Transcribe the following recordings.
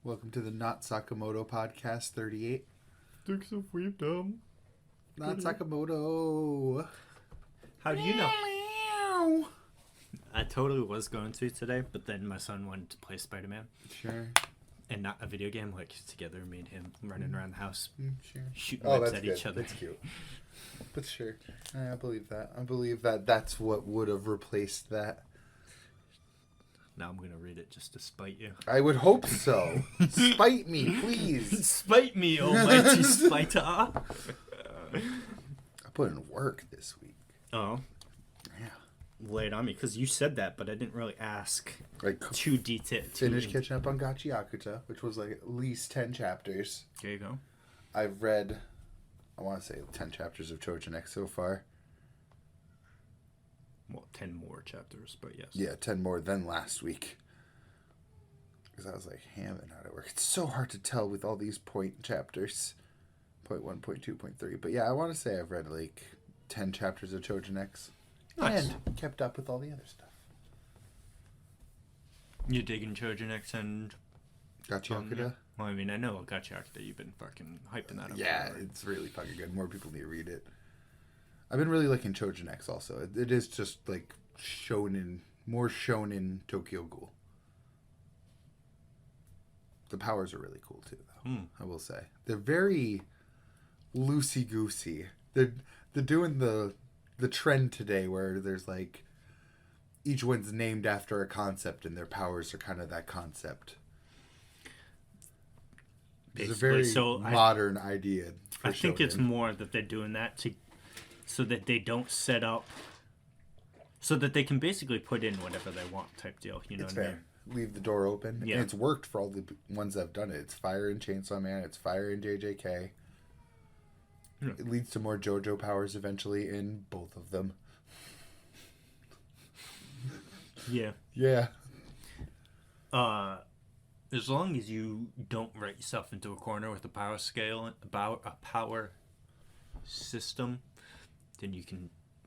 Welcome to the Not Sakumoto podcast 38. Sticks of wisdom. Not Sakumoto. How do you know? I totally was going to today, but then my son wanted to play Spider-Man. Sure. And not a video game, like together, me and him running around the house, Sure. shooting webs at good. each other. That's cute. But sure. I believe that. I believe that that's what would have replaced that. Now I'm going to read it just to spite you. I would hope so. Spite me, please. Spite me, almighty spiter. I put in work this week. Oh. Yeah. Lay it on me, because you said that, but I didn't really ask Like too detailed. Finished catching up on Gachi Yakuta, which was like at least 10 chapters. There you go. I've read, I want to say 10 chapters of ChoujinX so far. Well, 10 more chapters, but yes. Yeah, 10 more than last week. Because I was like, hamming out at work. It's so hard to tell with all these point chapters. Point 1, point 2, point 3. But yeah, I want to say I've read like 10 chapters of ChoujinX. Nice. And kept up with all the other stuff. You digging ChoujinX and... Gachi Yakuta? Well, I mean, I know Gachi Yakuta, you've been fucking hyping that up. Yeah, it's really fucking good. More people need to read it. I've been really liking ChoujinX also. It is just like more shonen Tokyo Ghoul. The powers are really cool too, though. I will say they're very loosey goosey. They're doing the trend today where there's like each one's named after a concept and their powers are kind of that concept. It's a very modern idea. I think it's more that they're doing that so that they don't set up, so that they can basically put in whatever they want type deal. You know it's what fair. I mean? Leave the door open. Yeah. And it's worked for all the ones that have done it. It's fire in Chainsaw Man. It's fire in JJK. Yeah. It leads to more JoJo powers eventually in both of them. Yeah. Yeah. As long as you don't write yourself into a corner with a power scale, about a power system, then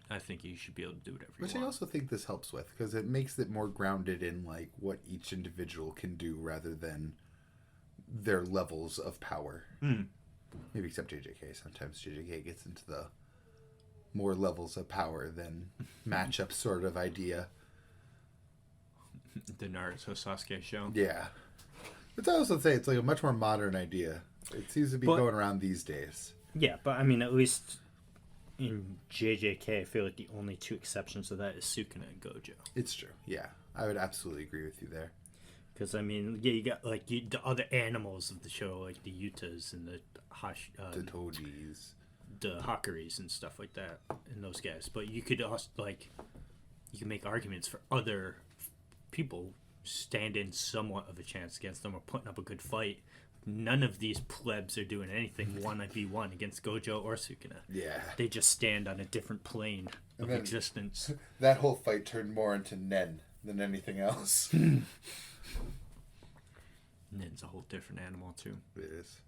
I think you should be able to do whatever you want. Which I also think this helps with, because it makes it more grounded in like what each individual can do rather than their levels of power. Maybe except JJK. Sometimes JJK gets into the more levels of power than matchup sort of idea. The Naruto Sasuke show. Yeah. But I also say it's like a much more modern idea. It seems to be going around these days. Yeah, but I mean, at least in JJK, I feel like the only two exceptions to that is Sukuna and Gojo. It's true. Yeah, I would absolutely agree with you there. Because I mean, yeah, you got like the other animals of the show, like the Yutas and the the Tojis, the Hakuris and stuff like that, and those guys. But you could also you can make arguments for other people standing somewhat of a chance against them or putting up a good fight. None of these plebs are doing anything 1v1 against Gojo or Sukuna. Yeah. They just stand on a different plane of existence. That whole fight turned more into Nen than anything else. Nen's a whole different animal, too. It is.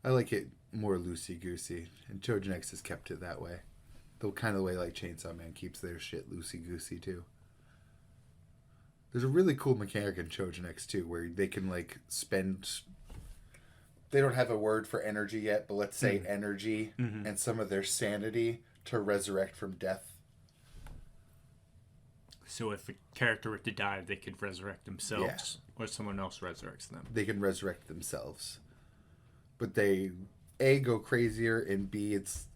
I like it more loosey-goosey, and ChoujinX has kept it that way. The kind of way like Chainsaw Man keeps their shit loosey-goosey, too. There's a really cool mechanic in ChoujinX too, where they can like spend. They don't have a word for energy yet, but let's say energy and some of their sanity to resurrect from death. So if a character were to die, they could resurrect themselves, or someone else resurrects them. They can resurrect themselves, but they A, go crazier, and B, it's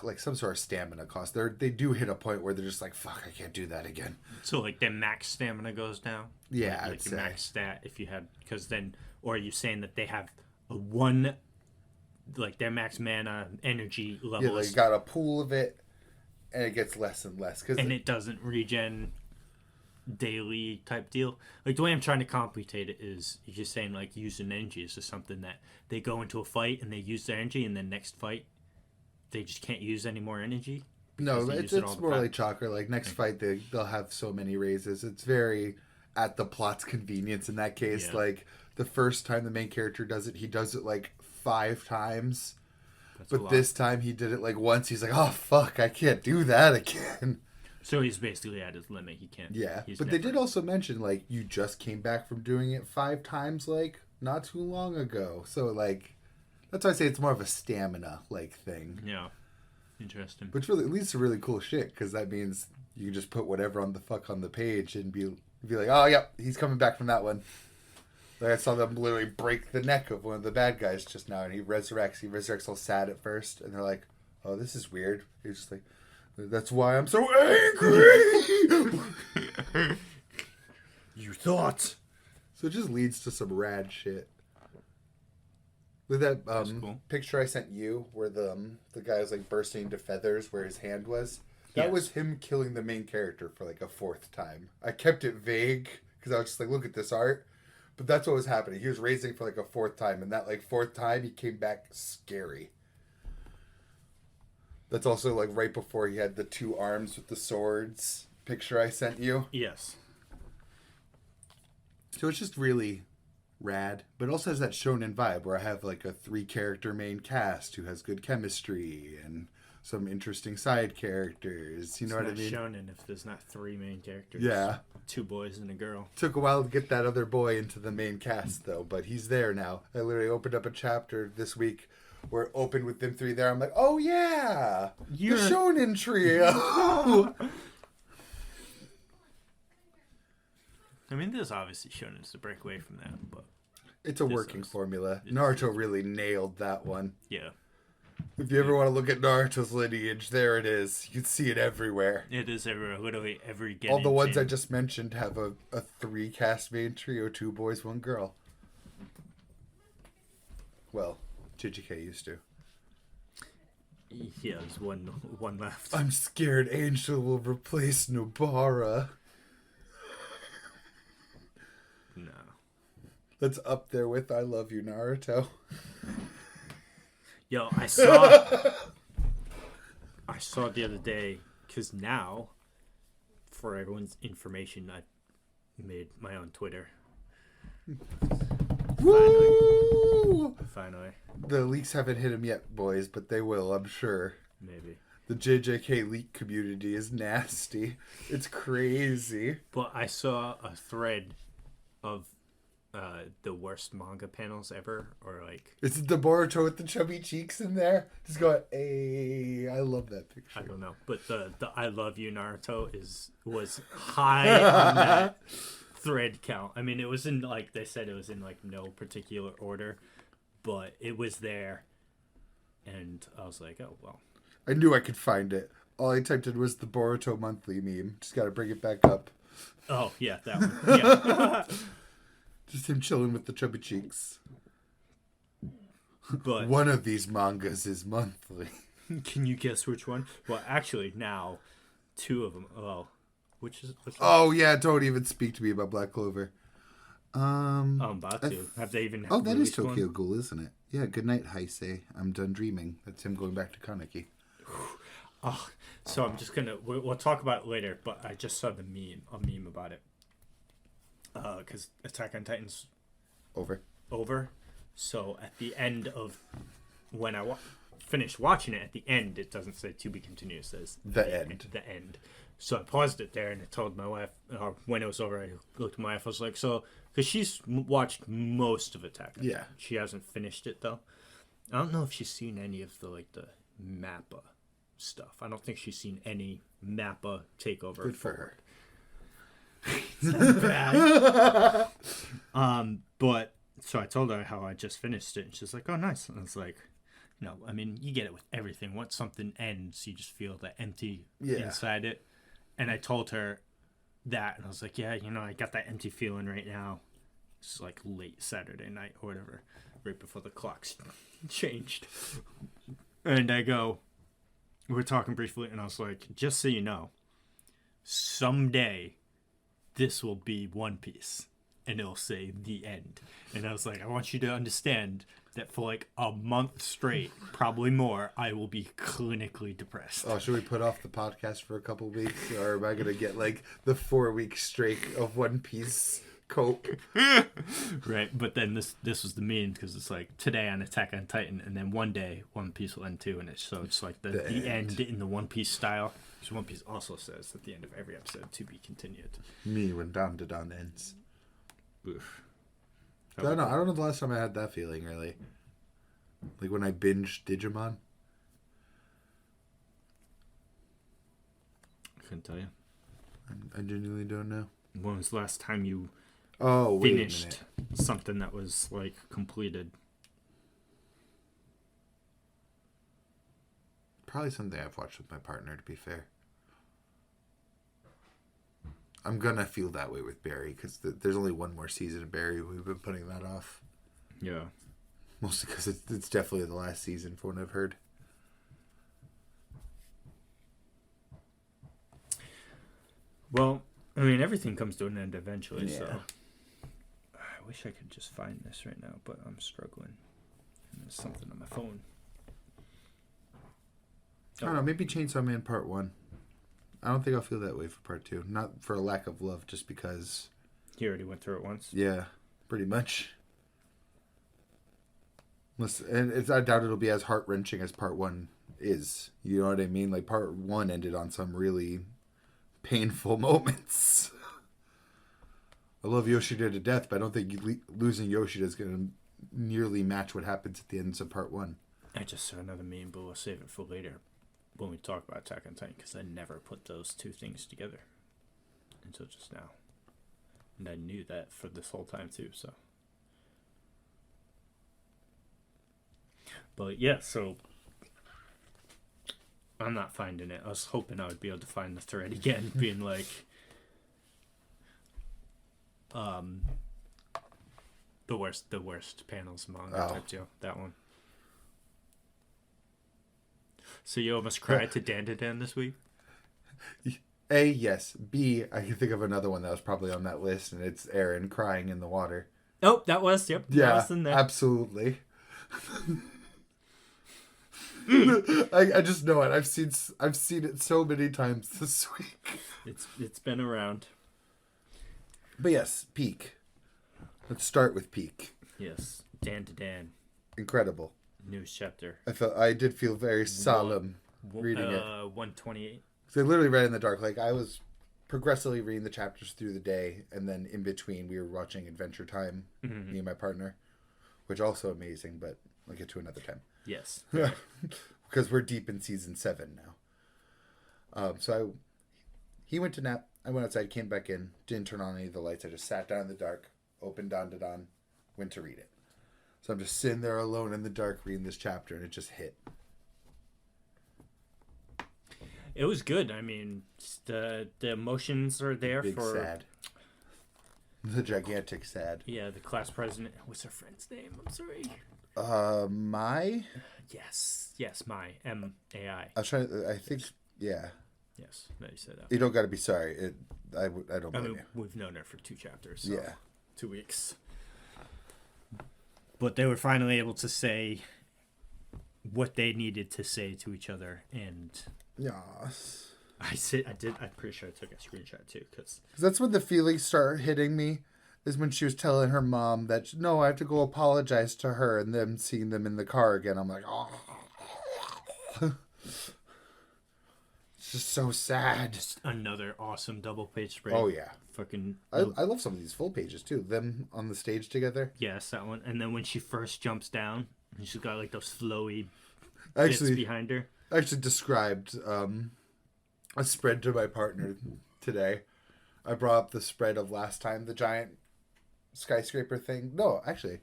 like some sort of stamina cost. They do hit a point where they're just like, fuck, I can't do that again. So like their max stamina goes down? Yeah, like I'd your say. max stat if you had, because then, or are you saying that they have a one, like their max mana energy level? Yeah, they got a pool of it, and it gets less and less. And it doesn't regen daily type deal. Like the way I'm trying to complicate it is, you're just saying like using energy is just something that they go into a fight and they use their energy, and then next fight they just can't use any more energy? No, it's more like chakra. Like next fight, they'll have so many raises. It's very at the plot's convenience in that case. Yeah. Like the first time the main character does it, he does it like 5 times. But this time he did it like once. He's like, oh fuck, I can't do that again. So he's basically at his limit. He can't. Yeah, He's but they did also mention, like, you just came back from doing it 5 times, like, not too long ago. So, like, that's why I say it's more of a stamina, like, thing. Yeah. Interesting. Which really leads to really cool shit, because that means you can just put whatever on the page and be like, oh, yep, he's coming back from that one. Like, I saw them literally break the neck of one of the bad guys just now, and he resurrects. He resurrects all sad at first, and they're like, oh, this is weird. He's just like, that's why I'm so angry! You thought. So it just leads to some rad shit. With that cool. picture I sent you, where the guy was like bursting into feathers where his hand was, that Yes. was him killing the main character for like a 4th time. I kept it vague because I was just like, look at this art. But that's what was happening. He was raising for like a 4th time, and that like 4th time he came back scary. That's also like right before he had the 2 arms with the swords picture I sent you. Yes. So it's just really rad, but it also has that shonen vibe where I have like a 3-character main cast who has good chemistry and some interesting side characters. You know what I mean? It's not shonen if there's not 3 main characters. Yeah. 2 boys and a girl. Took a while to get that other boy into the main cast though, but he's there now. I literally opened up a chapter this week where it opened with them 3 there. I'm like, oh yeah, the shonen trio. I mean, there's obviously shonens to break away from that, but It's a working formula. Naruto really nailed that one. yeah, If you ever want to look at Naruto's lineage, there it is. You can see it everywhere. it is everywhere. Literally every All the ones I scene. just mentioned have a 3-cast main trio, 2 boys, 1 girl. Well, JJK used to. Yeah, there's one left. I'm scared Angel will replace Nobara. No. That's up there with I Love You, Naruto. Yo, I saw the other day, because now, for everyone's information, I made my own Twitter. Woo! Finally. The leaks haven't hit him yet, boys, but they will, I'm sure. Maybe. The JJK leak community is nasty. It's crazy. But I saw a thread of the worst manga panels ever, or like, Is it the Boruto with the chubby cheeks in there? Just going, hey, I love that picture. I don't know. But the I Love You Naruto was high on that thread count. I mean, it was in, like, they said it was in, like, no particular order, but it was there. And I was like, oh, well. I knew I could find it. All I typed in was the Boruto monthly meme. Just gotta bring it back up. Oh, yeah, that one. Yeah. Just him chilling with the chubby cheeks. But One of these mangas is monthly. can you guess which one? Well, actually, now, 2 of them. Oh, which one? Oh, yeah, don't even speak to me about Black Clover. I'm about to. Have they even Oh, that is released Tokyo one? Ghoul, isn't it? Yeah, good night, Heisei. I'm done dreaming. That's him going back to Kaneki. Oh, so I'm just gonna. We'll talk about it later. But I just saw a meme about it. Because Attack on Titan's over. So at the end of when I finished watching it, at the end it doesn't say to be continued. It says The end. The end. So I paused it there and I told my wife. When it was over, I looked at my wife. I was like, so because she's watched most of Attack. On Titan. She hasn't finished it though. I don't know if she's seen any of the Mappa stuff. I don't think she's seen any Mappa takeover. Good for her. Bad. But so I told her how I just finished it, and she's like, "Oh, nice." And I was like, "No, I mean, you get it with everything. Once something ends, you just feel the empty inside it." And I told her that, and I was like, "Yeah, I got that empty feeling right now." It's like late Saturday night or whatever, right before the clocks changed. And I go, we're talking briefly, and I was like, "Just so you know, someday this will be One Piece and it'll say the end." And I was like, I want you to understand that for like a month straight, probably more, I will be clinically depressed. Oh, should we put off the podcast for a couple weeks? Or am I going to get like the 4-week streak of One Piece cope? Right, but then this was the meme because it's like today on Attack on Titan, and then one day One Piece will end too, and it's like the end in the One Piece style. Because One Piece also says at the end of every episode to be continued. Me when Dandadan ends. Oof. I don't know the last time I had that feeling really. Like when I binged Digimon. I couldn't tell you. I genuinely don't know. When was the last time you finished something that was like completed? Probably something I've watched with my partner, to be fair. I'm gonna feel that way with Barry because there's only one more season of Barry. We've been putting that off. Yeah. Mostly because it's definitely the last season for what I've heard. Well, I mean, everything comes to an end eventually, Yeah. so... I wish I could just find this right now, but I'm struggling. And there's something on my phone. I don't know, maybe Chainsaw Man Part 1. I don't think I'll feel that way for Part 2. Not for a lack of love, just because... You already went through it once? Yeah, pretty much. And I doubt it'll be as heart-wrenching as Part 1 is. You know what I mean? Like, Part 1 ended on some really painful moments. I love Yoshida to death, but I don't think losing Yoshida is going to nearly match what happens at the ends of Part 1. I just saw another meme, but we'll save it for later when we talk about Attack on Titan, because I never put those two things together until just now. And I knew that for this whole time, too, so... But yeah, so I'm not finding it. I was hoping I would be able to find the thread again, being like, the worst panels manga type deal. That one. So you almost cried to Dandadan this week? A, yes. B, I can think of another one that was probably on that list, and it's Aaron crying in the water. Oh, that was, yep. Yeah, that was in there. Absolutely. I just know it. I've seen it so many times this week. It's been around. But yes, Peak. Let's start with Peak. Yes, Dandadan. Incredible. News chapter. I did feel very solemn reading it. 128. I literally read in the dark. Like I was progressively reading the chapters through the day, and then in between we were watching Adventure Time, me and my partner, which also amazing, but I'll get to another time. Yes. Because we're deep in season 7 now. He went to nap. I went outside, came back in, didn't turn on any of the lights. I just sat down in the dark, opened Dandadan, went to read it. So I'm just sitting there alone in the dark reading this chapter, and it just hit. It was good. I mean, the emotions are there Big for... sad. The gigantic sad. Yeah, the class president. What's her friend's name? I'm sorry. Mai? Yes, Mai. M-A-I. I was trying to, I think, yeah. Yes, no, you said that. You don't got to be sorry. I don't blame you. We've known her for 2 chapters. So Yeah. 2 weeks. But they were finally able to say what they needed to say to each other, and Yes. I'm pretty sure I took a screenshot too, because That's when the feelings start hitting me, is when she was telling her mom that, no, I have to go apologize to her, and then seeing them in the car again. I'm like, oh. It's just so sad. just another awesome double page spread. Oh, yeah. Fucking. I love some of these full pages, too. Them on the stage together. Yes, that one. And then when she first jumps down, and she's got like those flowy Actually, bits behind her. I actually described a spread to my partner today. I brought up the spread of last time, the giant skyscraper thing. No, actually,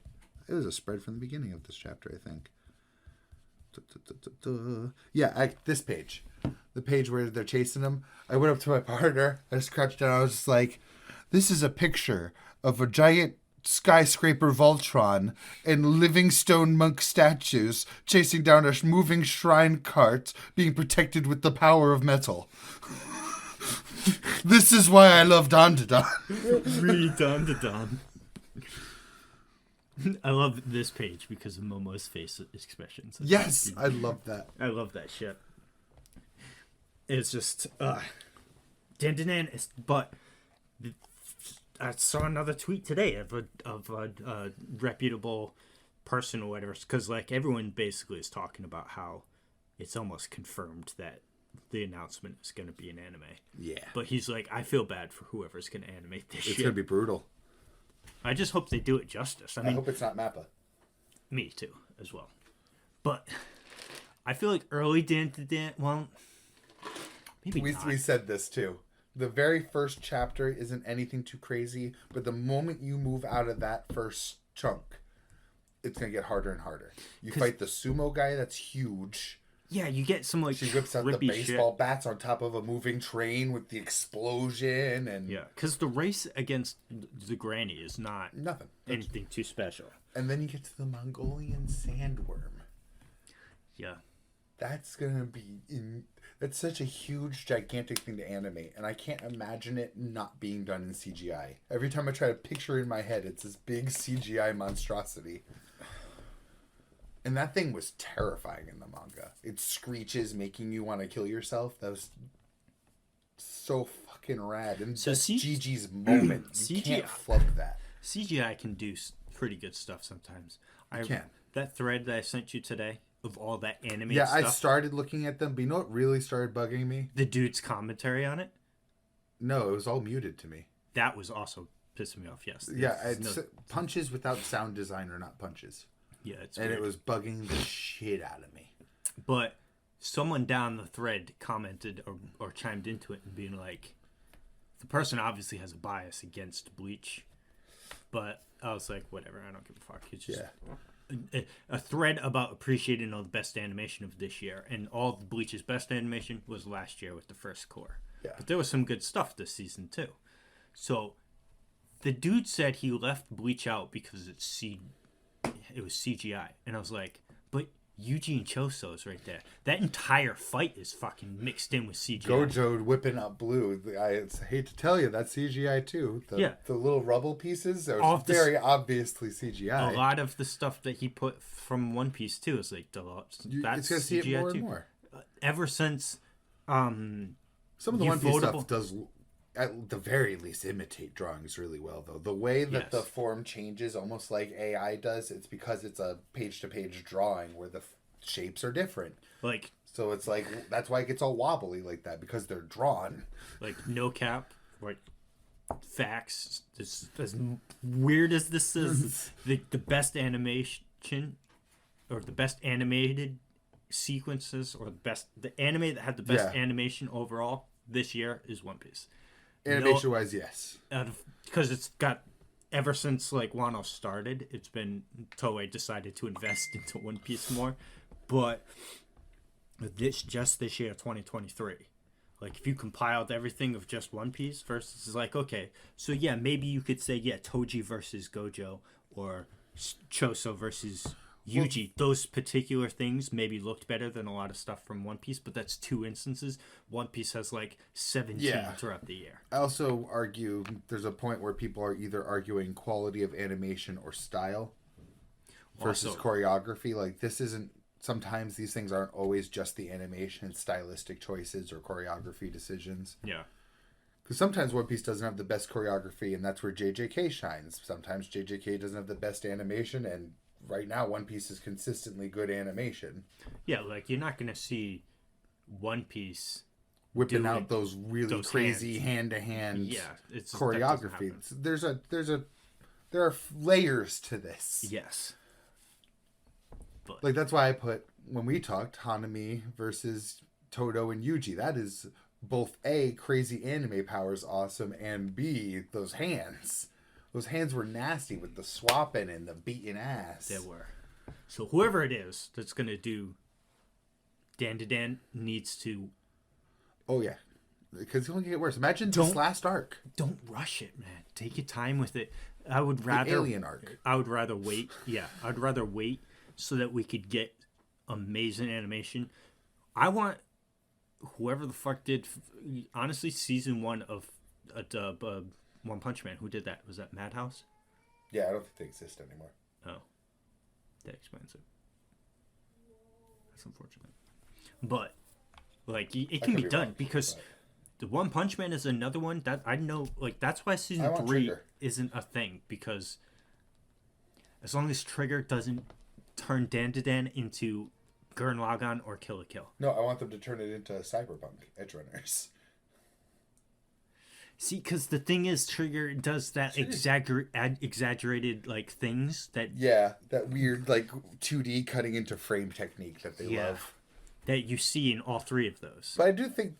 it was a spread from the beginning of this chapter, I think. Yeah, this page. The page where they're chasing him. I went up to my partner. I just crouched down. I was just like, this is a picture of a giant skyscraper Voltron and living stone monk statues chasing down a moving shrine cart being protected with the power of metal. This is why I love Dandadan. Read Dandadan. I love this page because of Momo's face expressions. Yes, I love that. I love that shit. It's just Dandadan is, but I saw another tweet today of a reputable person or whatever, because like everyone basically is talking about how it's almost confirmed that the announcement is going to be an anime. Yeah. But he's like, I feel bad for whoever's going to animate this shit. It's going to be brutal. I just hope they do it justice. I mean, hope it's not Mappa. Me too, as well. But I feel like early Dandadan, well, maybe not. We said this too. The very first chapter isn't anything too crazy, but the moment you move out of that first chunk, it's going to get harder and harder. You fight the sumo guy that's huge. Yeah, you get some like she whips out the baseball bats on top of a moving train with the explosion and yeah, because the race against the granny is not anything too special. And then you get to the Mongolian sandworm. Yeah, that's gonna be that's such a huge, gigantic thing to animate, and I can't imagine it not being done in CGI. Every time I try to picture it in my head, it's this big CGI monstrosity. And that thing was terrifying in the manga. It screeches, making you want to kill yourself. That was so fucking rad. And so that's Gigi's moment. You can't flub that. CGI can do pretty good stuff sometimes. I can. That thread that I sent you today of all that anime stuff. Yeah, I started looking at them, but you know what really started bugging me? The dude's commentary on it? No, it was all muted to me. That was also pissing me off, yes. Yeah, punches without sound design are not punches. Yeah, it's and weird. It was bugging the shit out of me. But someone down the thread commented or chimed into it and being like, the person obviously has a bias against Bleach. But I was like, whatever, I don't give a fuck. It's just a thread about appreciating all the best animation of this year. And all the Bleach's best animation was last year with the first cour. Yeah. But there was some good stuff this season too. So the dude said he left Bleach out because it was CGI. And I was like, but Yuji and Choso's right there. That entire fight is fucking mixed in with CGI. Gojo whipping up blue. I hate to tell you, that's CGI too. The little rubble pieces are very obviously CGI. A lot of the stuff that he put from One Piece too is like, that's going to see CGI it more too. and more. Ever since some of the One Piece stuff does at the very least imitate drawings really well, though. The way that the form changes almost like AI does, it's because it's a page-to-page drawing where the shapes are different. Like, so it's like, that's why it gets all wobbly like that, because they're drawn. Like, no cap, like, facts, as weird as this is, the best animation, or the best animated sequences, or the anime that had the best animation overall this year is One Piece. Animation-wise, yes. Because it's got, ever since like Wano started, it's been Toei decided to invest into One Piece more. But this year, 2023, like if you compiled everything of just One Piece versus, it's like, okay, so yeah, maybe you could say Toji versus Gojo or Choso versus Yuji, those particular things maybe looked better than a lot of stuff from One Piece, but that's two instances. One Piece has like 17 throughout the year. I also argue there's a point where people are either arguing quality of animation or style versus choreography. Like, this isn't, sometimes these things aren't always just the animation, stylistic choices or choreography decisions. Yeah. Because sometimes One Piece doesn't have the best choreography, and that's where JJK shines. Sometimes JJK doesn't have the best animation, and right now One Piece is consistently good animation. Yeah, like you're not gonna see One Piece whipping out those really crazy hand-to-hand choreography. There are layers to this. Yes. But like, that's why I put, when we talked, Hanami versus Todo and Yuji. That is both A, crazy anime powers awesome, and B, those hands. Those hands were nasty with the swapping and the beating ass. They were. So whoever it is that's going to do Dandadan needs to... Oh, yeah. Because it's going to get worse. Imagine this last arc. Don't rush it, man. Take your time with it. I would rather... The alien arc. I would rather wait. Yeah, I'd rather wait so that we could get amazing animation. I want whoever the fuck did... Honestly, season 1 of... One Punch Man. Who did that? Was that Madhouse? Yeah, I don't think they exist anymore. Oh. That explains it. That's unfortunate. But, like, it can be done because The One Punch Man is another one that I know. Like that's why I season want 3 Trigger. isn't a thing, because as long as Trigger doesn't turn Dandadan into Gurren Lagann or Kill la Kill. No, I want them to turn it into Cyberpunk Edge Runners. See, because the thing is, Trigger does that exaggerated like things that that weird like 2D cutting into frame technique that they love. that you see in all 3 of those. But I do think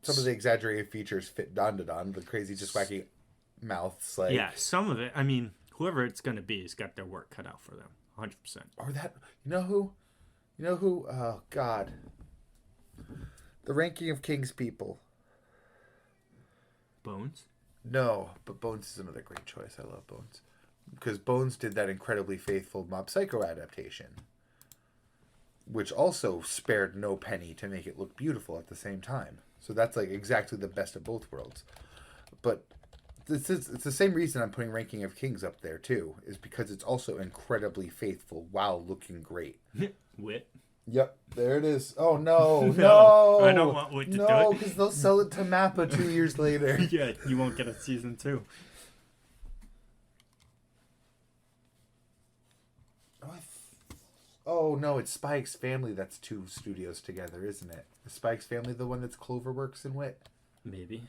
some of the exaggerated features fit Dandadan, the crazy, just wacky mouths. Like Yeah, some of it. I mean, whoever it's gonna be has got their work cut out for them, 100%. Or that you know who? Oh God, the Ranking of Kings people. Bones. No, but Bones is another great choice. I love Bones because Bones did that incredibly faithful Mob Psycho adaptation, which also spared no penny to make it look beautiful at the same time. So that's like exactly the best of both worlds. But it's the same reason I'm putting Ranking of Kings up there too, is because it's also incredibly faithful while looking great. Wit. Yep, there it is. Oh no, no! I don't want Wit to do no, it. because they'll sell it to Mappa 2 years later. Yeah, you won't get a season 2. Oh no, it's Spike's Family. That's 2 studios together, isn't it? Is Spike's Family the one that's Cloverworks and Wit? Maybe.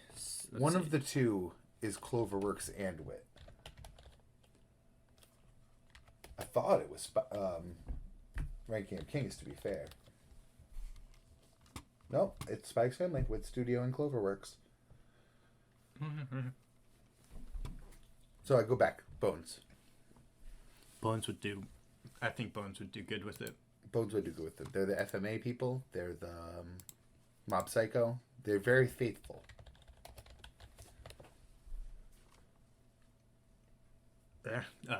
One of the 2 is Cloverworks and Wit. I thought it was Ranking of Kings, to be fair. Nope, it's Spike's Family with Studio and Cloverworks. So I go back. Bones. Bones would do. I think Bones would do good with it. Bones would do good with it. They're the FMA people. They're the Mob Psycho. They're very faithful.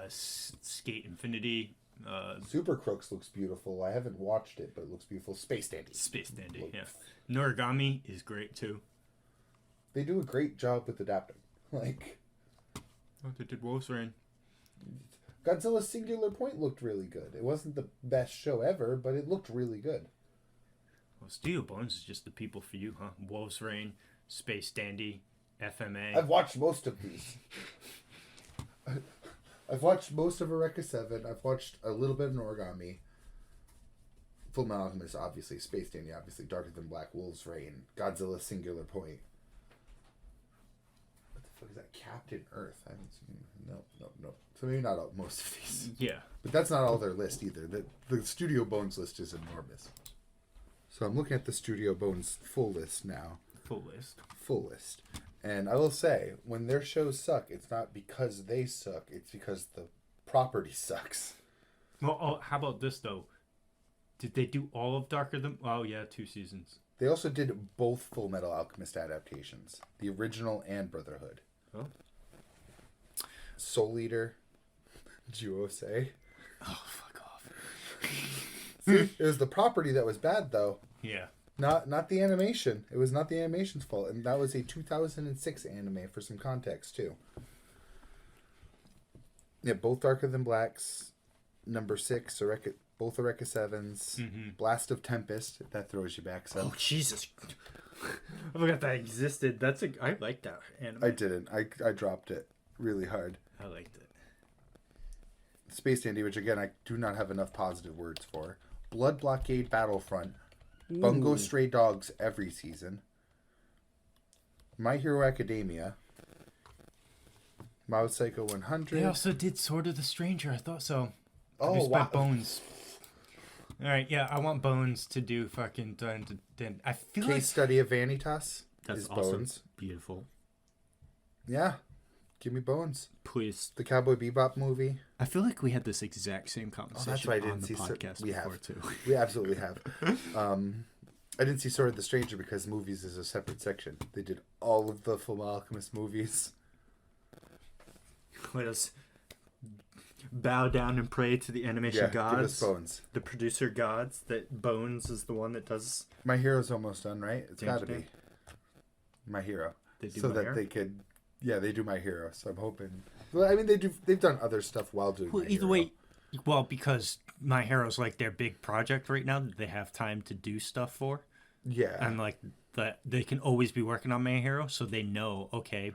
Skate Infinity. Super Crooks looks beautiful. I haven't watched it, but it looks beautiful. Space Dandy. Space Dandy, yeah. Noragami is great too. They do a great job with adapting. Like, Oh, they did Wolf's Rain. Godzilla Singular Point looked really good. It wasn't the best show ever, but it looked really good. Well, Studio Bones is just the people for you, huh? Wolf's Rain, Space Dandy, FMA. I've watched most of these. I've watched most of Eureka 7. I've watched a little bit of Origami. Full Metal Alchemist, obviously. Space Dandy, obviously. Darker Than Black, Wolf's Rain, Godzilla Singular Point. What the fuck is that? Captain Earth. I haven't seen. No. So maybe not most of these. Yeah. But that's not all their list either. The Studio Bones list is enormous. So I'm looking at the Studio Bones full list now. Full list. And I will say, when their shows suck, it's not because they suck. It's because the property sucks. Well, how about this, though? Did they do all of Darker Than... Oh, yeah, 2 seasons. They also did both Full Metal Alchemist adaptations. The original and Brotherhood. Oh. Soul Eater. Juosei. Oh, fuck off. See, it was the property that was bad, though. Yeah. Not the animation. It was not the animation's fault. And that was a 2006 anime for some context, too. Yeah, both Darker Than Blacks. Number 6, both Eureka 7s. Mm-hmm. Blast of Tempest, if that throws you back some. Oh, Jesus. I forgot that existed. I like that anime. I didn't. I dropped it really hard. I liked it. Space Dandy, which again I do not have enough positive words for. Blood Blockade Battlefront. Ooh. Bungo Stray Dogs every season. My Hero Academia. Mob Psycho 100. They also did Sword of the Stranger. I thought so. Oh, Produced wow. by Bones. All right, yeah, I want Bones to do fucking... I feel Case like... Study of Vanitas That's is also Bones. beautiful. Yeah. Give me Bones. Please. The Cowboy Bebop movie. I feel like we had this exact same conversation right, I on didn't the see podcast we have. before, too. We absolutely have. I didn't see Sword of the Stranger because movies is a separate section. They did all of the Full Alchemist movies. Let us bow down and pray to the animation gods. Give us Bones. The producer gods. That Bones is the one that does... My Hero's almost done, right? It's got to Dang. be. My Hero. They do so My that Hero? they could... Yeah, they do My Hero. So I'm hoping... Well, I mean, they've done other stuff while doing Well, My either Hero. way... Well, because My Hero's like their big project right now that they have time to do stuff for. Yeah. And like that they can always be working on main hero, so they know, okay,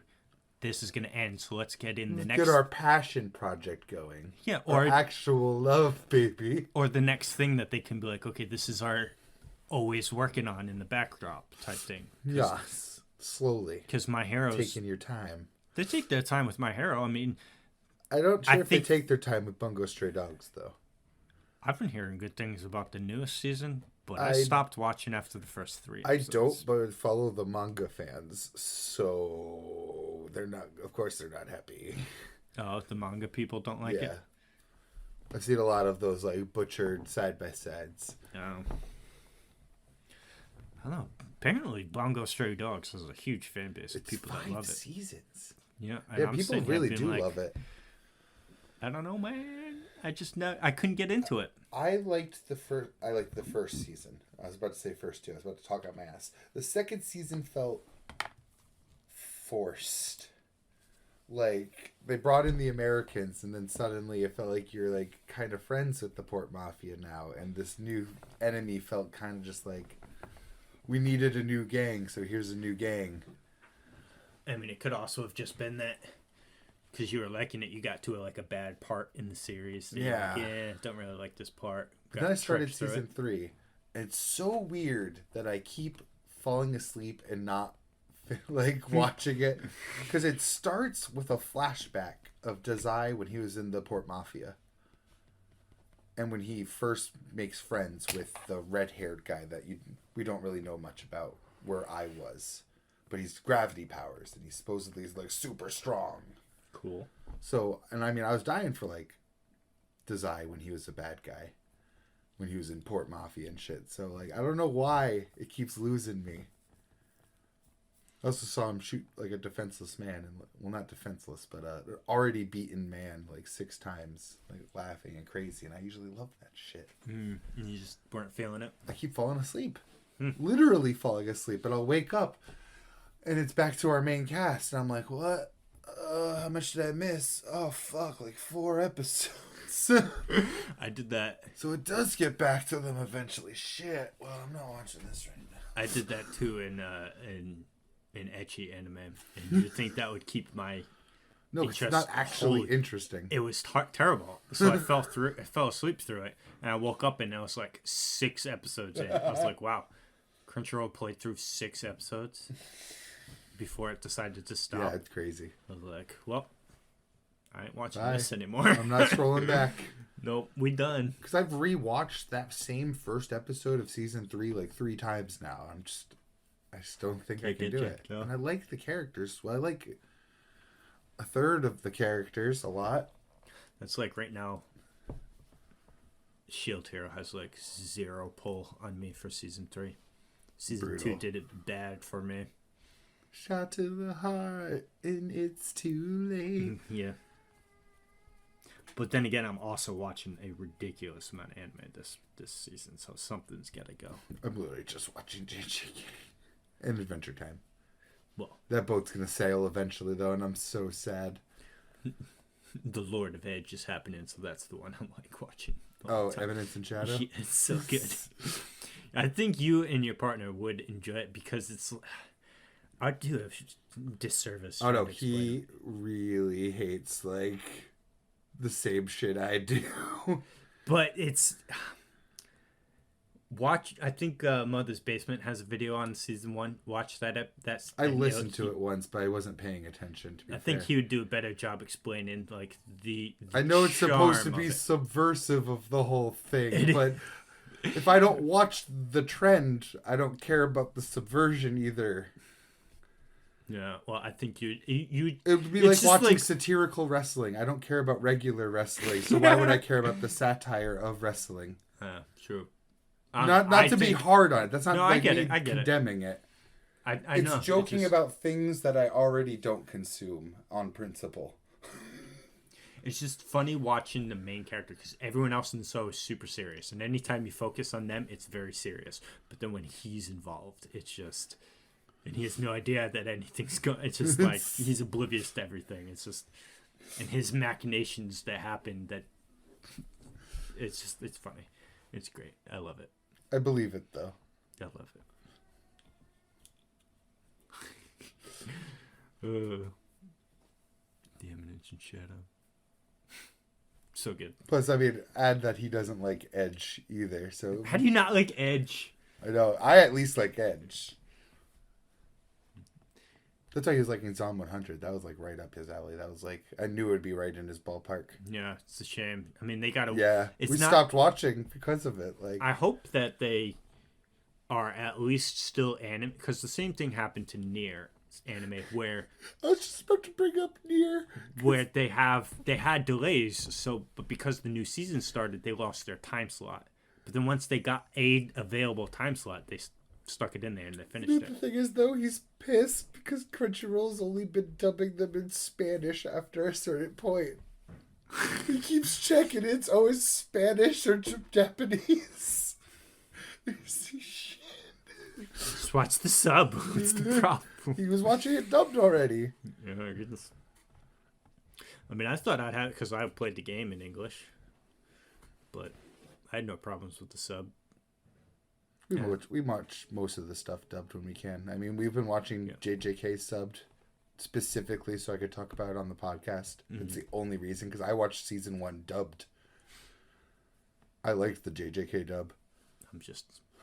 this is gonna end, so let's get in the next. Get our passion project going. Yeah, or actual love, baby. Or the next thing that they can be like, okay, this is our always working on in the backdrop type thing. Yes, slowly. Because my heroes taking your time. They take their time with my hero. I mean, I don't sure if they take their time with Bungo Stray Dogs though. I've been hearing good things about the newest season, but I stopped watching after the first 3 episodes. I don't, but follow the manga fans, so they're not. Of course, they're not happy. Oh, the manga people don't like it. I've seen a lot of those like butchered side by sides. I don't know. Apparently, Bungo Stray Dogs has a huge fan base of people that love it. 5 seasons. Yeah, people really do love it. I don't know, man. I couldn't get into it. I liked the first season. I was about to say first 2. I was about to talk out my ass. The second season felt forced. Like they brought in the Americans, and then suddenly it felt like you're like kind of friends with the Port Mafia now, and this new enemy felt kind of just like we needed a new gang, so here's a new gang. I mean, it could also have just been that because you were liking it, you got to a bad part in the series. Don't really like this part. Then I started season 3. And it's so weird that I keep falling asleep and not like watching it, because it starts with a flashback of Dazai when he was in the Port Mafia, and when he first makes friends with the red-haired guy that we don't really know much about where I was, but he's gravity powers and he supposedly is like super strong. Cool. So, and I mean, I was dying for like Dazai when he was a bad guy, when he was in Port Mafia and shit. So like, I don't know why it keeps losing me. I also saw him shoot like a defenseless man, and well, not defenseless, but already beaten man like 6 times, like laughing and crazy. And I usually love that shit. And you just weren't feeling it. I keep falling asleep, literally falling asleep, but I'll wake up, and it's back to our main cast, and I'm like, what? How much did I miss? Oh fuck, like 4 episodes. I did that. So it does get back to them eventually. Shit. Well, I'm not watching this right now. I did that too in ecchi anime, and you'd think that would keep my interest. It's not actually interesting. It was terrible. So I fell asleep through it, and I woke up and I was like 6 episodes in. I was like, wow, Crunchyroll played through 6 episodes before it decided to stop. Yeah, it's crazy. I was like, well, I ain't watching this anymore. I'm not scrolling back. Nope, we done. Because I've rewatched that same first episode of season 3 like 3 times now. I just don't think I can do it. No. And I like the characters. Well, I like a third of the characters a lot. That's like right now, Shield Hero has like 0 pull on me for season 3. Season Brutal. 2 did it bad for me. Shot to the heart, and it's too late. Yeah. But then again, I'm also watching a ridiculous amount of anime this season, so something's got to go. I'm literally just watching JJK and Adventure Time. Well, that boat's gonna sail eventually, though, and I'm so sad. The Lord of Edge is happening, so that's the one I'm like watching. Oh, Eminence and Shadow? Yeah, it's so good. I think you and your partner would enjoy it because it's... I do a disservice. Oh, no, he really hates, like, the same shit I do. But it's... Watch, I think Mother's Basement has a video on season 1. Watch that. I listened to it once, but I wasn't paying attention, to be fair. I think he would do a better job explaining, like, the I know it's supposed to be subversive of the whole thing, but if I don't watch the trend, I don't care about the subversion either. Yeah, well, I think you it would be like watching satirical wrestling. I don't care about regular wrestling, so why would I care about the satire of wrestling? True. Not to be hard on it. That's not like me condemning it. I know. It's joking about things that I already don't consume on principle. It's just funny watching the main character because everyone else in the show is super serious, and anytime you focus on them, it's very serious. But then when he's involved, it's just, and he has no idea that anything's going. It's just like he's oblivious to everything. It's just, and his machinations that happen. That it's funny. It's great. I love it. I believe it, though. I love it. The Eminence and Shadow. So good. Plus, I mean, add that he doesn't like Edge either. So How do you not like Edge? I know. I at least like Edge. That's why he was liking Zom 100. That was like right up his alley. That was like, I knew it would be right in his ballpark. Yeah, it's a shame. I mean, they got to. Yeah, we stopped watching because of it. Like, I hope that they are at least still anime, because the same thing happened to Nier anime, where I was just about to bring up Nier, where they had delays. So, but because the new season started, they lost their time slot. But then once they got a available time slot, they stuck it in there and they finished it. The thing is, though, he's pissed because Crunchyroll's only been dubbing them in Spanish after a certain point. He keeps checking it's always Spanish or Japanese. Shit. Just watch the sub. What's the problem? He was watching it dubbed already. Yeah, goodness. I mean, I thought I'd have it because I played the game in English, but I had no problems with the sub. We watch most of the stuff dubbed when we can. I mean, we've been watching JJK subbed specifically so I could talk about it on the podcast. It's the only reason, because I watched season 1 dubbed. I liked the JJK dub.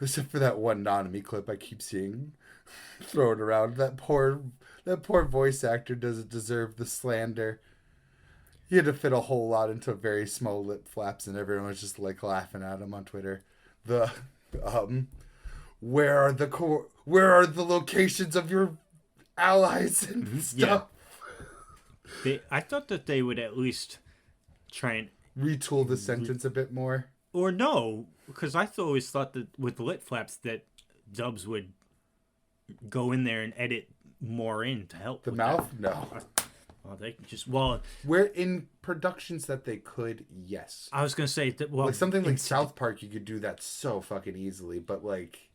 Except for that one Nanami clip I keep seeing thrown around. That poor voice actor doesn't deserve the slander. He had to fit a whole lot into very small lip flaps, and everyone was just like laughing at him on Twitter. Where are the locations of your allies and stuff? Yeah. I thought that they would at least try and retool the sentence a bit more. Or no, because I always thought that with lip flaps that dubs would go in there and edit more in to help the with mouth. That. No. Well, they just we're in productions that they could. Yes, I was gonna say that. Well, like something like South Park, you could do that so fucking easily. But like,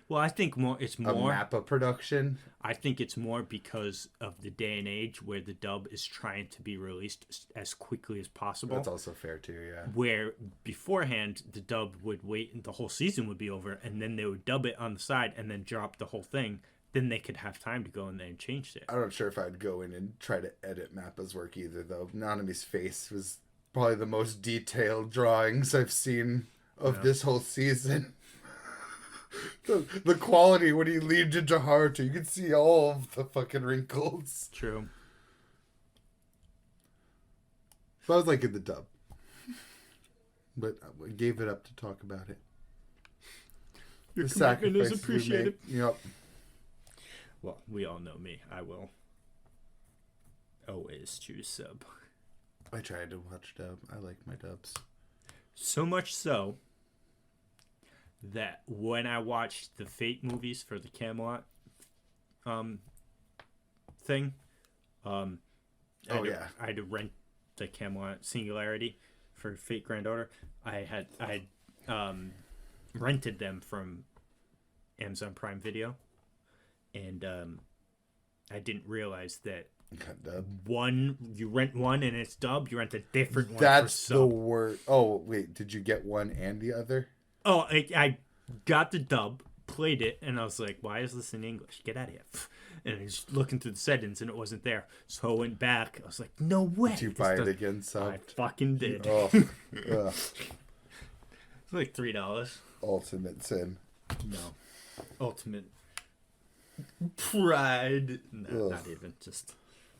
well, I think it's more a Mappa production. I think it's more because of the day and age where the dub is trying to be released as quickly as possible. That's also fair too, yeah. Where beforehand the dub would wait and the whole season would be over, and then they would dub it on the side and then drop the whole thing. Then they could have time to go in there and change it. I'm not sure if I'd go in and try to edit Mappa's work either, though. Nanami's face was probably the most detailed drawings I've seen of this whole season. The quality when he leaned into Haruto, you could see all of the fucking wrinkles. True. So I was like in the dub. But I gave it up to talk about it. Your commitment is appreciated. Yep. Well, we all know me. I will always choose sub. I tried to watch dub. I like my dubs. So much so that when I watched the Fate movies for the Camelot thing, I had to rent the Camelot Singularity for Fate Grand Order. I had rented them from Amazon Prime Video. And I didn't realize that you rent one and it's dub, you rent a different one. That's the word. Oh, wait, did you get one and the other? Oh, I got the dub, played it, and I was like, why is this in English? Get out of here. And I was looking through the settings and it wasn't there. So I went back. I was like, no way. Did you buy it again, subbed? I fucking did. Oh, it's like $3. Ultimate sin. No. Ultimate pride. No, not even.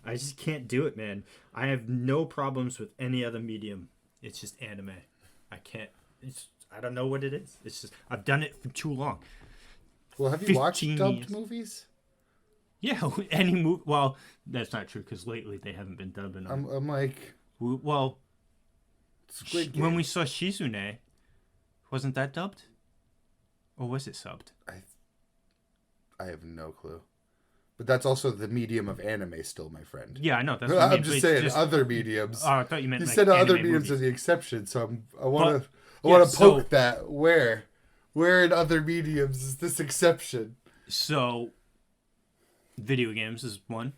I just can't do it, man. I have no problems with any other medium. It's just anime. I can't. I don't know what it is. It's just I've done it for too long. Well, have you watched dubbed years. Movies? Yeah, any movie. Well, that's not true because lately they haven't been dubbing. I'm like, well, Squid Game. When we saw Shizune, wasn't that dubbed, or was it subbed? I have no clue. But that's also the medium of anime still, my friend. Yeah, I know. That's what I'm just saying other mediums. Oh, I thought you meant you like said other anime mediums movies. are the exception, so I want to poke that. Where in other mediums is this exception? So, video games is one.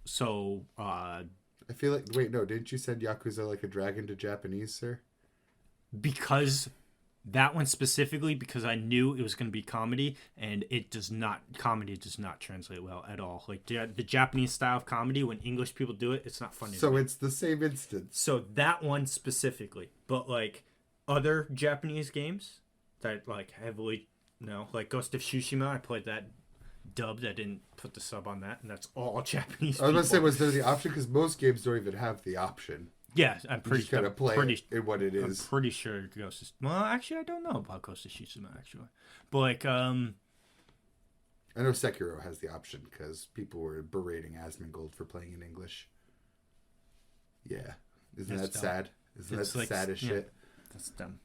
So, I feel like, wait, no, didn't you send Yakuza Like a Dragon to Japanese, sir? Because That one specifically because I knew it was going to be comedy, and comedy does not translate well at all. Like the Japanese style of comedy, when English people do it, it's not funny. So it's the same instance. So that one specifically, but like other Japanese games that like heavily, like Ghost of Tsushima, I played that dubbed. I didn't put the sub on that, and that's all Japanese. I was going to say, was there the option? Because most games don't even have the option. Yeah, I'm pretty sure. You just gotta play it in what it is. I'm pretty sure Ghost of... Well, actually, I don't know about Ghost of Tsushima, actually. But, like, I know Sekiro has the option, because people were berating Asmongold for playing in English. Yeah. Isn't that sad? Isn't that like, sad as shit? That's dumb.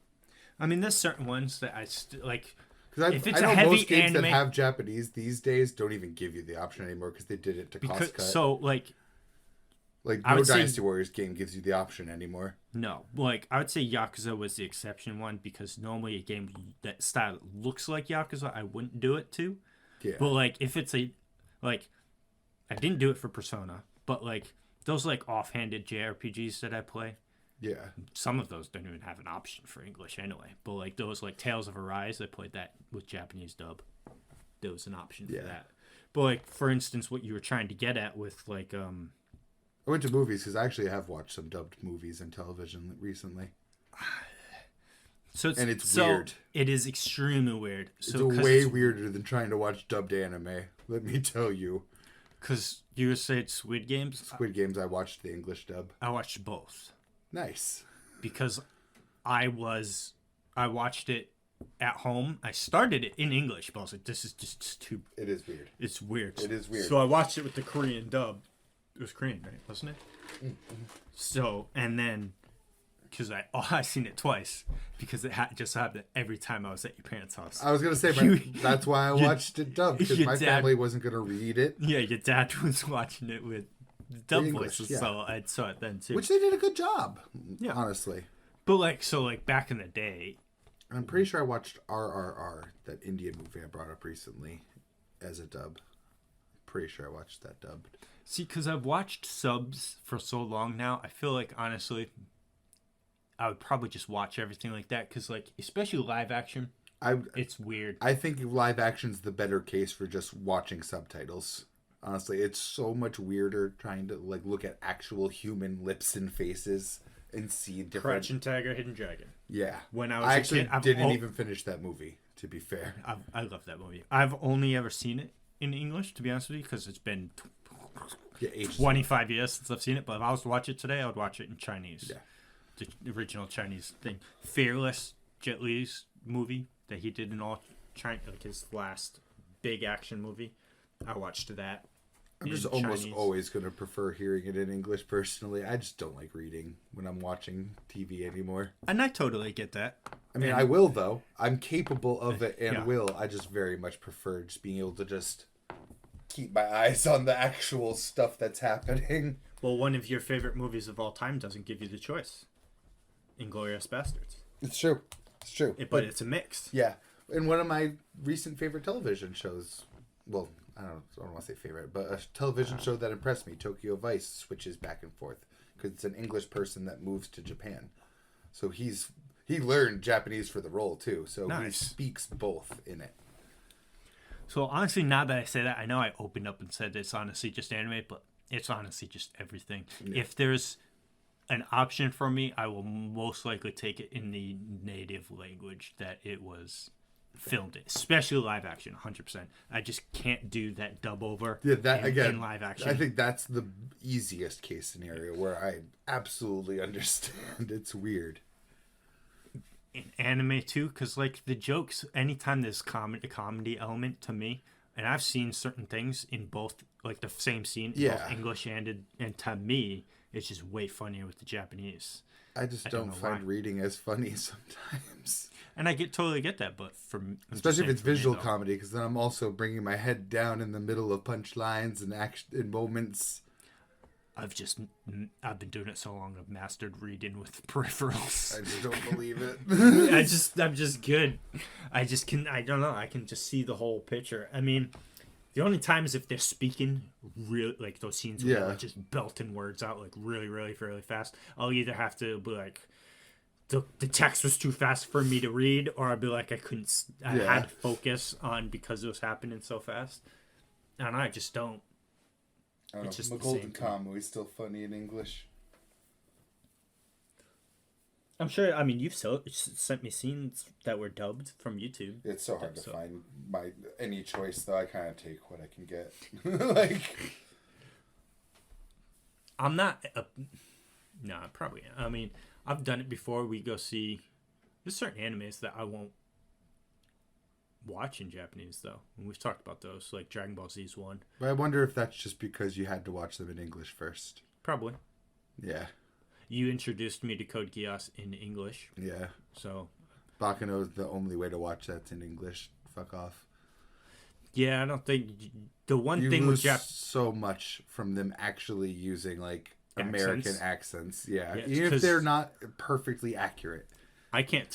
I mean, there's certain ones that I... like, because I know most games that have Japanese these days don't even give you the option anymore, because they did it to cost cut. So, like... Like, no Dynasty Warriors game gives you the option anymore. No. Like, I would say Yakuza was the exception one, because normally a game that style looks like Yakuza, I wouldn't do it to. Yeah. But, like, if it's a... Like, I didn't do it for Persona, but, like, those, like, offhanded JRPGs that I play... Yeah. Some of those don't even have an option for English anyway. But, like, those, like, Tales of Arise, I played that with Japanese dub. There was an option for that. But, like, for instance, what you were trying to get at with, like, I went to movies because I actually have watched some dubbed movies and television recently. It's weird. It is extremely weird. It's way weirder than trying to watch dubbed anime. Let me tell you. Because you said Squid Games? Squid Games, I watched the English dub. I watched both. Nice. Because I watched it at home. I started it in English, but I was like, this is just too... It is weird. It's weird. It is weird. So I watched it with the Korean dub. It was Korean, right? Wasn't it? Mm-hmm. So, and then, because I seen it twice, because it just happened every time I was at your parents' house. I was going to say, that's why I watched it dubbed, because my family wasn't going to read it. Yeah, your dad was watching it with dub voices, so I saw it then too. Which they did a good job, honestly. But like back in the day. I'm pretty sure I watched RRR, that Indian movie I brought up recently, as a dub. Pretty sure I watched that dubbed. See, because I've watched subs for so long now, I feel like, honestly, I would probably just watch everything like that. Because, like, especially live action, it's weird. I think live action's the better case for just watching subtitles. Honestly, it's so much weirder trying to, like, look at actual human lips and faces and see different... Crouching Tiger, Hidden Dragon. Yeah. When I was actually didn't even finish that movie, to be fair. I love that movie. I've only ever seen it in English, to be honest with you, because it's been 25 years since I've seen it. But if I was to watch it today, I would watch it in Chinese. Yeah. The original Chinese thing. Fearless, Jet Li's movie that he did in all China, like his last big action movie. I watched that. I'm just almost always going to prefer hearing it in English personally. I just don't like reading when I'm watching TV anymore. And I totally get that. I mean, I will, though. I'm capable of it and will. I just very much prefer just being able to just keep my eyes on the actual stuff that's happening. Well, one of your favorite movies of all time doesn't give you the choice. Inglourious Bastards. It's true. It's true. But it's a mix. Yeah. And one of my recent favorite television shows, well, I don't want to say favorite, but a television show that impressed me, Tokyo Vice, switches back and forth because it's an English person that moves to Japan. So he learned Japanese for the role too. So He speaks both in it. So honestly, now that I say that, I know I opened up and said it's honestly just anime, but it's honestly just everything. Yeah. If there's an option for me, I will most likely take it in the native language that it was filmed in, especially live action, 100%. I just can't do that dub over in live action. I think that's the easiest case scenario where I absolutely understand. It's weird. In anime too, because like the jokes, anytime there's a comedy element to me, and I've seen certain things in both, like the same scene in both English and to me, it's just way funnier with the Japanese. I don't find reading as funny sometimes. And I totally get that, but especially if it's visual comedy, because then I'm also bringing my head down in the middle of punchlines and action in moments. I've been doing it so long, I've mastered reading with peripherals. I just don't believe it. I'm just good. I don't know, I can just see the whole picture. I mean, the only time is if they're speaking really, like those scenes where they're like just belting words out like really, really, really fast. I'll either have to be like, the text was too fast for me to read, or I'd be like I couldn't. I Yeah. had to focus on because it was happening so fast, and I just don't. I don't It's just know. the My Golden same thing. Kamuy is still funny in English. I'm sure. I mean, you've sent me scenes that were dubbed from YouTube. It's so hard to So- find any choice, though. I kind of take what I can get. Like, I'm not. No, probably. I mean, I've done it before. We go see. There's certain animes that I won't watch in Japanese though, and we've talked about those. Like Dragon Ball Z is one. but I wonder if that's just because you had to watch them in English first. Probably. Yeah, You introduced me to Code Geass in English, yeah. so Bakano is the only way to watch that's in English. Fuck off. yeah, I don't think the one You thing with lose so much from them actually using like American accents. Yeah, Yeah, even if 'cause- they're not perfectly accurate. I can't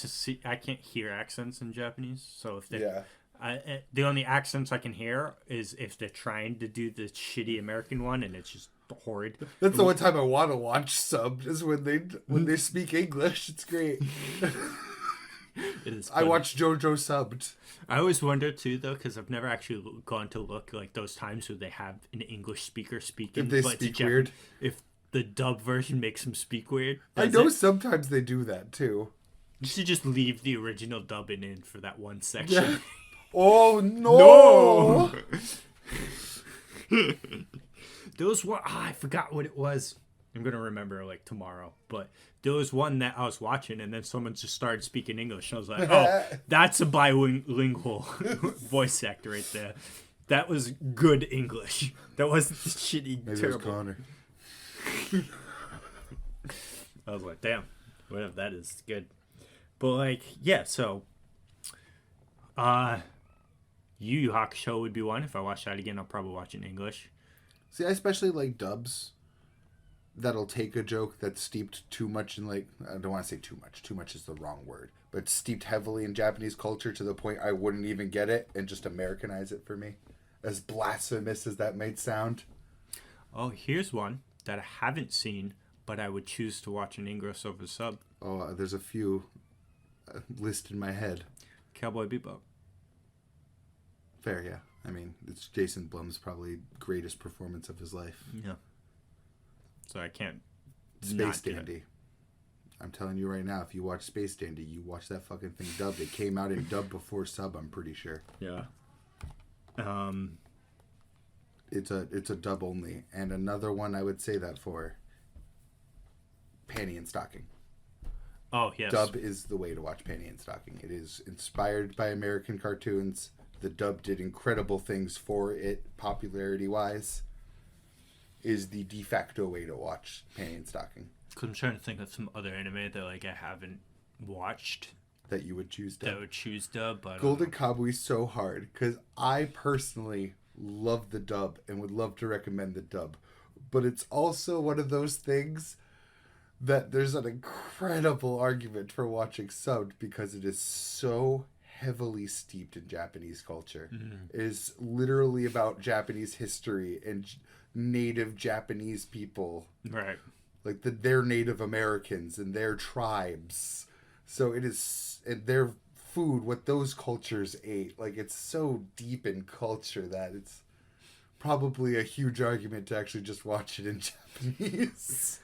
hear accents in Japanese. So if they, Yeah, the only accents I can hear is if they're trying to do the shitty American one, and it's just horrid. that's the one time I want to watch subbed is when they speak English. It's great. It is I funny. watch JoJo subbed. I always wonder too, though, because I've never actually gone to look like those times where they have an English speaker speaking. If they but it's speak a weird. If the dub version makes them speak weird, I does know it? sometimes they do that too. You should just leave the original dubbing in for that one section. Yeah. Oh no! There was one, I forgot what it was. I'm gonna remember like tomorrow. But there was one that I was watching, and then someone just started speaking English. And I was like, "Oh, that's a bilingual voice actor right there. That was good English. That wasn't shitty, Maybe it was terrible." Connor. I was like, "Damn, whatever that is, it's good." But like, yeah. So, Yu Yu Hakusho would be one. If I watch that again, I'll probably watch it in English. See, I especially like dubs that'll take a joke that's steeped too much in, like, I don't want to say too much. Too much is the wrong word. But steeped heavily in Japanese culture to the point I wouldn't even get it and just Americanize it for me. As blasphemous as that might sound. Oh, here's one that I haven't seen, but I would choose to watch in English over sub. Oh, there's a few listed in my head. Cowboy Bebop. Fair, yeah. I mean, it's Jason Blum's probably greatest performance of his life. Yeah. So I can't. Space not get it. Dandy. I'm telling you right now, if you watch Space Dandy, you watch that fucking thing dubbed. It came out in dub before sub, I'm pretty sure. Yeah. It's a dub only. And another one I would say that for, Panty and Stocking. Oh yes. Dub is the way to watch Panty and Stocking. It is inspired by American cartoons. The dub did incredible things for it, popularity-wise. Is the de facto way to watch Panty and Stocking. Cause I'm trying to think of some other anime that like I haven't watched That you would choose dub. that would choose dub. But Golden Kamui's so hard because I personally love the dub and would love to recommend the dub, but it's also one of those things that there's an incredible argument for watching subbed because it is so heavily steeped in Japanese culture. It is literally about Japanese history and native Japanese people, right. like their Native Americans and their tribes. So it is, and their food, what those cultures ate. Like, it's so deep in culture that it's probably a huge argument to actually just watch it in Japanese.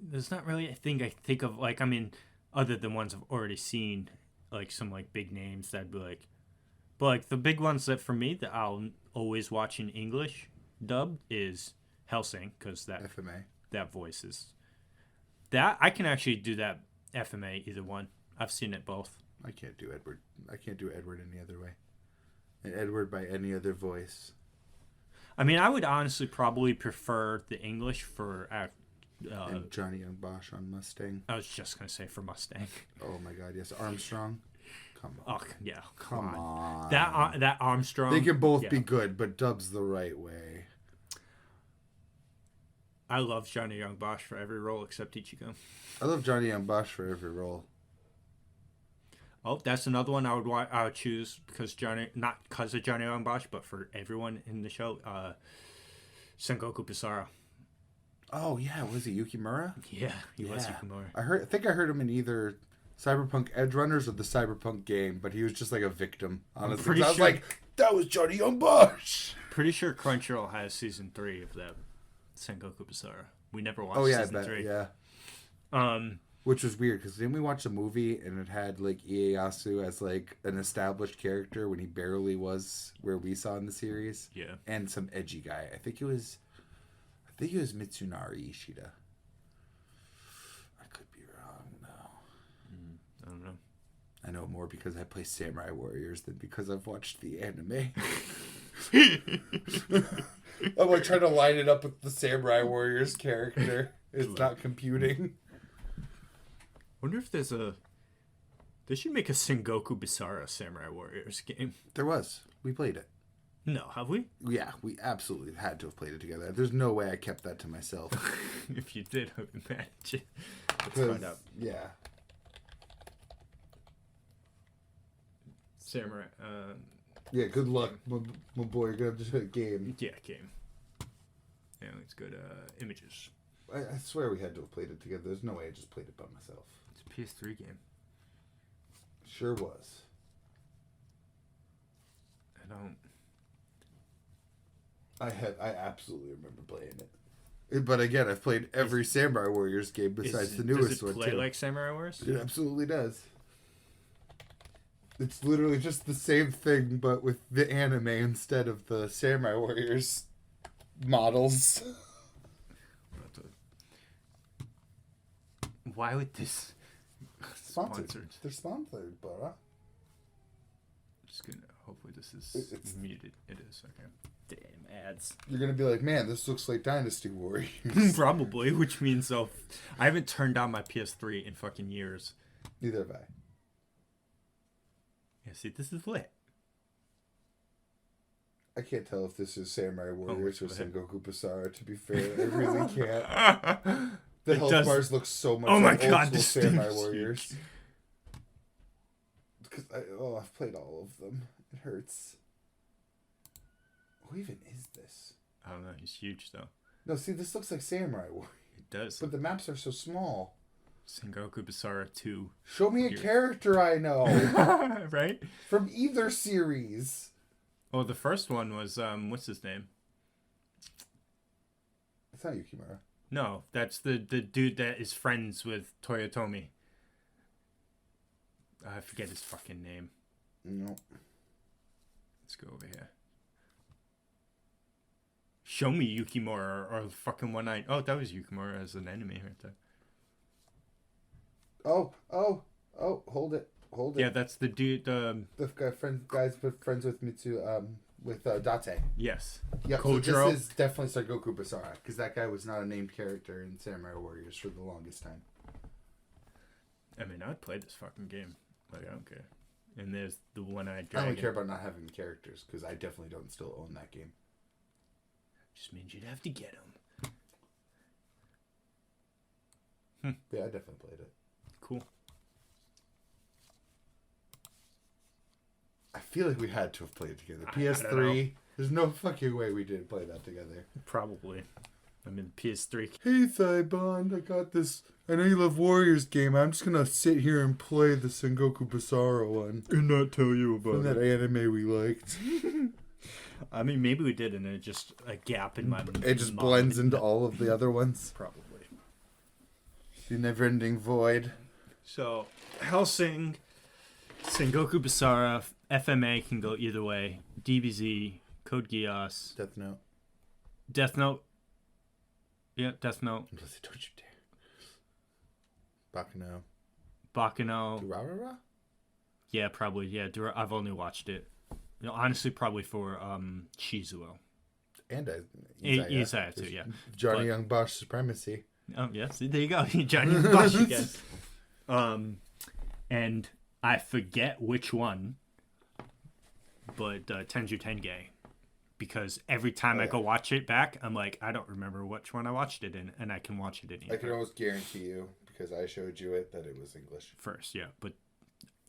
There's not really a thing I think of like, I mean, other than ones I've already seen, like some like big names that'd be like, but like the big ones that for me that I'll always watch in English dub is Hellsing, because FMA. that voice is that I can actually do that FMA either one. I've seen it both. I can't do Edward. I can't do Edward any other way. And Edward by any other voice. I mean, I would honestly probably prefer the English for And Johnny Young Bosch on Mustang. I was just gonna say for Mustang. Oh my god, yes. Armstrong. Come on. Oh yeah, Come on. That Armstrong. They can both yeah. be good, but dub's the right way. I love Johnny Young Bosch for every role except Ichigo. I love Johnny Young Bosch for every role. Oh, that's another one I would choose because not because of Johnny Young Bosch, but for everyone in the show. Sengoku Basara. Oh yeah, was he Yukimura? Yeah, he was Yeah. Yukimura. I think I heard him in either Cyberpunk Edge Runners or the Cyberpunk game, but he was just like a victim. Honestly, pretty 'Cause I was sure- like, that was Johnny Young Bush. Pretty sure Crunchyroll has season 3 of that Sengoku Basara. We never watched Oh yeah, I season bet. 3. Yeah. Which was weird because didn't we watch the movie and it had like Ieyasu as like an established character when he barely was where we saw in the series? Yeah. And some edgy guy. I think it was Mitsunari Ishida. I could be wrong though. I don't know. I know more because I play Samurai Warriors than because I've watched the anime. I'm like trying to line it up with the Samurai Warriors character. It's not computing. Wonder if there's a... They should make a Sengoku Basara Samurai Warriors game. There was. We played it. No, have we? Yeah, we absolutely had to have played it together. There's no way I kept that to myself. If you did, I would imagine. Let's 'Cause, find out. yeah. Samurai... Yeah, good luck, my boy. You're going to have to do a game. yeah, game. Yeah, let's go to images. I swear we had to have played it together. There's no way I just played it by myself. It's a PS3 game. Sure was. I absolutely remember playing it. But again, I've played every Samurai Warriors game besides the newest one. Does it play too. like Samurai Wars? It absolutely does. It's literally just the same thing, but with the anime instead of the Samurai Warriors models. Why would this... Sponsored. They're sponsored, Burr. Just gonna... Hopefully this is It's muted. It is, okay. Damn ads. You're gonna be like, man, this looks like Dynasty Warriors. Probably, which means I haven't turned on my PS3 in fucking years. Neither have I. Yeah, see, this is lit. I can't tell if this is Samurai Warriors or go ahead. Sengoku Basara, to be fair. I really can't. The health bars look so much like old school Samurai Warriors. Because I've played all of them. It hurts. Who even is this? I don't know, he's huge though. No, see, this looks like Samurai Warriors. It does. But the maps are so small. Sengoku Basara 2. Show me a character I know. Right? From either series. Oh, the first one was, what's his name? It's not Yukimura. No, that's the dude that is friends with Toyotomi. I forget his fucking name. No. Let's go over here. Show me Yukimura or fucking one-eyed... Oh, that was Yukimura as an enemy right there. Oh, hold it. Yeah, that's the dude, The guys friends with Mitsu, with Date. yes. Yeah, Kojiro. so this is definitely Sengoku Basara, because that guy was not a named character in Samurai Warriors for the longest time. I mean, I'd play this fucking game. Like, I don't care. And there's the one-eyed I dragon. don't care about not having characters, because I definitely don't still own that game. Just means you'd have to get them. Yeah, I definitely played it. Cool. I feel like we had to have played it together. I don't PS3, there's no fucking way we didn't play that together. Probably. I mean, PS3. Hey, Thybond, I got this. I know you love Warriors game. I'm just gonna sit here and play the Sengoku Basara one. And not tell you From that anime we liked. I mean, maybe we did, and it just a gap in my... It just blends into all of the other ones. Probably. The never-ending void. So, Hellsing, Sengoku Basara, FMA can go either way. DBZ, Code Geass, Death Note. Death Note. Yeah, Death Note. Don't you dare. Bakuno. Bakuno. Durarara? Yeah, probably. Yeah, I've only watched it. You know, honestly, probably for Shizuo. And Isaiah too, yeah. Johnny Young Bosch Supremacy. Oh, yeah. See, there you go. Johnny Bosch again. And I forget which one, but Tenju Tenge. Because every time I go watch it back, I'm like, I don't remember which one I watched it in, and I can watch it in either. I can almost guarantee you, because I showed you it, that it was English. First, yeah. But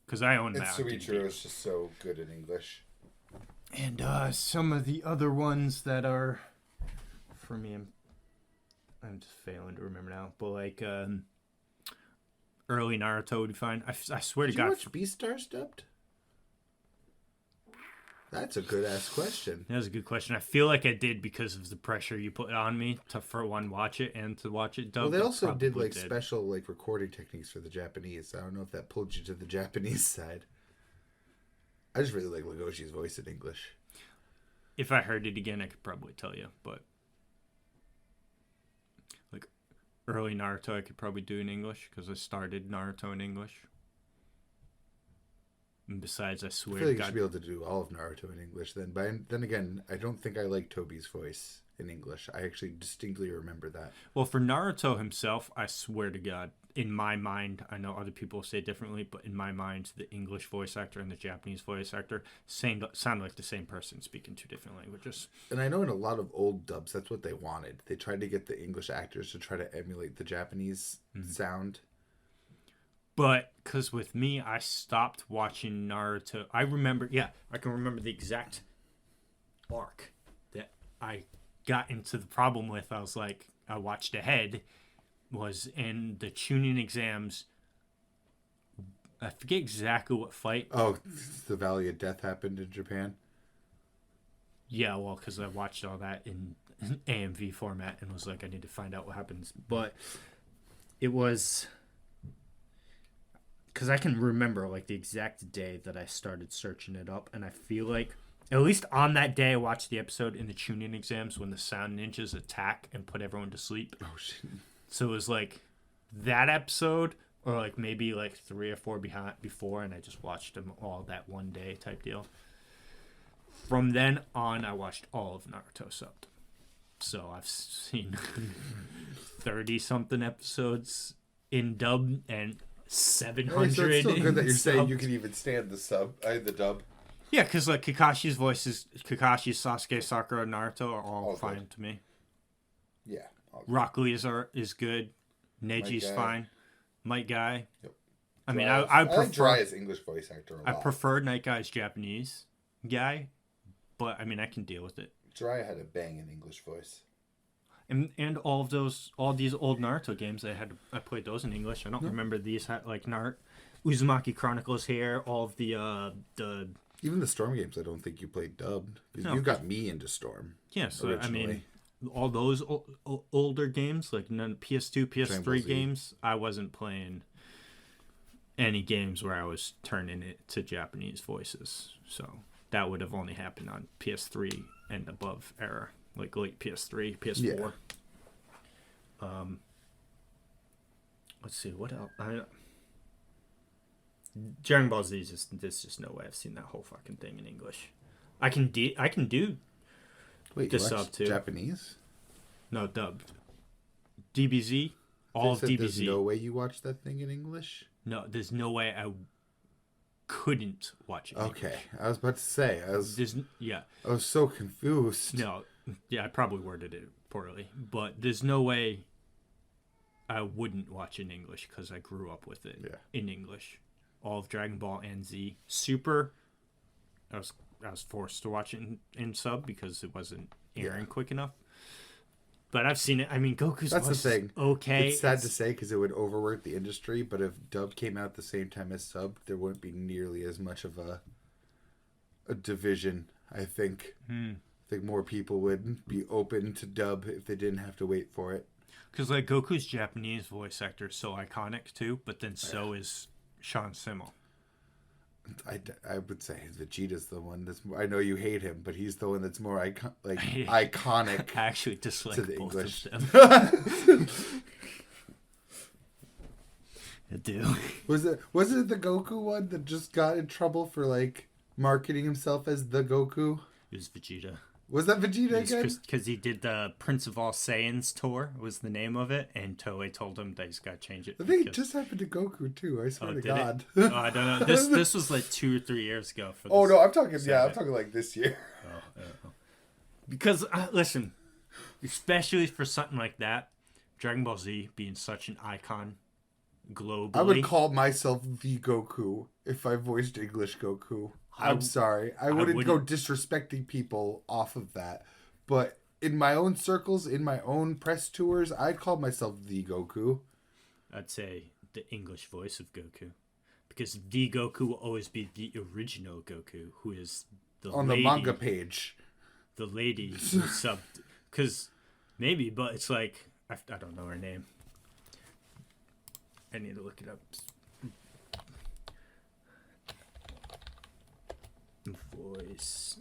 because I own And that. Suichiro is just so good at English. And some of the other ones that are for me, I'm just failing to remember now. But like early Naruto would be fine. I swear to Did God. you watch Beastars dubbed? That's a good ass question. That was a good question. I feel like I did because of the pressure you put on me to, for one, watch it and to watch it dubbed. Well, they also did like special like recording techniques for the Japanese. I don't know if that pulled you to the Japanese side. I just really like Legoshi's voice in English. If I heard it again, I could probably tell you. But like early Naruto, I could probably do in English because I started Naruto in English. And besides, I swear I feel like you should be able to do all of Naruto in English then. But then again, I don't think I like Toby's voice in English. I actually distinctly remember that. Well, for Naruto himself, I swear to God, in my mind, I know other people say differently, but in my mind, the English voice actor and the Japanese voice actor sound like the same person speaking two different languages. And I know in a lot of old dubs, that's what they wanted. They tried to get the English actors to try to emulate the Japanese sound. But because with me, I stopped watching Naruto. I can remember the exact arc that I got into the problem with. I was like, I watched ahead, was in the Chunin exams. I forget exactly what fight. Oh, the Valley of Death happened in Japan? Yeah, well, because I watched all that in AMV format and was like, I need to find out what happens. But it was... Because I can remember like the exact day that I started searching it up, and I feel like at least on that day I watched the episode in the Chunin exams when the Sound Ninjas attack and put everyone to sleep. Oh shit! So it was like that episode, or like maybe like 3 or 4 before, and I just watched them all that one day type deal. From then on, I watched all of Naruto subbed. So I've seen 30 something episodes in dub and 700. So it's still good that you're saying sub. you can even stand the dub. Yeah, because like Kakashi's voices, Kakashi, Sasuke, Sakura, Naruto are all fine good. to me. Yeah. Rock Lee is good. Neji's fine. Might Guy. Yep. I mean, I prefer like Jiraiya's English voice actor a lot. I prefer Night Guy's Japanese guy, but I mean I can deal with it. Jiraiya had a banging English voice. And all these old Naruto games I played those in English. I don't remember these like Uzumaki Chronicles here. All of the even the Storm games. I don't think you played dubbed because No. you got me into Storm. Yeah, so originally. I mean, all those older games like PS2, PS3 games. I wasn't playing any games where I was turning it to Japanese voices. So that would have only happened on PS3 and above era. Like late PS3, PS4. Yeah. Let's see what else. Dragon Ball Z there's just no way I've seen that whole fucking thing in English. I can do. Wait, the you sub too. Japanese? No, dubbed. DBZ, all of DBZ. There's no way you watch that thing in English. No, there's no way I couldn't watch it. Okay, I was about to say I was so confused. No. Yeah, I probably worded it poorly, but there's no way I wouldn't watch in English because I grew up with it in English. All of Dragon Ball and Z. Super, I was forced to watch it in sub because it wasn't airing quick enough. But I've seen it. I mean, Goku's That's the voice thing. Okay. It's sad to say because it would overwork the industry, but if dub came out at the same time as sub, there wouldn't be nearly as much of a division, I think. I think more people would be open to dub if they didn't have to wait for it. Because like Goku's Japanese voice actor is so iconic too, but then so is Sean Simmel. I would say Vegeta's the one that's more, I know you hate him, but he's the one that's more iconic. I actually dislike to the both English. of them. I do. Was it the Goku one that just got in trouble for like marketing himself as the Goku? It was Vegeta. Was that Vegeta again? Because he did the Prince of All Saiyans tour was the name of it, and Toei told him that he's got to change it. I think it just happened to Goku too. I swear to God. Oh, I don't know. This was like 2 or 3 years ago. No, I'm talking. Yeah, I'm talking like this year. Because listen, especially for something like that, Dragon Ball Z being such an icon globally. I would call myself the Goku if I voiced English Goku. I'm sorry. I wouldn't go disrespecting people off of that. But in my own circles, in my own press tours, I'd call myself the Goku. I'd say the English voice of Goku. Because the Goku will always be the original Goku, who is the On lady, the manga page. the lady who subbed. Because maybe, but it's like, I don't know her name. I need to look it up. Voice.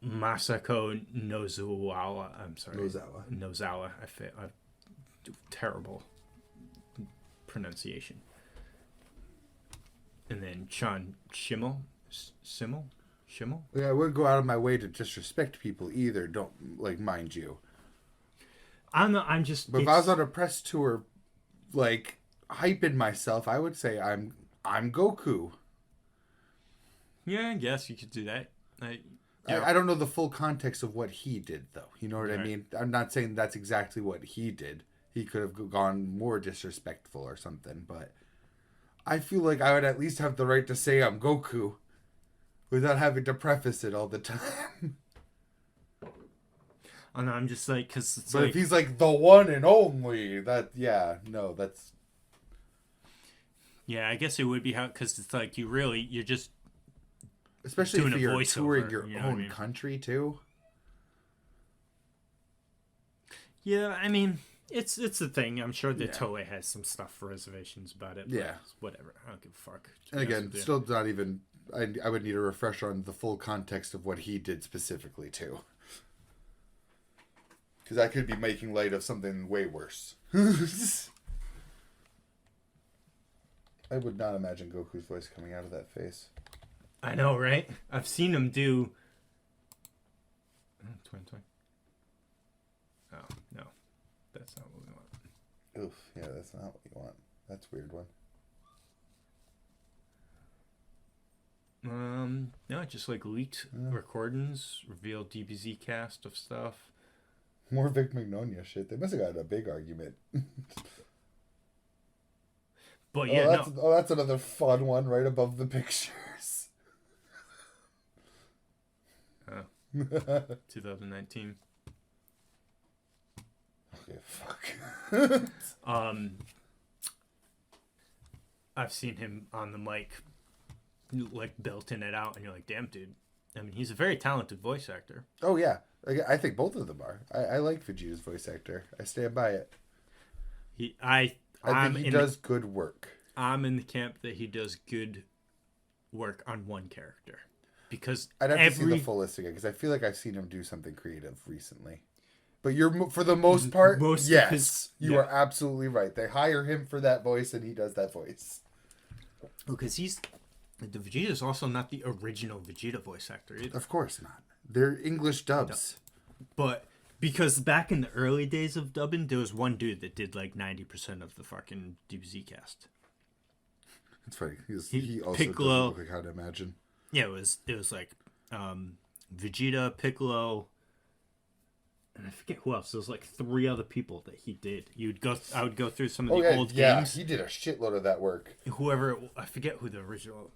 Masako Nozawa. I'm sorry. Nozawa. I do terrible pronunciation. And then Chan Shimmel. Shimmel? Yeah, I wouldn't go out of my way to disrespect people either. Don't, like, mind you. I'm just. But if I was on a press tour, like, hyping myself, I would say I'm Goku. Yeah, I guess you could do that. I don't know the full context of what he did, though. You know what I mean? I'm not saying that's exactly what he did. He could have gone more disrespectful or something, but I feel like I would at least have the right to say I'm Goku without having to preface it all the time. And I'm just like, because it's but like, if he's like the one and only, that's. Yeah, I guess it would be how, because it's like you're just. Especially doing if a you're voiceover, touring your you know what I own mean? country, too. Yeah, I mean, it's a thing. I'm sure the Toei has some stuff for reservations about it. But Yeah. whatever. I don't give a fuck. And again, still not even. I would need a refresher on the full context of what he did specifically, too. Because I could be making light of something way worse. I would not imagine Goku's voice coming out of that face. I know, right? I've seen him do. 2020. Oh no, that's not what we want. Oof, yeah, that's not what you want. That's a weird one. No, just like leaked recordings, revealed DBZ cast of stuff. More Vic Magnolia shit. They must have gotten a big argument. But yeah, that's another fun one right above the pictures. 2019. Okay, fuck. I've seen him on the mic, like belting it out, and you're like, damn, dude. I mean, he's a very talented voice actor. Oh yeah, I think both of them are. I like Vegeta's voice actor. I stand by it. I think he does good work. I'm in the camp that he does good work on one character, because I'd have to see the full list again because I feel like I've seen him do something creative recently. But you're for the most part, yes, you are absolutely right. They hire him for that voice, and he does that voice. Because the Vegeta is also not the original Vegeta voice actor either. Of course not. They're English dubs. No. But because back in the early days of dubbing, there was one dude that did like 90% of the fucking DBZ cast. It's funny. He also Piccolo, doesn't look like how to imagine. Yeah, it was like Vegeta, Piccolo, and I forget who else. There was like 3 other people that he did. I would go through some of the old games. He did a shitload of that work. I forget who the original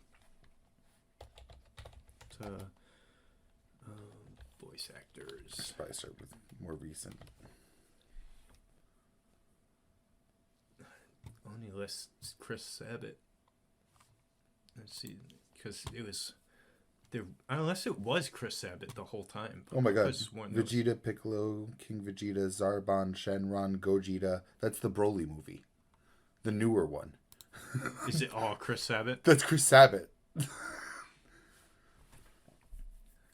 voice actors. I should probably start with more recent. Only lists Chris Sabat. Let's see, because it was unless it was Chris Sabat the whole time. Oh my god. Vegeta, Piccolo, King Vegeta, Zarbon, Shenron, Gogeta. That's the Broly movie. The newer one. Is it all Chris Sabat? That's Chris Sabat.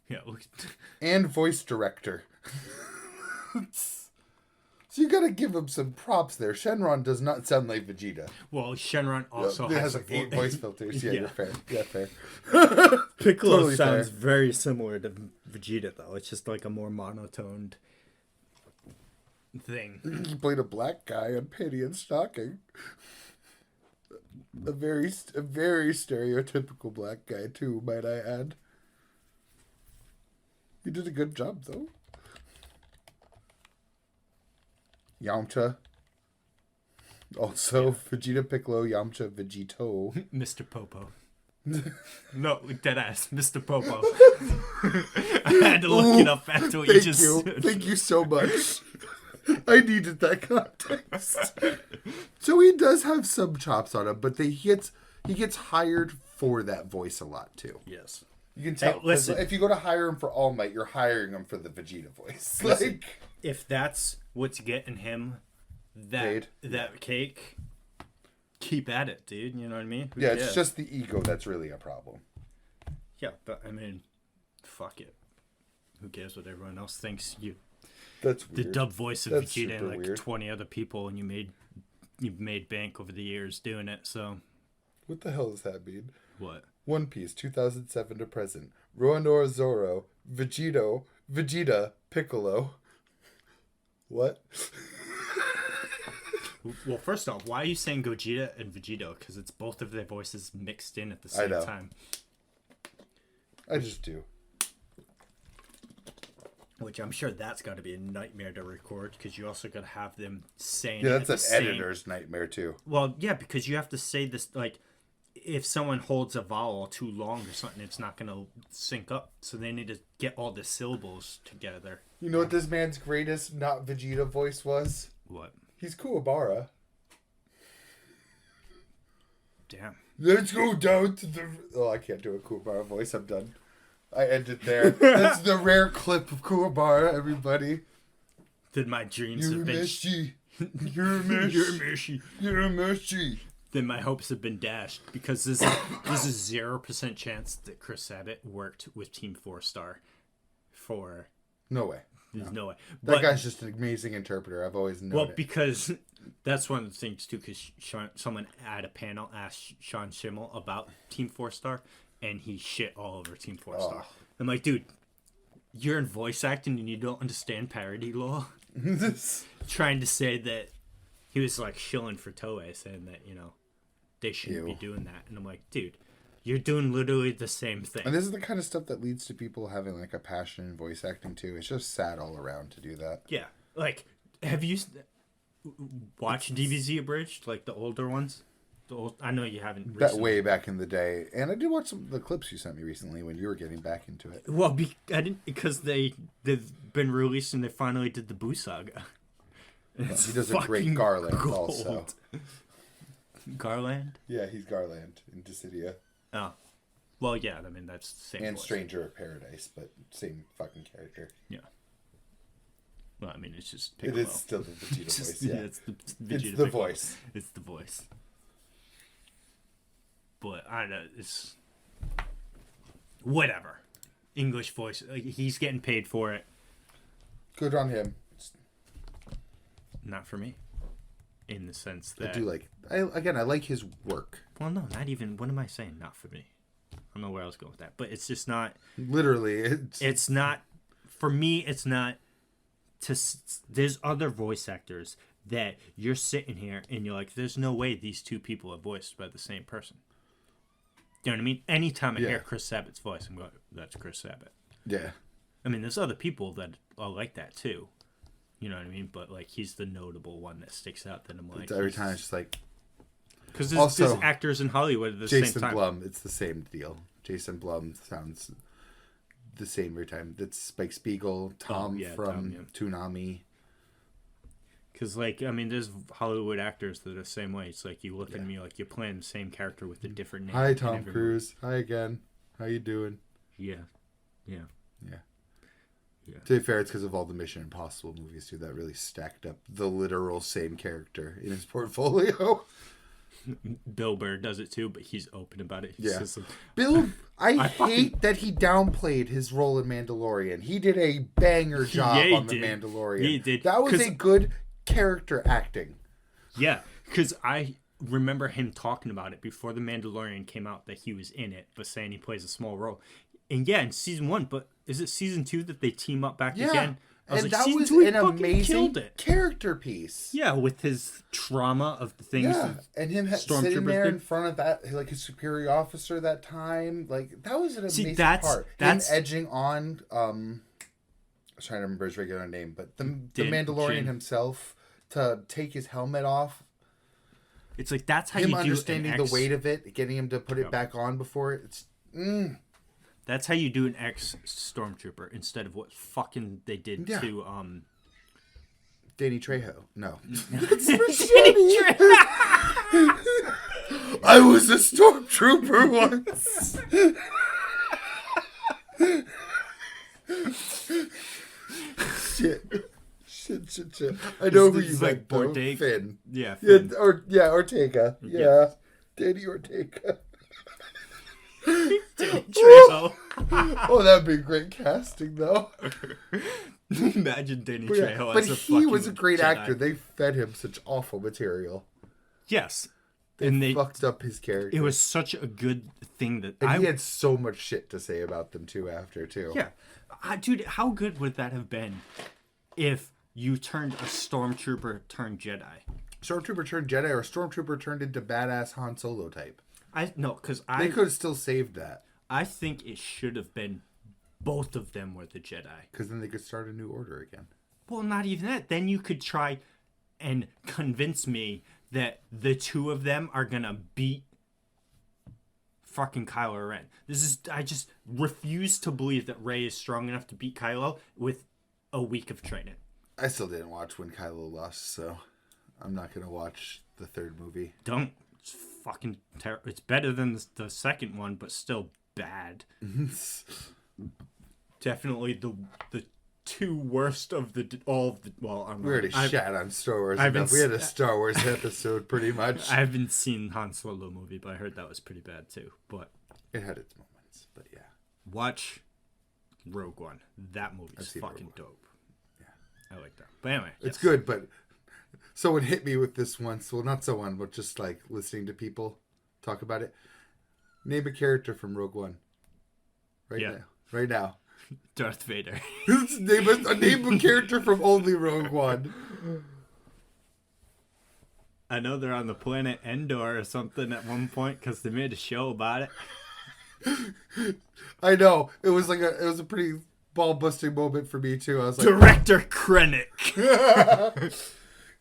Yeah, look. And voice director. So you gotta give him some props there. Shenron does not sound like Vegeta. Well, Shenron also has like 8 voice filters. Yeah, you're fair. Yeah, fair. Piccolo totally sounds very similar to Vegeta, though. It's just like a more monotoned thing. He played a black guy on Penny and Stocking. A very stereotypical black guy too, might I add. He did a good job though. Yamcha. Also, Vegeta, Piccolo, Yamcha, Vegito. Mr. Popo. No, deadass, Mr. Popo. I had to look it up after what you just said. Thank you so much. I needed that context. So he does have some chops on him, but he gets hired for that voice a lot too. Yes. You can tell. Hey, listen, if you go to hire him for All Might, you're hiring him for the Vegeta voice. Listen, if that's what's getting him that cake, keep at it, dude. You know what I mean? Yeah, it's just the ego that's really a problem. Yeah, but I mean, fuck it. Who cares what everyone else thinks? That's weird. The dub voice of That's Vegeta and like weird. 20 other people, and you've made bank over the years doing it. So, what the hell does that mean? What? One Piece, 2007 to present. Roanora Zoro, Vegeta, Piccolo. What? Well, first off, why are you saying Gogeta and Vegito? Because it's both of their voices mixed in at the same time. I just do. Which I'm sure that's got to be a nightmare to record, because you also got to have them saying. Yeah, that's an editor's nightmare too. Well, yeah, because you have to say this, like, if someone holds a vowel too long or something, it's not going to sync up. So they need to get all the syllables together. You know what this man's greatest not Vegeta voice was? What? He's Kuwabara. Damn. Let's go down to the... Oh, I can't do a Kuwabara voice. I'm done. I ended there. That's the rare clip of Kuwabara, everybody. Then my dreams have been... You're a meshy. Then my hopes have been dashed, because there's a 0% chance that Chris Sabat worked with Team 4 Star for... No way. There's no way. That guy's just an amazing interpreter. I've always known Well, because that's one of the things, too, because someone at a panel asked Sean Schimmel about Team 4 Star, and he shit all over Team 4 Star. I'm like, dude, you're in voice acting and you don't understand parody law? Trying to say that he was, like, shilling for Toei, saying that, they shouldn't be doing that. And I'm like, dude, you're doing literally the same thing. And this is the kind of stuff that leads to people having like a passion in voice acting too. It's just sad all around to do that. Yeah. Like, have you watched DBZ Abridged? Like the older ones? I know you haven't recently. That way back in the day. And I did watch some of the clips you sent me recently when you were getting back into it. Well, I didn't, because they've been released and they finally did the Boo Saga. Well, he does a great Garland also. Garland? Yeah, he's Garland in Dissidia. Oh. Well, yeah, I mean, that's the same And voice. Stranger of Paradise, but same fucking character. Yeah. Well, I mean, it's just Piccolo. It is still the Vegeta voice, yeah. It's the Vegeta it's the Piccolo. voice. It's the voice. But, I don't know, it's... Whatever. English voice. He's getting paid for it. Good on him. Not for me. In the sense that... I like his work. Well, no, not even... What am I saying? Not for me. I don't know where I was going with that. But it's just not... Literally. It's not... For me, it's not... There's other voice actors that you're sitting here and you're like, there's no way these two people are voiced by the same person. You know what I mean? Anytime I hear Chris Sabat's voice, I'm going, that's Chris Sabat. Yeah. I mean, there's other people that are like that too. You know what I mean? But, like, he's the notable one that sticks out that I'm like... Every time it's just like... Because there's actors in Hollywood at the same time. Jason Blum, it's the same deal. Jason Blum sounds the same every time. That's Spike Spiegel, Tom from Toonami. Because, like, I mean, there's Hollywood actors that are the same way. It's like you look at me like you're playing the same character with a different name. Hi, Tom Cruise. Hi again. How you doing? Yeah. To be fair, it's because of all the Mission Impossible movies, too, that really stacked up the literal same character in his portfolio. Bill Burr does it, too, but he's open about it. He's just like, Bill, I hate that he downplayed his role in Mandalorian. He did a banger job on The Mandalorian. He did. That was a good character acting. Yeah, because I remember him talking about it before The Mandalorian came out, that he was in it, but saying he plays a small role. And yeah, in season 1, but is it season 2 that they team up back again? And like, that was an amazing character piece. Yeah, with his trauma of the things. Yeah, and him sitting there in front of that, like his superior officer that time. Like, that was an amazing part. Him edging on, I was trying to remember his regular name, but the Mandalorian himself to take his helmet off. It's like that's how him you do understanding an the X. weight of it, getting him to put it back on before it's. That's how you do an ex stormtrooper instead of what fucking they did Yeah. to Danny Trejo. No. Danny Trejo. I was a stormtrooper once. Shit. I know who you like, though. Finn. Yeah, Finn. Ortega. Yeah. Danny Ortega. Danny Trejo. Oh, that'd be great casting, though. Imagine Danny Trejo But as a he was a fucking great Jedi. actor. They fed him such awful material. Yes. They fucked up his character. It was such a good thing that and he had so much shit to say about them, too, after, too. Yeah. Dude, how good would that have been if you turned a stormtrooper turned Jedi? Stormtrooper turned Jedi or Stormtrooper turned into badass Han Solo type. They could have still saved that. I think it should have been both of them were the Jedi. Because then they could start a new order again. Well, not even that. Then you could try and convince me that the two of them are gonna beat fucking Kylo Ren. I just refuse to believe that Rey is strong enough to beat Kylo with a week of training. I still didn't watch when Kylo lost, so I'm not gonna watch the third movie. Don't. It's fucking terrible. It's better than the second one, but still bad. Definitely the two worst of all of the. Well, we already shat on Star Wars enough. We had a Star Wars episode, pretty much. I haven't seen Han Solo movie, but I heard that was pretty bad too. But it had its moments. But yeah, watch Rogue One. That movie's fucking dope. Yeah, I like that. But anyway, it's good. But someone hit me with this once. Well, not someone, but just like listening to people talk about it. Name a character from Rogue One. Right now. Darth Vader. name a character from only Rogue One. I know they're on the planet Endor or something at one point because they made a show about it. I know. It was a pretty ball busting moment for me too. I was like, Director Krennic.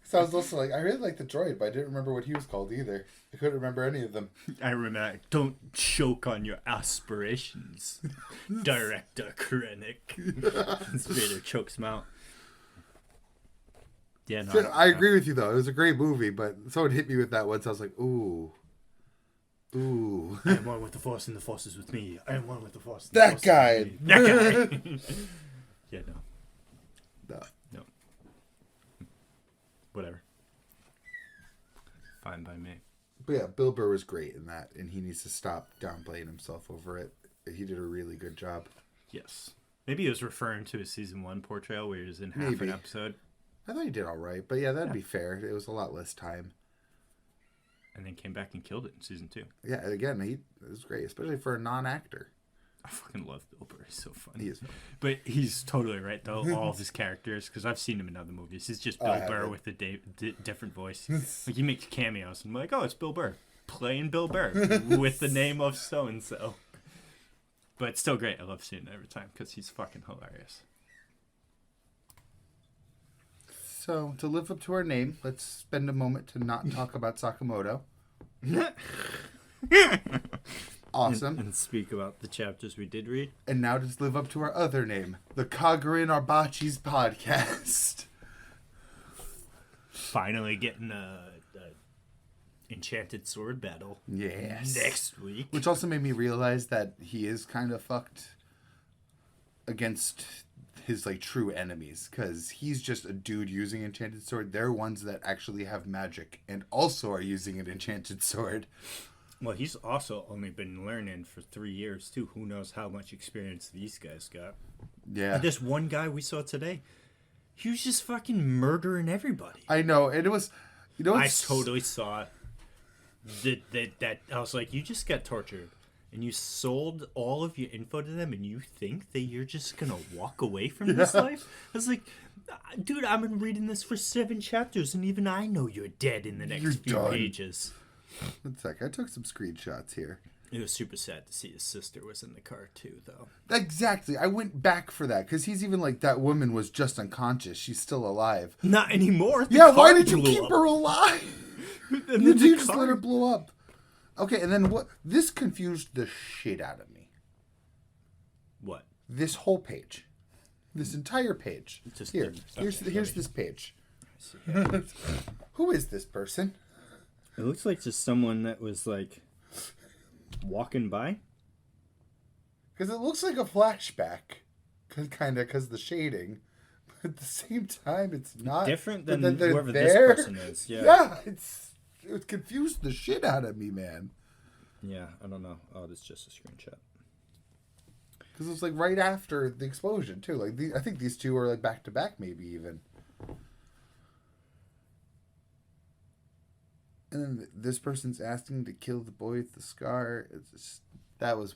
So I was also like, I really like the droid, but I didn't remember what he was called either. I couldn't remember any of them. I remember. Don't choke on your aspirations, Director Krennic. Vader chokes him out. Yeah, no. I agree with you though. It was a great movie, but someone hit me with that once. I was like, ooh. I am one with the Force, and the Force is with me. I am one with the Force. And That guy. That guy. Yeah, no. Whatever. Fine by me. But yeah, Bill Burr was great in that, and he needs to stop downplaying himself over it. He did a really good job. Yes. Maybe he was referring to his season 1 portrayal where he was in half an episode. I thought he did all right, but yeah, that'd be fair. It was a lot less time. And then came back and killed it in season 2. Yeah, again, it was great, especially for a non-actor. I fucking love Bill Burr. He's so funny. He is funny. But he's totally right, though. All of his characters, because I've seen him in other movies. He's just Bill Burr with a different voice. Like, he makes cameos. And I'm like, oh, it's Bill Burr. Playing Bill Burr with the name of so-and-so. But it's still great. I love seeing it every time because he's fucking hilarious. So, to live up to our name, let's spend a moment to not talk about Sakumoto. Awesome. And speak about the chapters we did read. And now to live up to our other name, the Kagura Arbachi's podcast. Finally getting a enchanted sword battle. Yes. Next week. Which also made me realize that he is kind of fucked against his true enemies, because he's just a dude using enchanted sword. They're ones that actually have magic and also are using an enchanted sword. Well, he's also only been learning for 3 years, too. Who knows how much experience these guys got. Yeah. And this one guy we saw today, he was just fucking murdering everybody. I know. And it was... I totally saw that. I was like, you just got tortured. And you sold all of your info to them, and you think that you're just going to walk away from this life? I was like, dude, I've been reading this for 7 chapters, and even I know you're dead in the next few pages. One sec, I took some screenshots here. It was super sad to see his sister was in the car too, though. Exactly. I went back for that, because he's even like, that woman was just unconscious. She's still alive. Not anymore. Yeah, why did you keep her alive? You just let her blow up. Okay, and then what? This confused the shit out of me. What? This whole page. This entire page. Just Here's this page. Who is this person? It looks like just someone that was like walking by. Because it looks like a flashback. Kind of because the shading. But at the same time, it's not. Different than they're whoever there. this person is. Yeah. Yeah, it confused the shit out of me, man. Yeah, I don't know. Oh, it's just a screenshot. Because it was like right after the explosion, too. Like I think these two are like back to back, maybe even. And then this person's asking to kill the boy with the scar. It's just, that was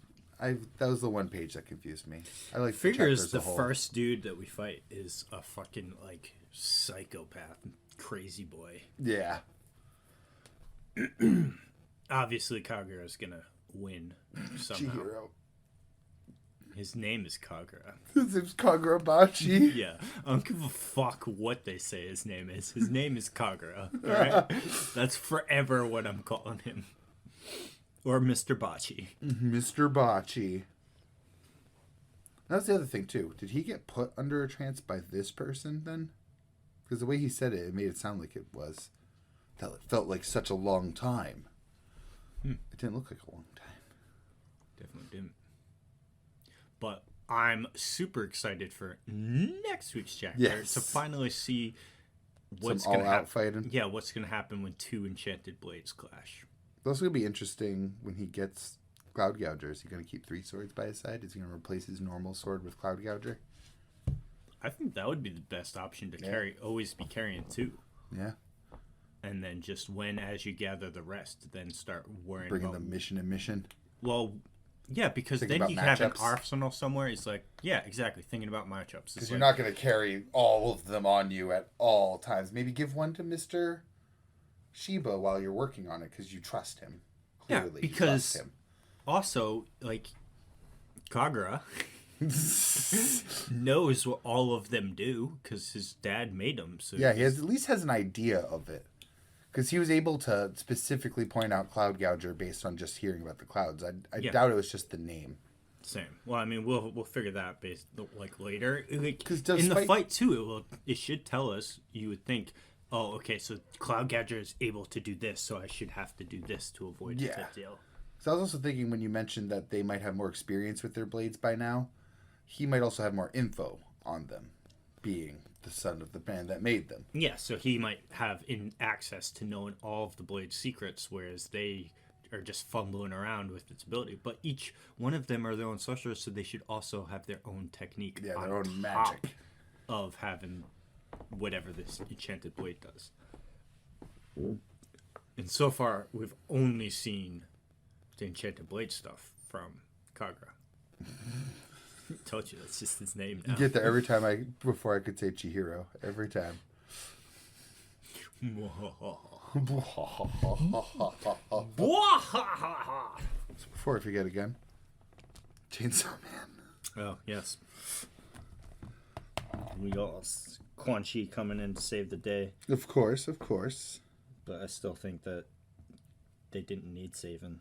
the one page that confused me. I like Figures the first dude that we fight is a fucking like psychopath, crazy boy. Yeah. Obviously, Kagura is gonna win somehow. Chihiro. His name is Kagura. His name's Kagurabachi. Yeah, I don't give a fuck what they say his name is. His name is Kagura. All right? That's forever what I'm calling him. Or Mr. Bachi. Mr. Bachi. That's the other thing, too. Did he get put under a trance by this person, then? Because the way he said it, it made it sound like it was. That it felt like such a long time. It didn't look like a long time. Definitely didn't. But I'm super excited for next week's chapter to finally see what's going to happen. Fighting. Yeah, what's going to happen when two enchanted blades clash. It's also going to be interesting when he gets Cloud Gouger. Is he going to keep 3 swords by his side? Is he going to replace his normal sword with Cloud Gouger? I think that would be the best option to carry. Always be carrying 2. Yeah. And then just as you gather the rest, then start worrying Bringing about... them mission to mission. Well, yeah, because Thinking then you about have an matchups. arsenal somewhere. It's like, yeah, exactly. Thinking about matchups. Because you're not going to carry all of them on you at all times. Maybe give one to Mr. Shiba while you're working on it because you trust him. Clearly, yeah, because you trust him. Also, like, Kagura knows what all of them do because his dad made them. So yeah, he at least has an idea of it. Because he was able to specifically point out Cloud Gouger based on just hearing about the clouds. I doubt it was just the name. Same. Well, I mean, we'll figure that later. Like, despite... in the fight too, it should tell us. You would think, oh, okay, so Cloud Gouger is able to do this, so I should have to do this to avoid that deal. So I was also thinking when you mentioned that they might have more experience with their blades by now, he might also have more info on them, being the son of the man that made them. Yeah, so he might have access to knowing all of the blade's secrets, whereas they are just fumbling around with its ability. But each one of them are their own sorcerers, so they should also have their own technique. Yeah, on their own magic of having whatever this enchanted blade does. And so far, we've only seen the enchanted blade stuff from Kagura. I told you, that's just his name now. You get that every time before I could say Chihiro. Every time. So before I forget again, Chainsaw Man. Oh, yes. We got Quan Chi coming in to save the day. Of course, of course. But I still think that they didn't need saving.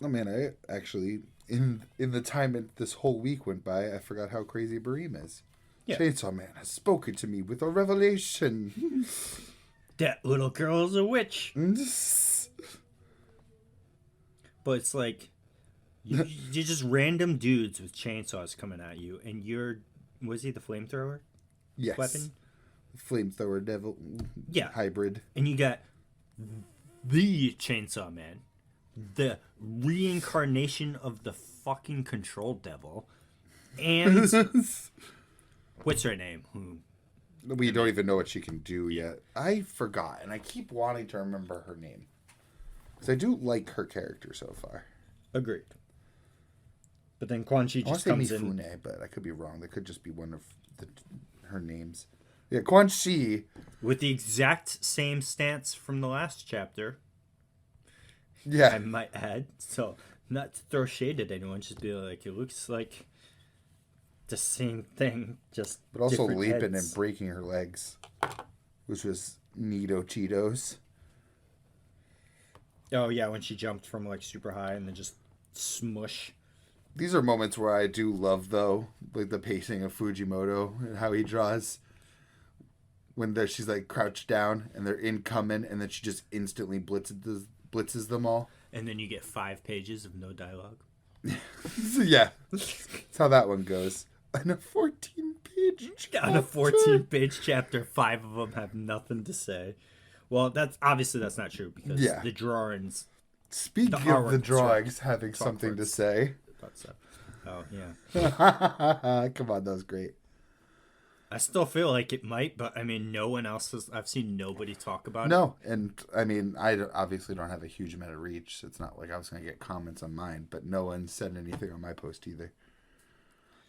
Oh man, I actually in the time this whole week went by, I forgot how crazy Bareem is. Yeah. Chainsaw Man has spoken to me with a revelation. That little girl is a witch. But it's like you're just random dudes with chainsaws coming at you, and was he the flamethrower? Yes. Weapon? Flamethrower devil. Yeah. Hybrid. And you got the Chainsaw Man, the reincarnation of the fucking Control Devil, and what's her name? We don't even know what she can do yet. I forgot, and I keep wanting to remember her name. Because I do like her character so far. Agreed. But then Quan Chi just comes in. I want to say Mifune, but I could be wrong. That could just be one of her names. Yeah, Quan Chi. With the exact same stance from the last chapter. Yeah. I might add. So, not to throw shade at anyone, just be like, it looks like the same thing, just but also different leaping heads. And breaking her legs, which was neato Cheetos. Oh yeah, when she jumped from like super high and then just smush. These are moments where I do love, though, like the pacing of Fujimoto and how he draws. When she's like crouched down and they're incoming, and then she just instantly blitzes them all. And then you get 5 pages of no dialogue. So, yeah, that's how that one goes. On a 14-page chapter. On a 14-page chapter, 5 of them have nothing to say. Well, that's not true because the drawings. Speaking of the drawings having something to say. Oh yeah. Come on, that was great. I still feel like it might, but I mean, no one else has. I've seen nobody talk about it. No, and I mean, I obviously don't have a huge amount of reach, so it's not like I was going to get comments on mine, but no one said anything on my post either.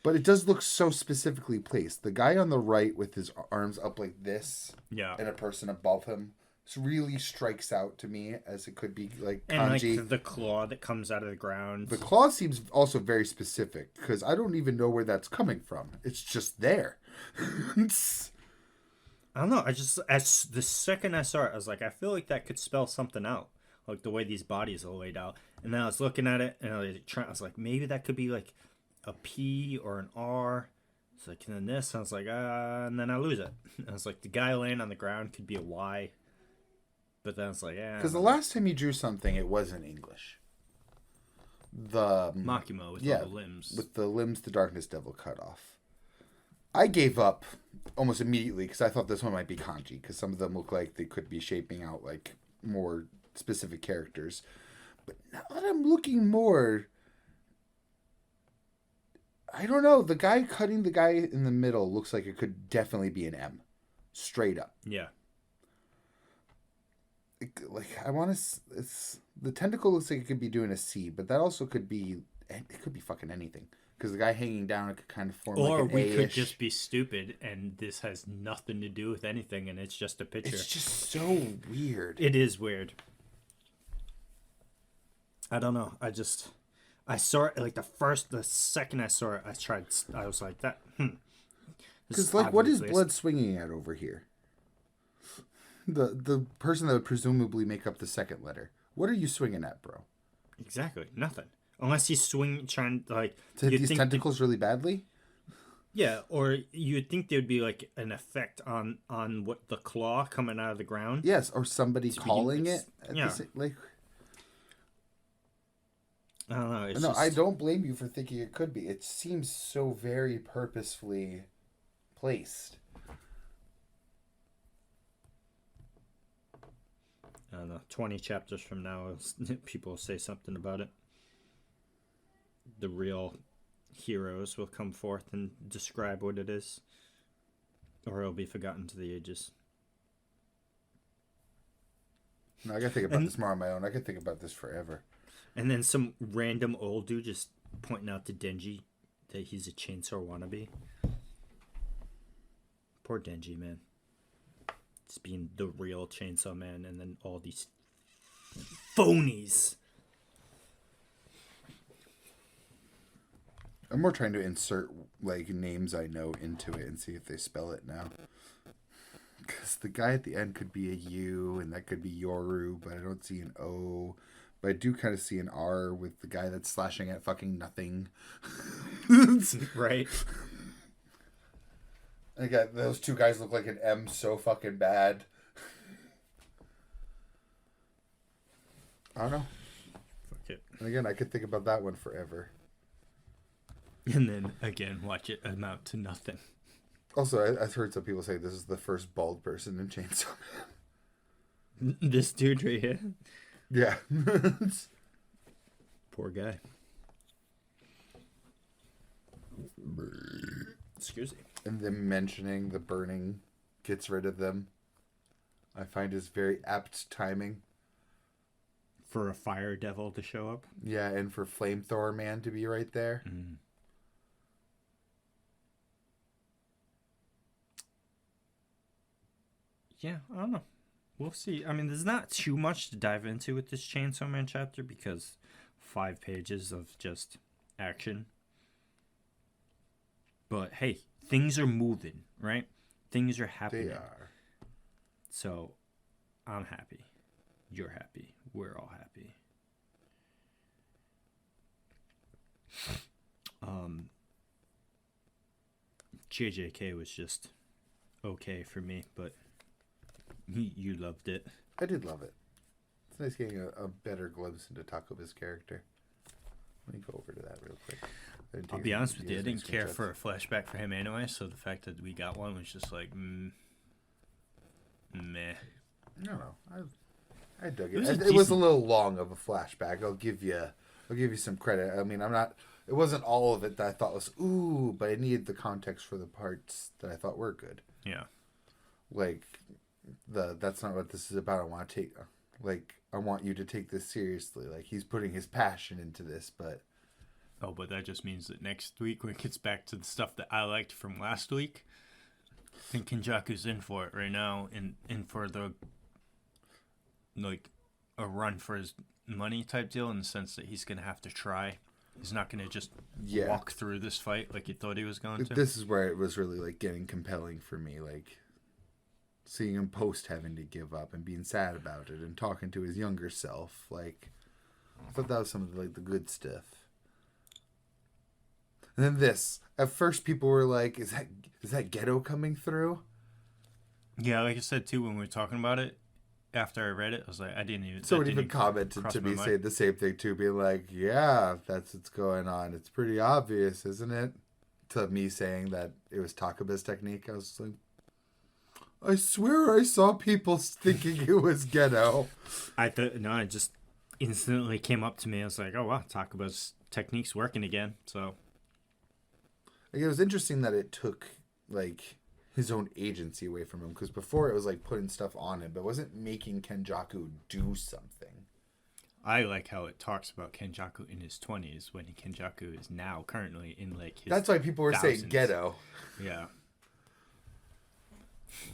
But it does look so specifically placed. The guy on the right with his arms up like this, and a person above him, really strikes out to me as it could be like kanji. And like the claw that comes out of the ground. The claw seems also very specific because I don't even know where that's coming from. It's just there. I don't know. As the second I saw it, I was like, I feel like that could spell something out, like the way these bodies are laid out. And then I was looking at it, and I was like, maybe that could be like a P or an R. It's like, and then this, I was like, and then I lose it. And I was like, the guy laying on the ground could be a Y. But then it's like, yeah. Because the last time you drew something, it wasn't English. The Makima with all the limbs. With the limbs, the Darkness Devil cut off. I gave up almost immediately because I thought this one might be kanji because some of them look like they could be shaping out like more specific characters. But now that I'm looking more, I don't know. The guy cutting the guy in the middle looks like it could definitely be an M. Straight up. Yeah. Like I want to. It's the tentacle looks like it could be doing a C, but that also could be. It could be fucking anything because the guy hanging down it could kind of form. Or like an we A-ish. could just be stupid, and this has nothing to do with anything, and it's just a picture. It's just so weird. It is weird. I don't know. I saw it like the second I saw it, I was like that. Because like, what is Blood swinging at over here? The person that would presumably make up the second letter. What are you swinging at, bro? Exactly nothing. Unless he's trying like to hit these tentacles really badly. Yeah, or you'd think there'd be like an effect on what the claw coming out of the ground. Yes, or somebody calling it. Yeah. Like. I don't know. No, I don't blame you for thinking it could be. It seems so very purposefully placed. I don't know. 20 chapters from now, people will say something about it. The real heroes will come forth and describe what it is, or it'll be forgotten to the ages. No, I gotta think about this more on my own. I could think about this forever. And then some random old dude just pointing out to Denji that he's a chainsaw wannabe. Poor Denji, man. Just being the real chainsaw man, and then all these phonies. I'm more trying to insert like names I know into it and see if they spell it now. Because the guy at the end could be a U, and that could be Yoru, but I don't see an O. But I do kind of see an R with the guy that's slashing at fucking nothing. Right. Again, those two guys look like an M so fucking bad. I don't know. Fuck it. And again, I could think about that one forever. And then, again, watch it amount to nothing. Also, I've heard some people say this is the first bald person in Chainsaw Man. This dude right here? Yeah. Poor guy. Excuse me. And them mentioning the burning gets rid of them, I find is very apt timing. For a fire devil to show up? Yeah, and for Flamethrower Man to be right there. Mm. Yeah, I don't know. We'll see. I mean, there's not too much to dive into with this Chainsaw Man chapter because 5 pages of just action. But hey, things are moving, right? Things are happening. They are. So, I'm happy. You're happy. We're all happy. JJK was just okay for me, but you loved it. I did love it. It's nice getting a better glimpse into Takuba's character. Let me go over to that real quick. I'll be honest with you, I didn't care for a flashback for him anyway, so the fact that we got one was just like, meh. I don't know. I dug it. It It was a little long of a flashback. I'll give you some credit. I mean, it wasn't all of it that I thought was ooh, but I needed the context for the parts that I thought were good. Yeah. Like that's not what this is about. I want you to take this seriously. Like, he's putting his passion into this, but Oh, but that just means that next week, when it gets back to the stuff that I liked from last week, I think Kenjaku's in for it right now, and in for the, like, a run for his money type deal, in the sense that he's going to have to try. He's not going to just walk through this fight like he thought he was going to. This is where it was really, like, getting compelling for me, like, seeing him post having to give up and being sad about it and talking to his younger self. Like, I thought that was some of the, like, the good stuff. And then this. At first, people were like, "Is that Ghetto coming through?" Yeah, like I said too when we were talking about it. After I read it, I was like, I didn't even. Someone even commented to me saying the same thing too, being like, "Yeah, that's what's going on. It's pretty obvious, isn't it?" To me saying that it was Takuba's technique, I was like, "I swear I saw people thinking it was Ghetto." It just instantly came up to me. I was like, "Oh wow, Takuba's technique's working again." So. Like, it was interesting that it took, like, his own agency away from him, because before it was like putting stuff on him, but it wasn't making Kenjaku do something. I like how it talks about Kenjaku in his 20s when Kenjaku is now currently in like his That's why people were thousands. saying Ghetto. Yeah.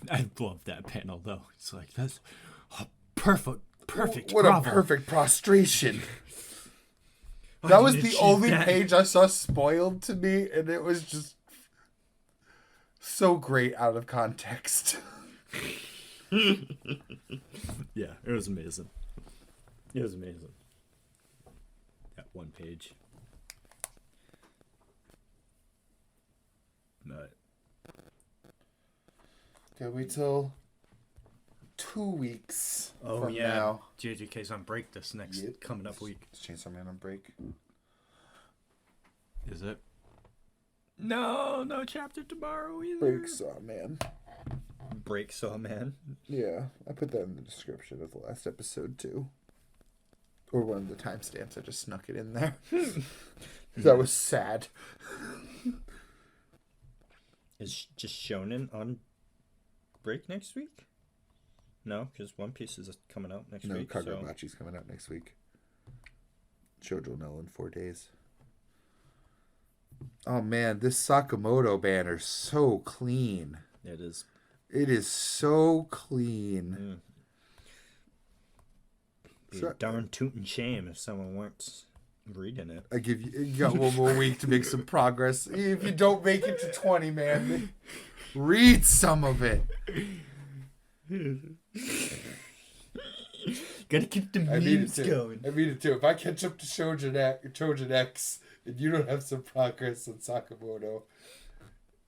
I love that panel though. It's like, that's a perfect. What bravo. a perfect prostration. That was the only page I saw spoiled to me, and it was just so great out of context. Yeah, it was amazing. It was amazing. That one page. But Okay, wait till 2 weeks from yeah. now. JJK's on break this next coming up week. Is Chainsaw Man on break? Is it? No chapter tomorrow either. Breaksaw Man. Breaksaw Man. Yeah, I put that in the description of the last episode too. Or one of the timestamps. I just snuck it in there. That was sad. Is just Shonen on break next week? No, because One Piece is coming out next week. No, Kagurabachi's coming out next week. Shoujo no in 4 days. Oh man, this Sakumoto banner's so clean. It is. It is so clean. Be a darn tootin' shame if someone weren't reading it. I give you got one more week to make some progress. If you don't make it to 20, man, read some of it. Gotta keep the memes going. I mean it too. If I catch up to ChoujinX and you don't have some progress on Sakumoto,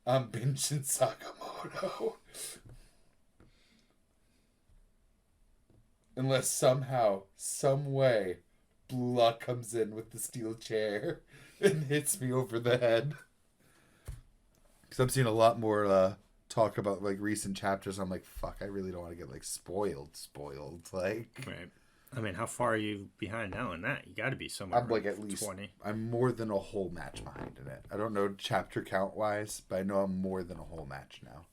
I'm binging Sakumoto. Unless somehow, some way, Bluelock comes in with the steel chair and hits me over the head. Because I'm seeing a lot more talk about like recent chapters. I'm like, fuck, I really don't want to get like spoiled. Like, Right. I mean, how far are you behind now in that? You got to be somewhere. I'm like at least 20. I'm more than a whole match behind in it. I don't know chapter count wise, but I know I'm more than a whole match now.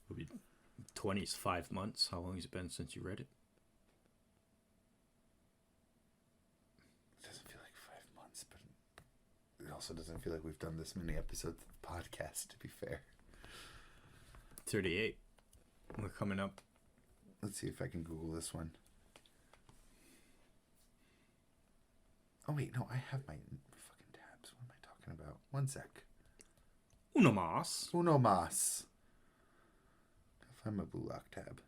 20 is 5 months. How long has it been since you read it? It doesn't feel like 5 months, but it also doesn't feel like we've done this many episodes of the podcast, to be fair. 38. We're coming up. Let's see if I can Google this one. Oh, wait, no, I have my fucking tabs. What am I talking about? One sec. Uno mas. Uno mas. I'll find my Bluelock tab.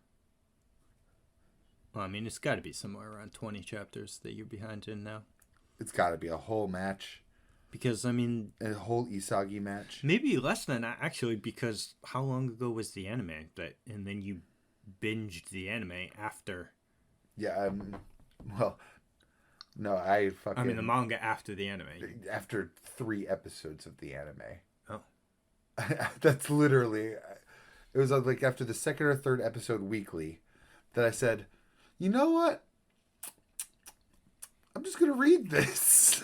Well, I mean, it's got to be somewhere around 20 chapters that you're behind in now. It's got to be a whole match. Because, I mean... A whole Isagi match. Maybe less than that, actually, because how long ago was the anime? And then you binged the anime after... Yeah, well, no, I mean, the manga after the anime. After 3 episodes of the anime. Oh. That's literally... It was like after the 2nd or 3rd episode weekly that I said, you know what? I'm just going to read this.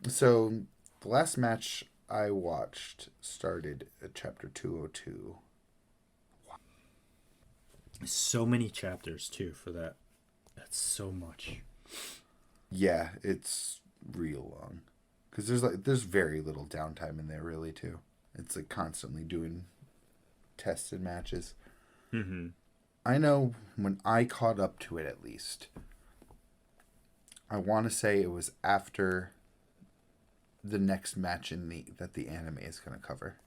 So, the last match I watched started at chapter 202. So many chapters, too, for that. That's so much. Yeah, it's real long. Because there's very little downtime in there, really, too. It's like constantly doing tested matches. Mm-hmm. I know when I caught up to it, at least, I want to say it was after the next match that the anime is going to cover,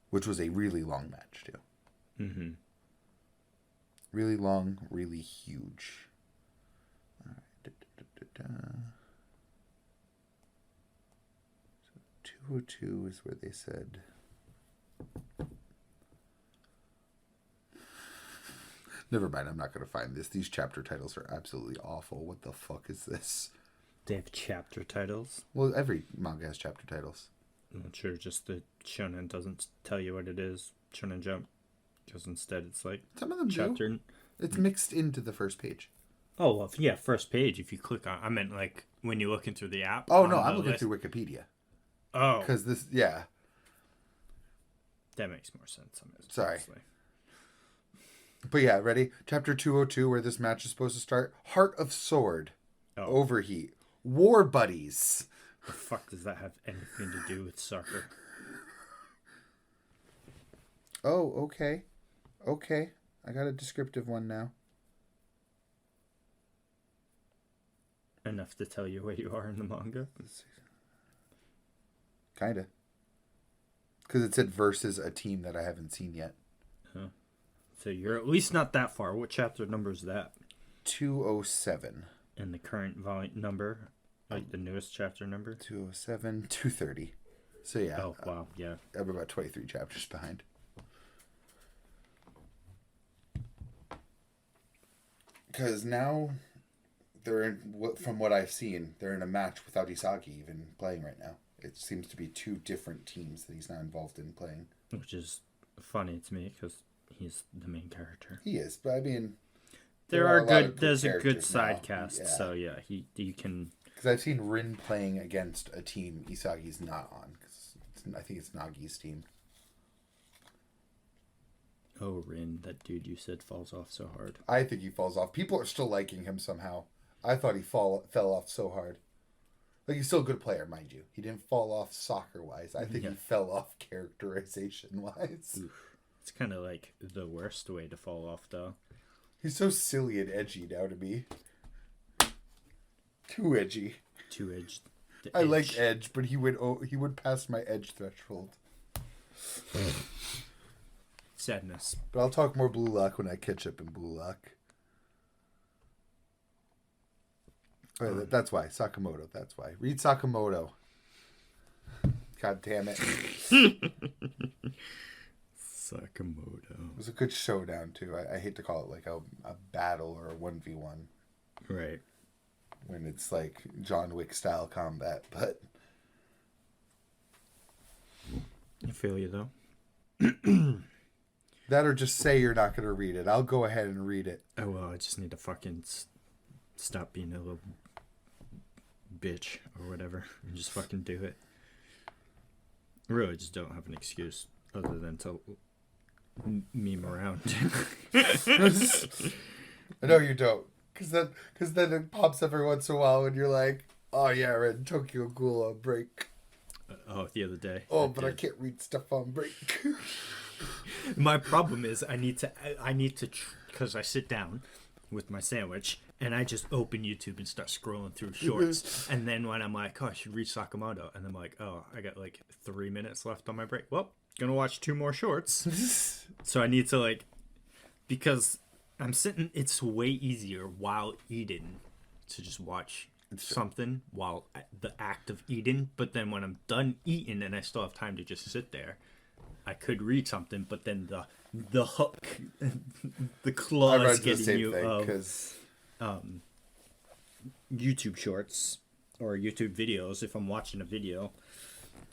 which was a really long match too. Mm-hmm. Really long, really huge. All right. So 202 is where they said. Never mind, I'm not going to find this. These chapter titles are absolutely awful. What the fuck is this? They have chapter titles? Well, every manga has chapter titles. I'm not sure, just the Shonen doesn't tell you what it is. Shonen Jump. Because instead it's like... Some of them chapter... do. It's mixed into the first page. Oh, well, yeah, first page. If you click on... I meant like when you're looking through the app. Oh, no, I'm looking through Wikipedia. Oh. Because this... Yeah. That makes more sense. Sorry. But yeah, ready? Chapter 202, where this match is supposed to start. Heart of Sword. Oh. Overheat. War Buddies. The fuck does that have anything to do with soccer? Oh, okay. Okay. I got a descriptive one now. Enough to tell you where you are in the manga? Kinda. Because it said versus a team that I haven't seen yet. Huh. So you're at least not that far. What chapter number is that? 207. And the current volume number? Like the newest chapter number? 207, 230. So yeah. Oh, wow, yeah. I'm about 23 chapters behind. Because now, from what I've seen, they're in a match without Isagi even playing right now. It seems to be 2 different teams that he's not involved in playing. Which is funny to me because he's the main character. He is, but I mean... There's a good side cast, yeah. so yeah, you can... Because I've seen Rin playing against a team Isagi's not on. Cause I think it's Nagi's team. Oh, Rin, that dude you said falls off so hard. I think he falls off. People are still liking him somehow. I thought he fell off so hard. Like, he's still a good player, mind you. He didn't fall off soccer-wise. I think he fell off characterization-wise. Oof. It's kind of like the worst way to fall off, though. He's so silly and edgy now to me. Too edgy. Too edged. I like edge, but he went past my edge threshold. Sadness. But I'll talk more Bluelock when I catch up in Bluelock. Oh, that's why. Sakumoto, that's why. Read Sakumoto. God damn it. Sakumoto. It was a good showdown, too. I hate to call it like a battle or a 1v1. Right. When it's like John Wick style combat, but... I feel you, though. That or just say you're not going to read it. I'll go ahead and read it. Oh, well, I just need to fucking stop being a little bitch or whatever and just fucking do it. I really just don't have an excuse other than to meme around. I know you don't. Because then it pops every once in a while when you're like, oh yeah, I read Tokyo Ghoul on break. The other day. I can't read stuff on break. My problem is I need to because I sit down with my sandwich and I just open YouTube and start scrolling through shorts. And then when I'm like, oh, I should read Sakamoto, and I'm like, oh, I got like 3 minutes left on my break. Well, gonna watch 2 more shorts. So I need to because I'm sitting. It's way easier while eating to just watch something while the act of eating. But then when I'm done eating and I still have time to just sit there, I could read something. But then the hook, the claws getting you because YouTube shorts or YouTube videos. If I'm watching a video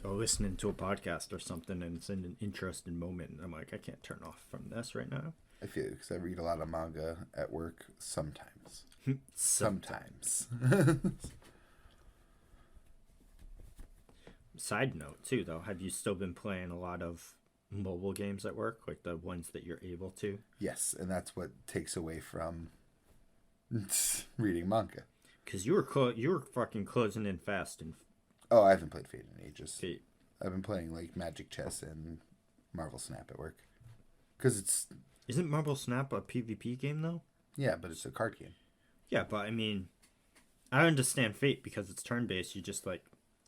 or listening to a podcast or something and it's in an interesting moment, I'm like, I can't turn off from this right now. I feel because I read a lot of manga at work sometimes. Sometimes. Side note too, though, have you still been playing a lot of mobile games at work, like the ones that you're able to? Yes, and that's what takes away from reading manga. Because you were fucking closing in fast and. Oh, I haven't played Fate in ages. Fate. I've been playing like Magic Chess and Marvel Snap at work. Because it's. Isn't Marvel Snap a PvP game though? Yeah, but it's a card game. Yeah, but I mean, I understand Fate because it's turn based. You just like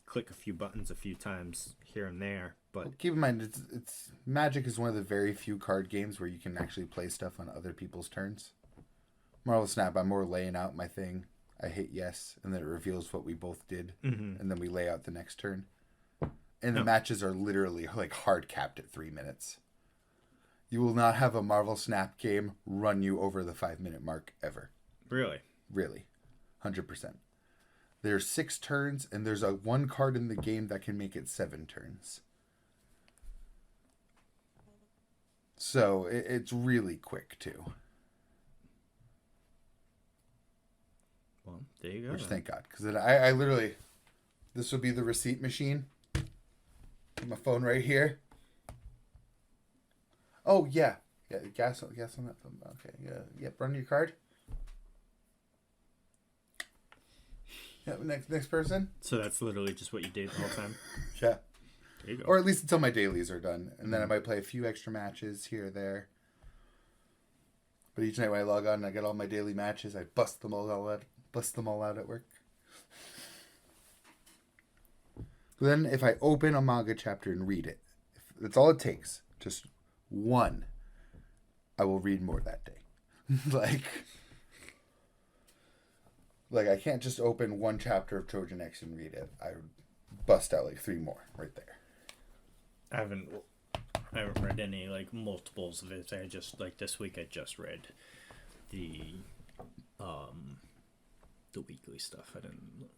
click a few buttons a few times here and there. But well, keep in mind, it's Magic is one of the very few card games where you can actually play stuff on other people's turns. Marvel Snap, I'm more laying out my thing. I hit yes, and then it reveals what we both did, and then we lay out the next turn. And the matches are literally like hard capped at 3 minutes. You will not have a Marvel Snap game run you over the 5-minute mark ever. Really? Really. 100%. There's 6 turns, and there's a 1 card in the game that can make it 7 turns. So it's really quick, too. Well, there you go. Which, thank God. Because I literally... This would be the receipt machine. My phone right here. Oh, yeah. Yeah, gas on that phone. Okay, yeah. Yep, run your card. Yeah, next person. So that's literally just what you did the whole time? Yeah. There you go. Or at least until my dailies are done. And then I might play a few extra matches here or there. But each night when I log on and I get all my daily matches, I bust them all out at work. Then if I open a manga chapter and read it, that's all it takes. Just 1. I will read more that day. Like I can't just open 1 chapter of ChoujinX and read it. I bust out like 3 more right there. I haven't read any like multiples of it. I just like this week I just read the weekly stuff. I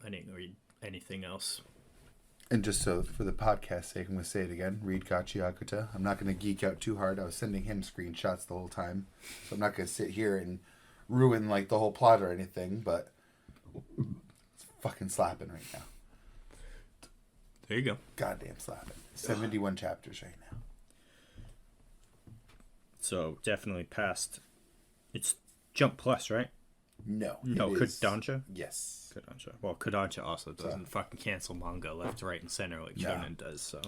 didn't read anything else. And just so for the podcast sake, I'm going to say it again. Read Gachi Akuta. I'm not going to geek out too hard. I was sending him screenshots the whole time. So I'm not going to sit here and ruin like the whole plot or anything. But it's fucking slapping right now. There you go. Goddamn slapping. 71 chapters right now. So definitely past. It's Jump Plus, right? No. Kodansha? Yes. Kodansha. Well, Kodansha also doesn't fucking cancel manga left, right, and center like Shonen does. So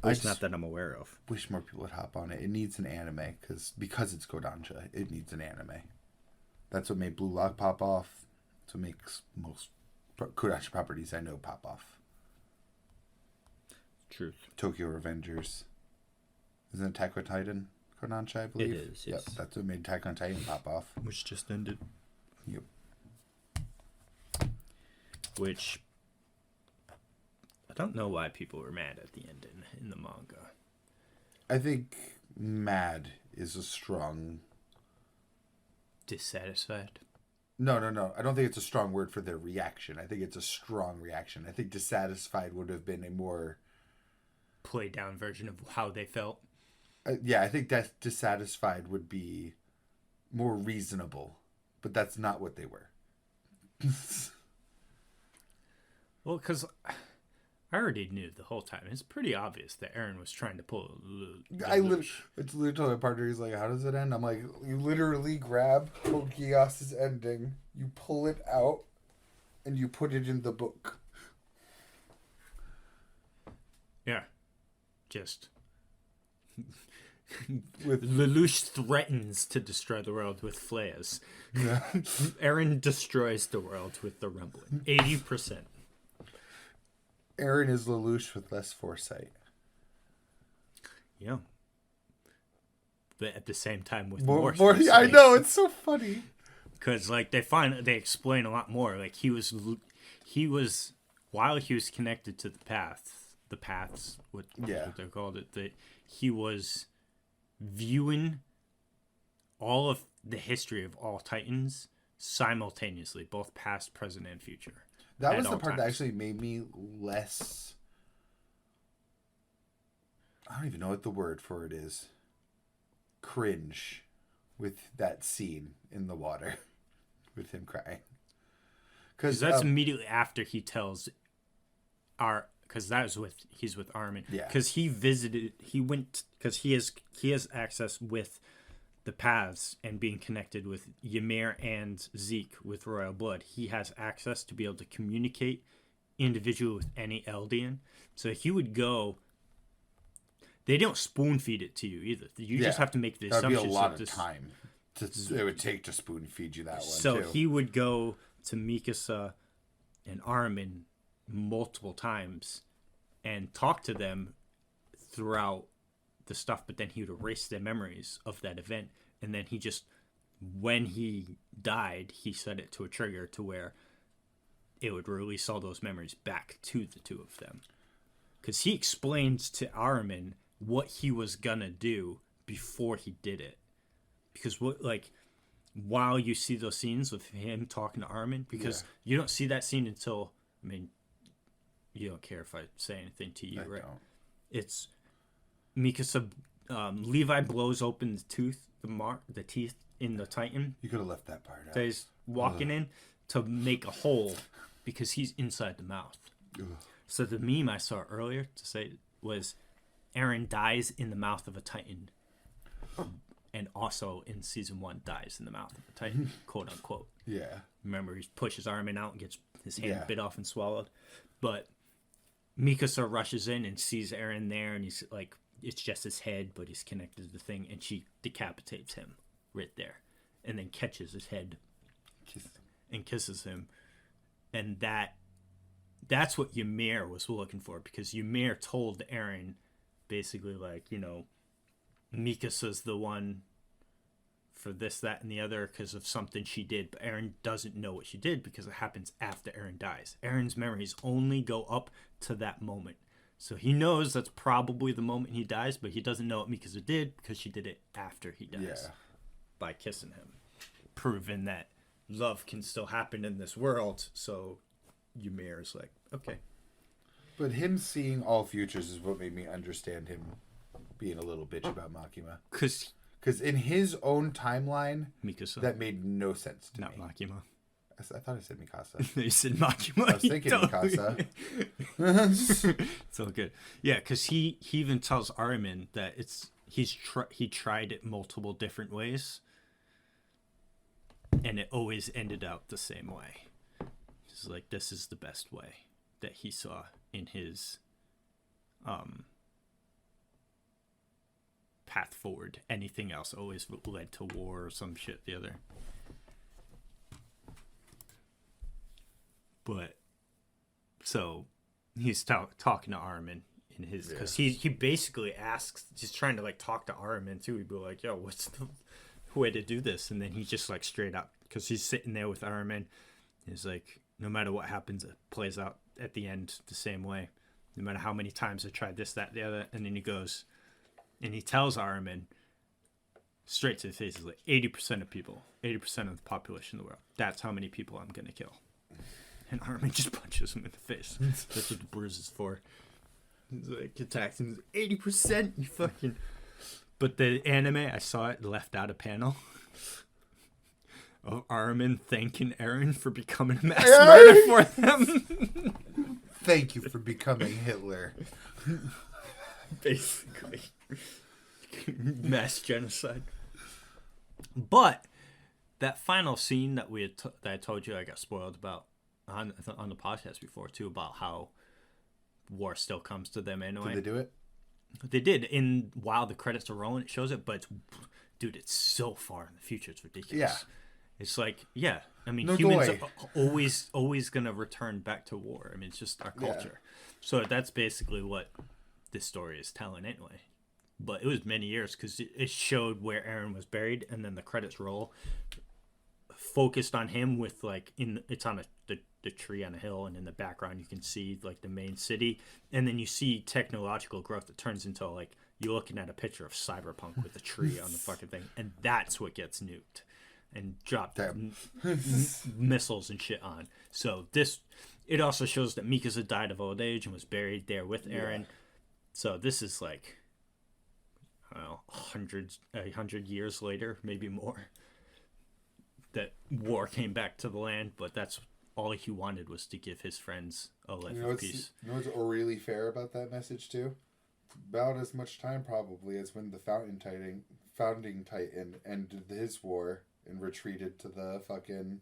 it's not that I'm aware of. Wish more people would hop on it. It needs an anime because it's Kodansha. It needs an anime. That's what made Bluelock pop off. That's what makes most Kodansha properties I know pop off. Truth. Tokyo Revengers. Isn't Attack on Titan Kodansha, I believe? It is, yes. Yep, that's what made Attack on Titan pop off. Which just ended. Yep. Which I don't know why people were mad at the end in the manga. I think mad is a strong... Dissatisfied? No. I don't think it's a strong word for their reaction. I think it's a strong reaction. I think dissatisfied would have been a more... played down version of how they felt. Yeah, I think that dissatisfied would be more reasonable. But that's not what they were. Well, because I already knew the whole time. It's pretty obvious that Aaron was trying to pull It's literally my partner. He's like, how does it end? I'm like, you literally grab Ogias's ending, you pull it out, and you put it in the book. Yeah. Just... Lelouch threatens to destroy the world with flares. Yeah. Aaron destroys the world with the rumbling. 80%. Aaron is Lelouch with less foresight. Yeah. but at the same time with More, stuff. I know, it's so funny. Because like they explain a lot more. Like he was while he was connected to the paths, what they're called it. That he was viewing all of the history of all Titans simultaneously, both past, present, and future. That was the part that actually made me less. I don't even know what the word for it is. Cringe with that scene in the water with him crying. Because that's immediately after he tells because he's with Armin. Yeah. Because he went because he has access with the paths and being connected with Ymir and Zeke with royal blood. He has access to be able to communicate individually with any Eldian. So he would go. They don't spoon feed it to you either. You just have to make the assumption. That'd be a lot of time it would take to spoon feed you that one. So he would go to Mikasa and Armin multiple times and talk to them throughout the stuff, but then he would erase their memories of that event, and then when he died, he set it to a trigger to where it would release all those memories back to the two of them. Because he explained to Armin what he was gonna do before he did it. Because while you see those scenes with him talking to Armin, because you don't see that scene until, I mean, you don't care if I say anything to you, right? Don't. It's Mikasa, Levi blows open the teeth in the Titan. You could have left that part out. That he's walking in to make a hole because he's inside the mouth. Ugh. So the meme I saw earlier to say was Eren dies in the mouth of a Titan, and also in season 1 dies in the mouth of a Titan, quote unquote. Yeah. Remember, he pushes Armin out and gets his hand bit off and swallowed. But Mikasa rushes in and sees Eren there, and he's like, it's just his head, but he's connected to the thing, and she decapitates him right there, and then catches his head and kisses him. And that's what Ymir was looking for, because Ymir told Eren basically, like, you know, Mikasa's the one for this, that, and the other because of something she did, but Eren doesn't know what she did because it happens after Eren dies. Eren's memories only go up to that moment. So he knows that's probably the moment he dies, but he doesn't know what Mikasa did because she did it after he dies by kissing him. Proving that love can still happen in this world. So Ymir is like, okay. But him seeing all futures is what made me understand him being a little bitch about Makima. Because in his own timeline, Mikasa. That made no sense to me. Not Makima. I thought I said Mikasa. You said Makima. I was thinking Mikasa. It's all good. Yeah, because he even tells Armin that he tried it multiple different ways, and it always ended out the same way. It's like, this is the best way that he saw in his path forward. Anything else always led to war or some shit the other. But so he's talking to Armin in his, because he basically asks, he's trying to like talk to Armin too. He'd be like, yo, what's the way to do this? And then he just like straight up, because he's sitting there with Armin, he's like, no matter what happens, it plays out at the end the same way, no matter how many times I tried this, that, the other. And then he goes and he tells Armin straight to the face, he's like, 80% of people, 80% of the population of the world, that's how many people I'm gonna kill. And Armin just punches him in the face. That's what the bruise is for. He's like, attacks him. 80%, you fucking. But the anime, I saw it left out a panel of Armin thanking Eren for becoming a mass murderer for them. Thank you for becoming Hitler. Basically. Mass genocide. But that final scene that that I told you I got spoiled about on the podcast before too, about how war still comes to them anyway. Did they do it? They did. While the credits are rolling, it shows it, but it's so far in the future, it's ridiculous. Yeah. It's like, yeah, I mean, No humans doy. are always gonna return back to war. I mean, it's just our culture. So that's basically what this story is telling anyway. but it was many years because it showed where Eren was buried, and then the credits roll focused on him with like it's on the tree on a hill, and in the background you can see like the main city, and then you see technological growth that turns into like you're looking at a picture of cyberpunk with a tree on the fucking thing, and that's what gets nuked and dropped missiles and shit on. So it also shows that Mikasa died of old age and was buried there with Eren. Yeah. So this is like, I don't know, 100 years later, maybe more, that war came back to the land, but that's all he wanted, was to give his friends a life of peace. You know what's really fair about that message too? About as much time probably as when the founding titan ended his war and retreated to the fucking,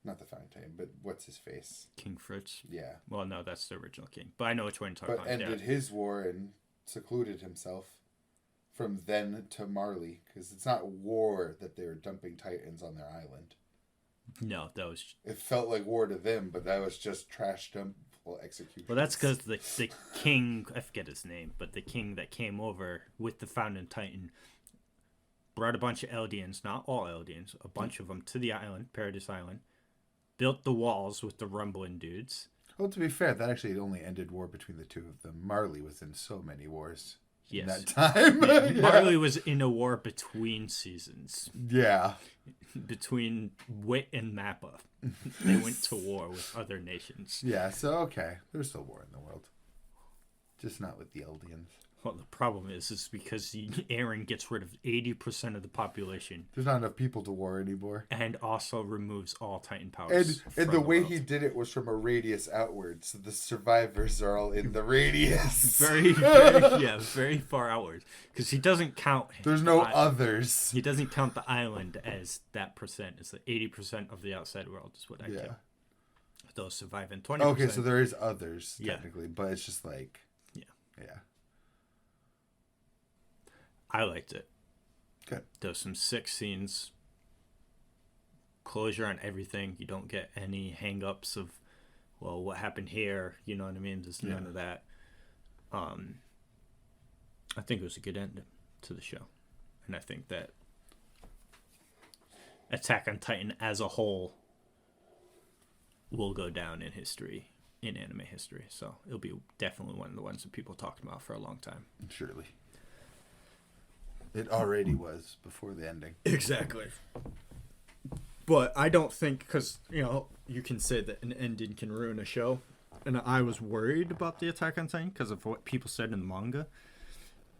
not the founding titan, but what's his face? King Fritz. Yeah. Well, no, that's the original king, but I know which one you're talking about. But ended his war and secluded himself from then to Marley, because it's not war that they were dumping titans on their island. No, that was... It felt like war to them, but that was just trash dump execution. Well, that's because the king, I forget his name, but the king that came over with the founding titan brought a bunch of Eldians, not all Eldians, a bunch of them to the island, Paradise Island, built the walls with the rumbling dudes. Well, to be fair, that actually only ended war between the two of them. Marley was in so many wars. Yes. In that time. Yeah. Marley was in a war between seasons. Yeah. Between Wit and Mappa. They went to war with other nations. Yeah, so okay. There's still war in the world. Just not with the Eldians. Well, the problem is because Eren gets rid of 80% of the population. There's not enough people to war anymore. And also removes all Titan powers. And the way he did it was from a radius outwards. So the survivors are all in the radius. Very far outwards. Because he doesn't count... There's no others. He doesn't count the island as that percent. It's the 80% of the outside world is what I count. Those surviving 20%. Okay, so there is others, technically. But it's just like... Yeah. I liked it. Good. There's some sick scenes. Closure on everything. You don't get any hang-ups of, well, what happened here? You know what I mean? There's none of that. I think it was a good end to the show. And I think that Attack on Titan as a whole will go down in history, in anime history. So it'll be definitely one of the ones that people talked about for a long time. Surely. It already was before the ending. Exactly. But I don't think, because, you can say that an ending can ruin a show. And I was worried about the Attack on Titan because of what people said in the manga.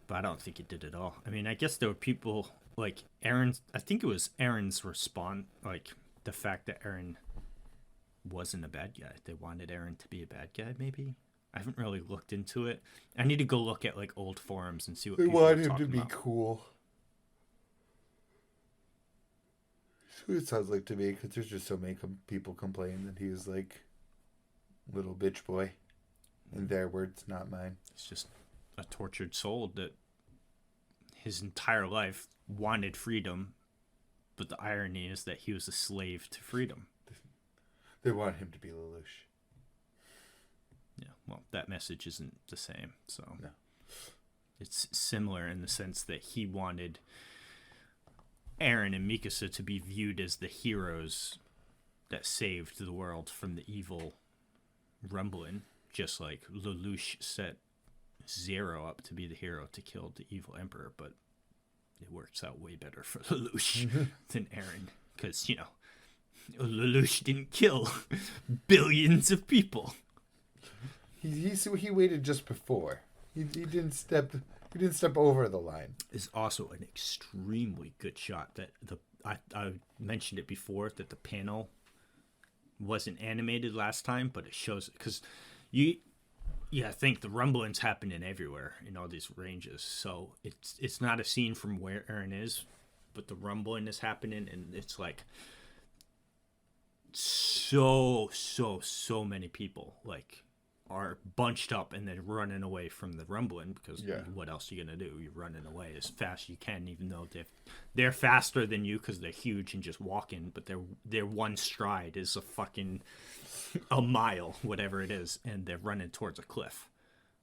But I don't think it did at all. I mean, I guess there were people like Eren's, I think it was Eren's response, like the fact that Eren wasn't a bad guy. They wanted Eren to be a bad guy, maybe? I haven't really looked into it. I need to go look at like old forums and see what people are talking about. They want him to be cool. That's what it sounds like to me, because there's just so many people complain that he was like little bitch boy. In their words, not mine. It's just a tortured soul that his entire life wanted freedom, but the irony is that he was a slave to freedom. They want him to be Lelouch. Yeah, well, that message isn't the same, so no. It's similar in the sense that he wanted Eren and Mikasa to be viewed as the heroes that saved the world from the evil Rumbling, just like Lelouch set Zero up to be the hero to kill the evil emperor, but it works out way better for Lelouch than Eren, because, Lelouch didn't kill billions of people. He waited just before. He didn't step over the line. It's also an extremely good shot that I mentioned it before that the panel wasn't animated last time, but it shows, because I think the rumbling's happening everywhere in all these ranges, so it's not a scene from where Eren is, but the rumbling is happening, and it's like so many people like are bunched up and then running away from the rumbling, because what else are you gonna do? You're running away as fast as you can, even though they're faster than you because they're huge and just walking, but their one stride is a mile, whatever it is, and they're running towards a cliff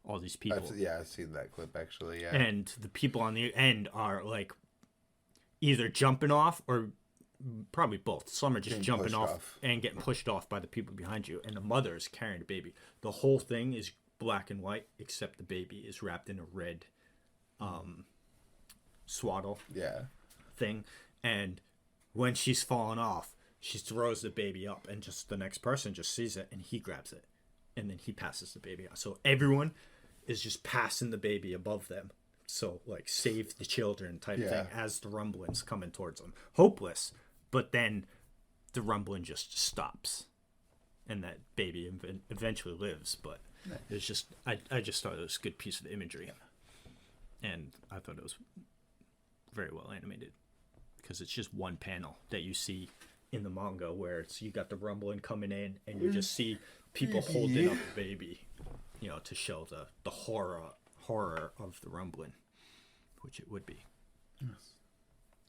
all these people. I've seen that clip actually. Yeah, And the people on the end are like either jumping off or probably both. Some are just Getting jumping pushed off and getting pushed off by the people behind you. And the mother is carrying the baby. The whole thing is black and white, except the baby is wrapped in a red swaddle thing. And when she's falling off, she throws the baby up, and just the next person just sees it, and he grabs it. And then he passes the baby out. So everyone is just passing the baby above them. So, like, save the children type thing as the rumbling's coming towards them. Hopeless. But then the rumbling just stops. And that baby eventually lives. But it's just, I just thought it was a good piece of imagery. And I thought it was very well animated. Because it's just one panel that you see in the manga where it's you got the rumbling coming in and you just see people holding up the baby, you know, to show the horror of the rumbling, which it would be.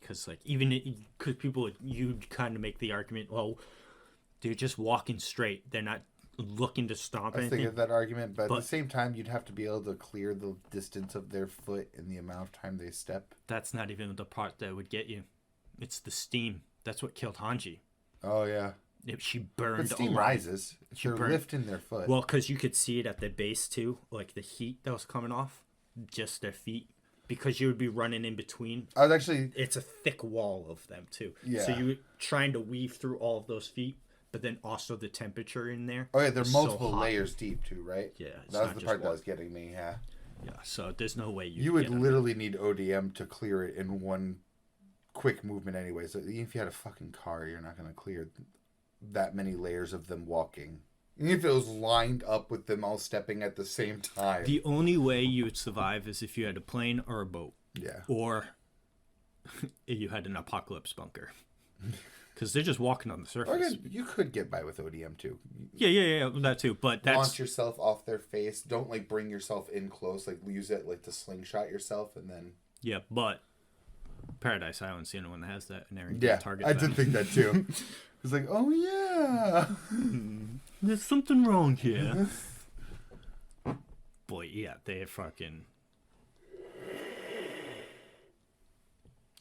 Because like because people you'd kind of make the argument, well, they're just walking straight, they're not looking to stomp I was anything. thinking of that argument, but at the same time, you'd have to be able to clear the distance of their foot in the amount of time they step. That's not even the part that would get you. It's the steam. That's what killed Hanji. Oh yeah. She burned. But steam rises. They're lifting their foot. Well, because you could see it at the base too, like the heat that was coming off, just their feet, because you would be running in between. I was actually. It's a thick wall of them too. Yeah. So you were trying to weave through all of those feet, but then also the temperature in there. Oh yeah, they're multiple layers deep too, right? Yeah. That was the part that was getting me. Yeah. Yeah. So there's no way you would literally need ODM to clear it in one quick movement anyway. So even if you had a fucking car, you're not going to clear that many layers of them walking. Even if it was lined up with them all stepping at the same time. The only way you would survive is if you had a plane or a boat. Yeah. Or you had an apocalypse bunker. Because they're just walking on the surface. Or again, you could get by with ODM too. Yeah, that too. But that's launch yourself off their face. Don't like bring yourself in close. Like use it like to slingshot yourself and then. Yeah, but Paradise Island's the only one that has that, and Aaron I did think that too. It's like, oh yeah, there's something wrong here. Boy, yeah, they fucking.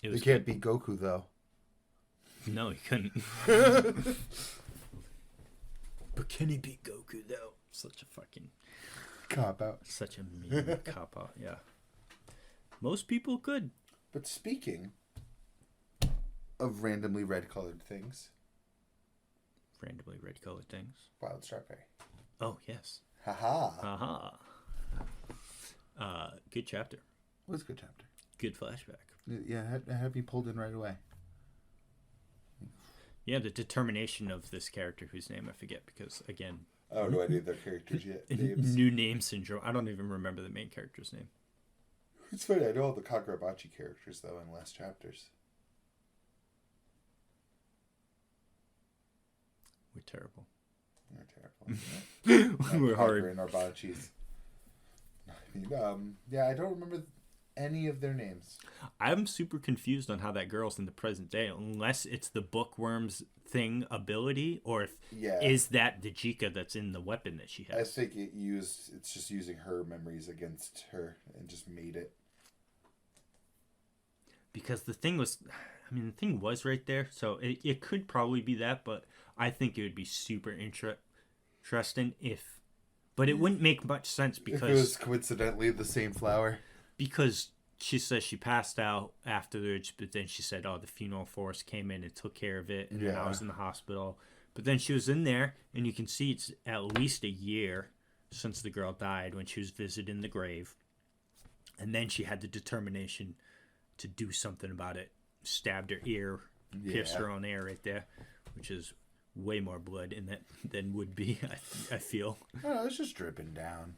They can't beat Goku though. No, he couldn't. But can he beat Goku though? Such a fucking cop out. Such a mean cop out. Yeah. Most people could. But speaking of randomly red-colored things. Randomly red-colored things? Wild strawberry. Oh, yes. Haha. Haha. Good chapter. It was a good chapter. Good flashback. Yeah, it had to be pulled in right away. Yeah, the determination of this character whose name I forget because, again... I don't know any of their characters yet. Names. New name syndrome. I don't even remember the main character's name. It's funny, I know all the Kagurabachi characters, though, in last chapters. We're terrible. We're terrible. We're hard. In our bachis. Yeah, I don't remember any of their names. I'm super confused on how that girl's in the present day, unless it's the bookworm's thing ability, or if is that the Jika that's in the weapon that she has. I think it's just using her memories against her and just made it. Because the thing was right there, so it could probably be that, but I think it would be super interesting but it wouldn't make much sense because if it was coincidentally the same flower. Because she says she passed out afterwards, but then she said, the funeral force came in and took care of it, and then I was in the hospital. But then she was in there, and you can see it's at least a year since the girl died when she was visiting the grave. And then she had the determination to do something about it. Stabbed her ear, pierced her own ear right there, which is way more blood in that than would be, I feel. Oh, it's just dripping down.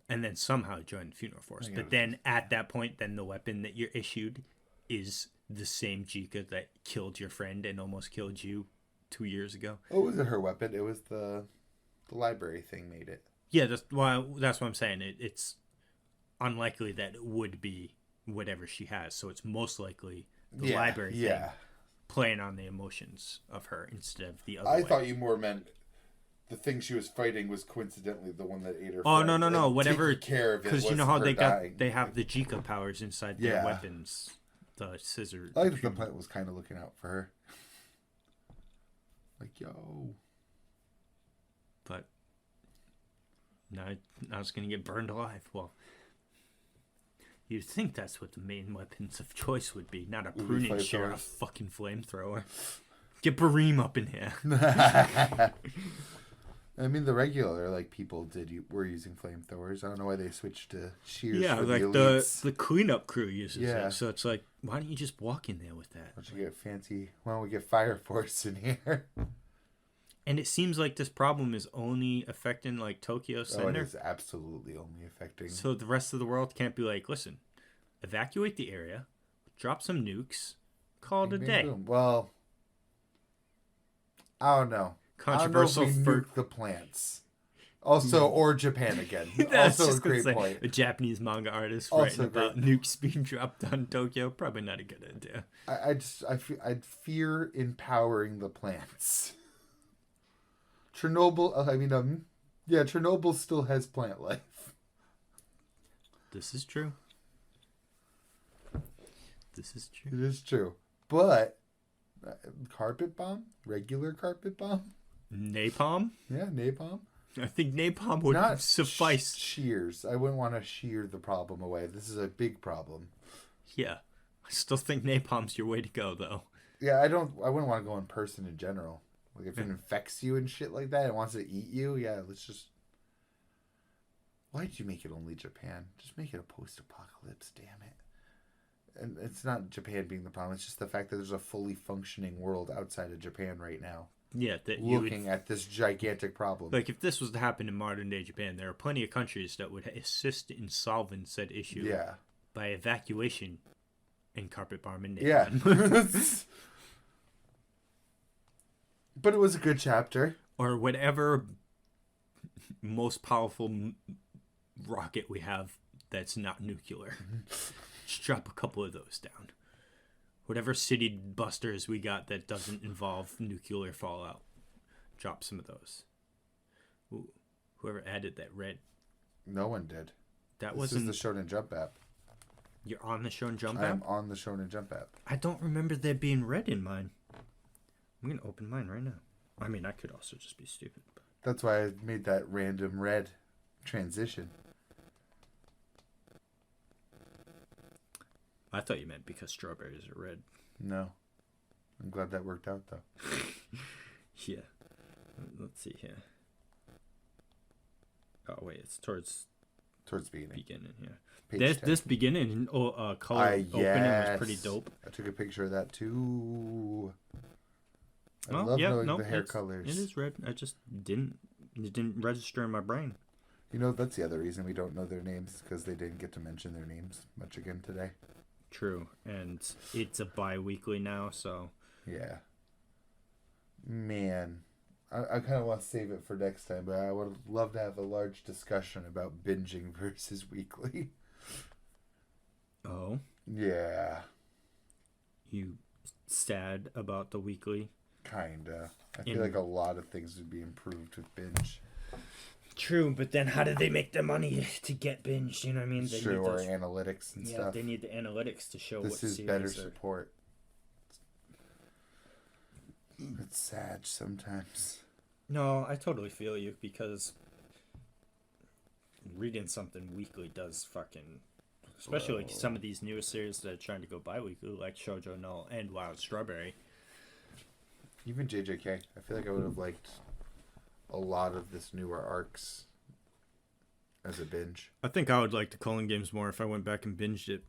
And then somehow join the funeral force. But then at that point, then the weapon that you're issued is the same Jika that killed your friend and almost killed you 2 years ago. Oh, it wasn't her weapon. It was the library thing made it. Yeah, that's what I'm saying. It's unlikely that it would be whatever she has. So it's most likely the library thing playing on the emotions of her instead of the other way. I thought you more meant the thing she was fighting was coincidentally the one that ate her. Oh, friend, no. and Whatever. taking care of it Because you know wasn't how her dying. they have the Jika powers inside their Yeah. weapons. The scissor. I think the plant was kind of looking out for her. Like, yo. But now I was going to get burned alive. Well, you'd think that's what the main weapons of choice would be. Not a pruning shear, a fucking flamethrower. Get Bareem up in here. I mean, the regular people were using flamethrowers. I don't know why they switched to shears. Yeah, for like the elites. the cleanup crew uses Yeah. it. So it's like, why don't you just walk in there with that? Why don't you get fancy? Why don't we get Fire Force in here? And it seems like this problem is only affecting like Tokyo Oh, it Center. is absolutely only affecting. So the rest of the world can't be like, listen, evacuate the area, drop some nukes, call it a Bing, day. boom. Well, I don't know. Controversial I don't know if we for nuke the plants. Also, or Japan again. That's Also a just gonna great say, point. a Japanese manga artist Also writing about nukes being dropped on Tokyo, probably not a good idea. I'd fear empowering the plants. Chernobyl. Chernobyl still has plant life. This is true. This is true. It is true, but carpet bomb, regular carpet bomb. Napalm? Yeah, napalm. I think napalm would Not suffice. Shears. I wouldn't want to shear the problem away. This is a big problem. Yeah. I still think napalm's your way to go, though. Yeah, I wouldn't want to go in person in general. Like if it infects you and shit like that, it wants to eat you. Yeah, let's just. Why did you make it only Japan? Just make it a post-apocalypse, damn it. And it's not Japan being the problem. It's just the fact that there's a fully functioning world outside of Japan right now. Yeah, that Looking at this gigantic problem. Like, if this was to happen in modern-day Japan, there are plenty of countries that would assist in solving said issue Yeah. by evacuation and carpet bomb and Yeah. napalm. But it was a good chapter. Or whatever most powerful rocket we have that's not nuclear. Just drop a couple of those down. Whatever city busters we got that doesn't involve nuclear fallout, drop some of those. Ooh, whoever added that red. No one did. That This wasn't. is the Shonen Jump app. You're on the Shonen Jump I'm app? on the Shonen Jump app. I don't remember there being red in mine. I'm going to open mine right now. I mean, I could also just be stupid. But... That's why I made that random red transition. I thought you meant because strawberries are red. No. I'm glad that worked out, though. Yeah. Let's see here. Oh, wait. It's towards Towards the beginning. yeah. Page 10. This beginning color opening was pretty dope. I took a picture of that, too. I Well, love yeah, knowing no, the hair colors. It is red. I just didn't register in my brain. You know, that's the other reason we don't know their names, because they didn't get to mention their names much again today. True, and it's a bi-weekly now, so... Yeah. Man. I kind of want to save it for next time, but I would love to have a large discussion about binging versus weekly. Oh? Yeah. You sad about the weekly? Kinda. I feel like a lot of things would be improved with binge. True, but then how do they make the money to get binged? You know what I mean? Sure, or analytics and stuff. They need the analytics to show This what is series better are... support. It's sad sometimes. No, I totally feel you, because reading something weekly does fucking... Especially like some of these newer series that are trying to go bi-weekly, like Shoujo No and Wild Strawberry. Even JJK. I feel like I would have liked a lot of this newer arcs as a binge. I think I would like the Culling Games more if I went back and binged it,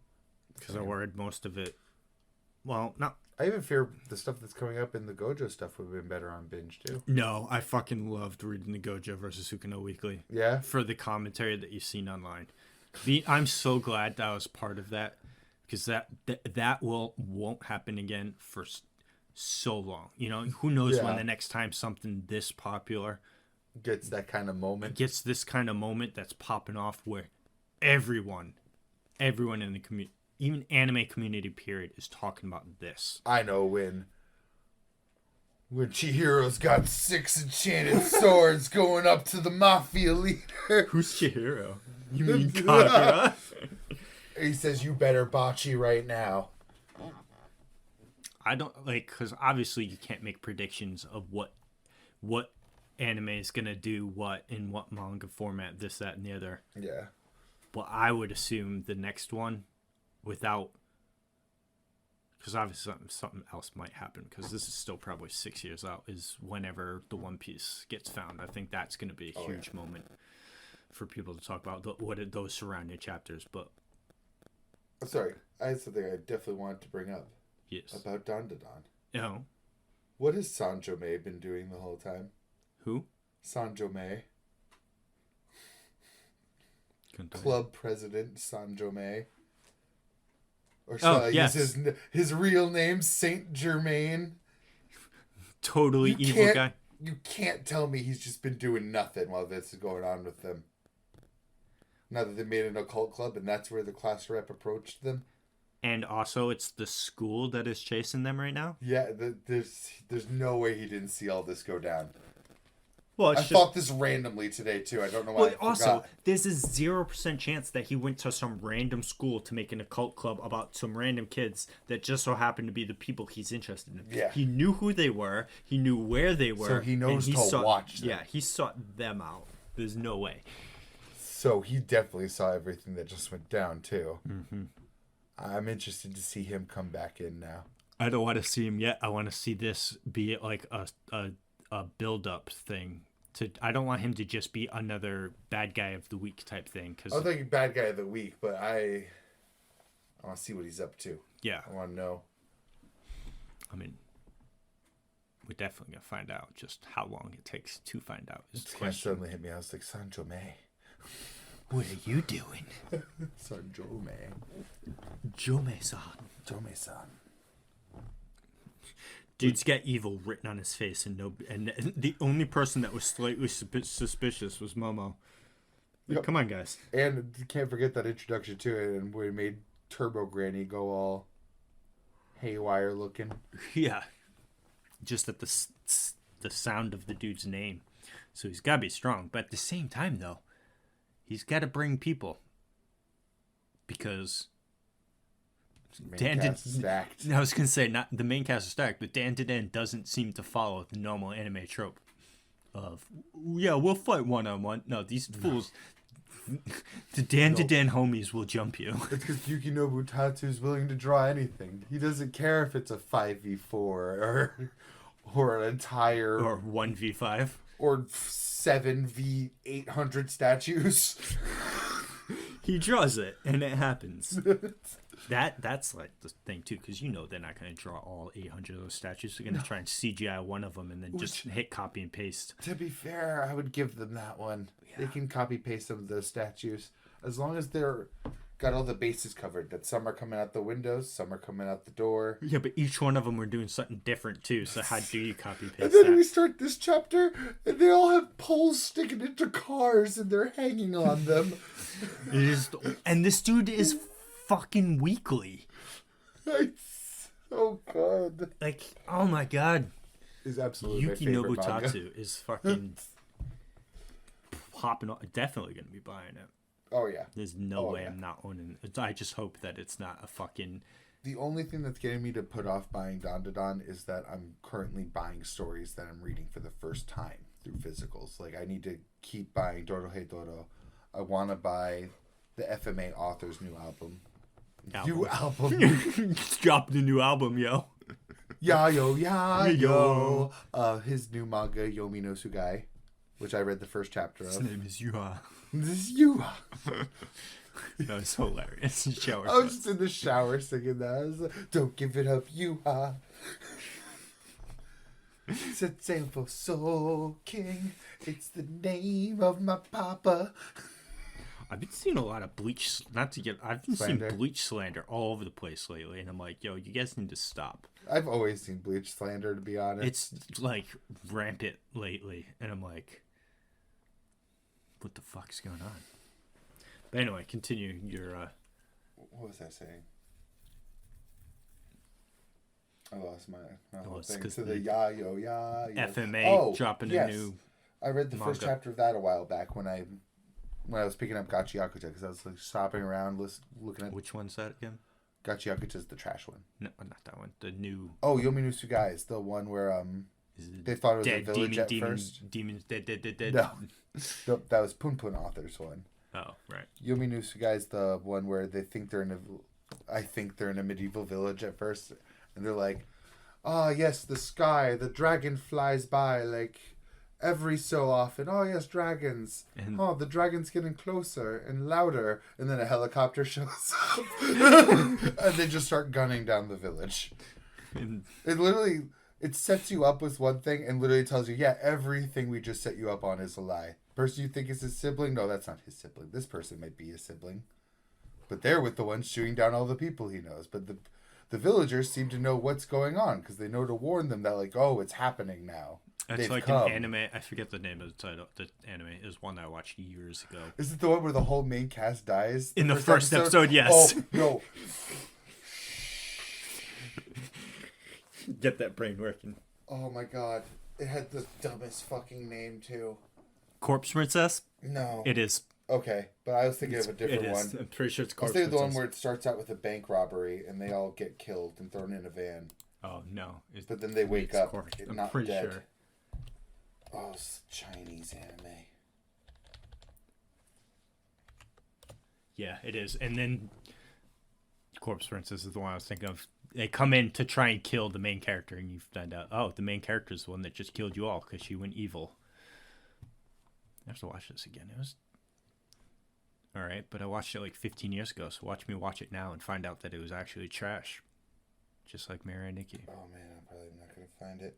because I read most of it. Well, not... I even fear the stuff that's coming up in the Gojo stuff would have been better on binge, too. No, I fucking loved reading the Gojo versus Sukino Weekly. Yeah? For the commentary that you've seen online. I'm so glad that I was part of that, because that won't happen again for so long. You know, who knows when the next time something this popular gets that kind of moment. Gets this kind of moment that's popping off where everyone in the community, even anime community period, is talking about this. I know when When Chihiro's got 6 enchanted swords going up to the mafia leader. Who's Chihiro? You mean Kakura? He says, you better bocce right now. I don't like, because obviously you can't make predictions of what anime is gonna do what in what manga format, this, that, and the other. Yeah. But I would assume the next one, without, because obviously something else might happen, because this is still probably 6 years out, is whenever the One Piece gets found. I think that's going to be a huge moment for people to talk about those surrounding chapters. But sorry, I had something I definitely wanted to bring up. yes, About Dandadan. no, What has Sanjo Mei been doing the whole time? who? Sanjo Mei. Club president Sanjo Mei. Or shall I use his real name, Saint Germain? Totally evil guy. You can't tell me he's just been doing nothing while this is going on with them. Now that they made an occult club and that's where the class rep approached them. And also, it's the school that is chasing them right now. Yeah, there's no way he didn't see all this go down. Well, I thought this randomly today too. I don't know why. Well, also, there's a 0% chance that he went to some random school to make an occult club about some random kids that just so happened to be the people he's interested in. Yeah. He knew who they were. He knew where they were. So he knows to watch them. Yeah, he sought them out. There's no way. So he definitely saw everything that just went down too. Mm-hmm. I'm interested to see him come back in now. I don't want to see him yet. I want to see this be like a build-up thing. I don't want him to just be another bad guy of the week type thing. I was thinking bad guy of the week, but I want to see what he's up to. Yeah. I want to know. I mean, we're definitely going to find out just how long it takes to find out. It's kind of suddenly hit me. I was like, Sanjo Mei. What are you doing? Sanjo Mei. Jome-san. Jome-san. Dude's got evil written on his face, and the only person that was slightly suspicious was Momo. Like, come on, guys. And you can't forget that introduction to it, and we made Turbo Granny go all haywire looking. Yeah, just at the sound of the dude's name, so he's gotta be strong. But at the same time, though, he's got to bring people because. Cast is stacked. I was gonna say not the main cast is stacked, but Dandadan doesn't seem to follow the normal anime trope of we'll fight 1-on-1. No, these fools, the Dandadan homies will jump you. It's because Yukinobu Tatsu's willing to draw anything. He doesn't care if it's a 5v4 or an entire or 1v5 or 7v800 statues. He draws it, and it happens. That's like the thing too, because they're not going to draw all 800 of those statues. They're going to try and CGI one of them and then just hit copy and paste. To be fair, I would give them that one. Yeah. They can copy paste some of those statues as long as they're got all the bases covered. That some are coming out the windows, some are coming out the door. Yeah, but each one of them were doing something different too. So how do you copy paste? And then we start this chapter, and they all have poles sticking into cars, and they're hanging on them. And this dude is fucking weekly. Oh god! Like, oh my god! Is absolutely Yuki Nobutatsu is fucking popping off. Definitely gonna be buying it. Oh yeah. There's no way I'm not owning it. I just hope that it's not a fucking. The only thing that's getting me to put off buying Dandadan is that I'm currently buying stories that I'm reading for the first time through physicals. Like I need to keep buying Dorohei Doro. I want to buy the FMA author's new album. New album. Dropped the new album, yo. Yo. His new manga, Yomi no Sugai, which I read the first chapter of. His name is Yuha. This is Yuha. That was hilarious. Shower. I was just in the shower singing that. I was like, don't give it up, Yuha. Set sail for Soul King. It's the name of my papa. I've been seeing a lot of Bleach. I've been seeing Bleach slander all over the place lately, and I'm like, yo, you guys need to stop. I've always seen Bleach slander, to be honest. It's like rampant lately, and I'm like, what the fuck's going on? But anyway, continue your. What was I saying? I lost my whole it's thing. 'cause To the the ya. FMA dropping a new. I read the first manga. chapter of that a while back when I was picking up Gachi Yakuza because I was like shopping around, looking at Which one's that again? Gachi Yakuza's the trash one. No, not that one. The new. Oh, Yomi no Sugai is the one where Is it they thought it was dead a village at demon, first. Demons dead. No. Nope, that was Pun Pun author's one. Oh, right. Yomi no Sugai is the one where they think they're in a medieval village at first, and they're like, "Ah, yes, the sky, the dragon flies by like every so often. Oh yes, dragons. And Oh, the dragon's getting closer and louder." And then a helicopter shows up, and they just start gunning down the village. and It sets you up with one thing and literally tells you, yeah, everything we just set you up on is a lie. Person you think is his sibling, no, that's not his sibling. This person might be his sibling. But they're with the ones shooting down all the people he knows. But the villagers seem to know what's going on because they know to warn them that, like, oh, it's happening now. it's They've like come. an anime. I forget the name of the title. The anime is one I watched years ago. Is it the one where the whole main cast dies? In the first episode, yes. Oh, no. Get that brain working. Oh, my God. It had the dumbest fucking name, too. Corpse Princess. No. It is. Okay, but I was thinking of a different It one. is. I'm pretty sure it's I was Corpse thinking of the one Princess. where it starts out with a bank robbery and they all get killed and thrown in a van. Oh no! It's, But then they wake it's up Corpse. I'm not pretty dead. sure. Oh, it's Chinese anime. Yeah, it is. And then Corpse Princess is the one I was thinking of. They come in to try and kill the main character, and you find out, oh, the main character is the one that just killed you all because she went evil. I have to watch this again. It was all right, but I watched it like 15 years ago, so watch me watch it now and find out that it was actually trash, just like Mary and Nikki, Oh man, I'm probably not gonna find it.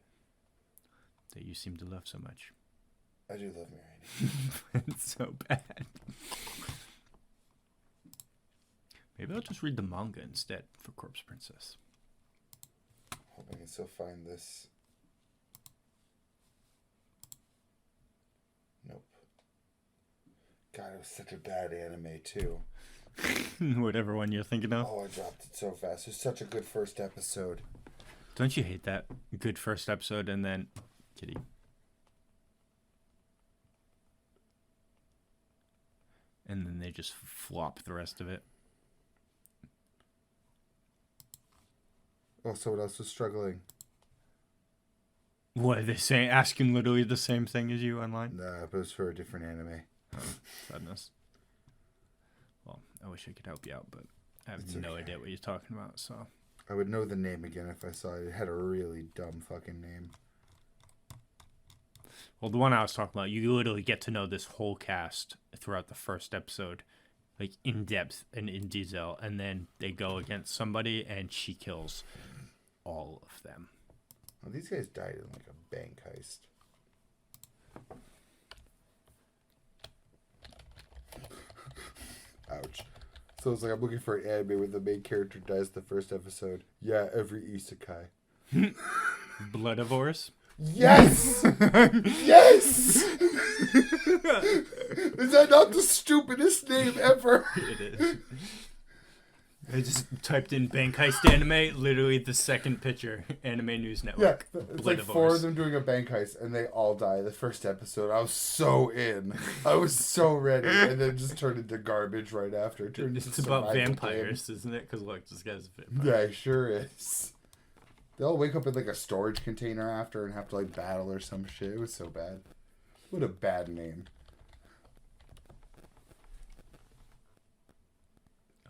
that you seem to love so much. I do love Mary. It's so bad. Maybe I'll just read the manga instead for Corpse Princess. Hope I can still find this. Nope. God, it was such a bad anime too. Whatever one you're thinking of. Oh, I dropped it so fast. It was such a good first episode. Don't you hate that good first episode and then kitty? And then they just flop the rest of it. Oh, someone else was struggling. What are they saying? Asking literally the same thing as you online? Nah, but it was for a different anime. Oh, sadness. Well, I wish I could help you out, but I have It's no okay. idea what you're talking about, so. I would know the name again if I saw it. It had a really dumb fucking name. Well, the one I was talking about, you literally get to know this whole cast throughout the first episode, like in depth and in detail, and then they go against somebody and she kills all of them. Well, these guys died in like a bank heist. Ouch. So it's like I'm looking for an anime where the main character dies the first episode. Yeah, every isekai. Blood of Horse? Yes! Yes! Is that not the stupidest name ever? It is. I just typed in bank heist anime, literally the second picture, Anime News Yeah, Network. it's Blood like of 4 Horse. of them doing a bank heist, and they all die the first episode. I was so in. I was so ready, and then it just turned into garbage right after. It turned It's into about survival vampires, isn't it? Because look, this guy's a game. vampire. Yeah, it sure is. They all wake up in like a storage container after and have to like battle or some shit. It was so bad. What a bad name.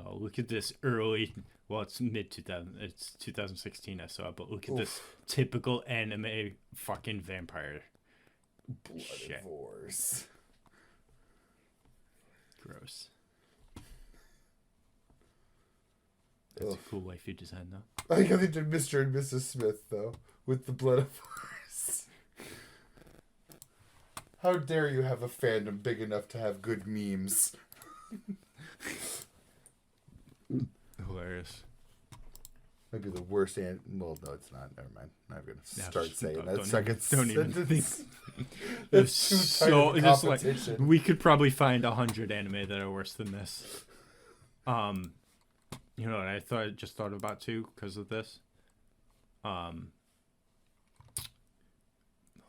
Oh, look at this early. Well, it's mid 2000. It's 2016 I saw, but look at this typical anime fucking vampire. Blood Shit. of Horse. Gross. That's Ugh. a cool waifu design, though. I think they did Mr. and Mrs. Smith though, with the Blood of Horse. How dare you have a fandom big enough to have good memes? Hilarious. Might be the worst well, no, it's not. Never mind. I'm not gonna No, start saying don't that even- second don't even sentence. think. It's too tight of a it's like competition. we could probably find 100 anime that are worse than this. You know what I just thought about too because of this. what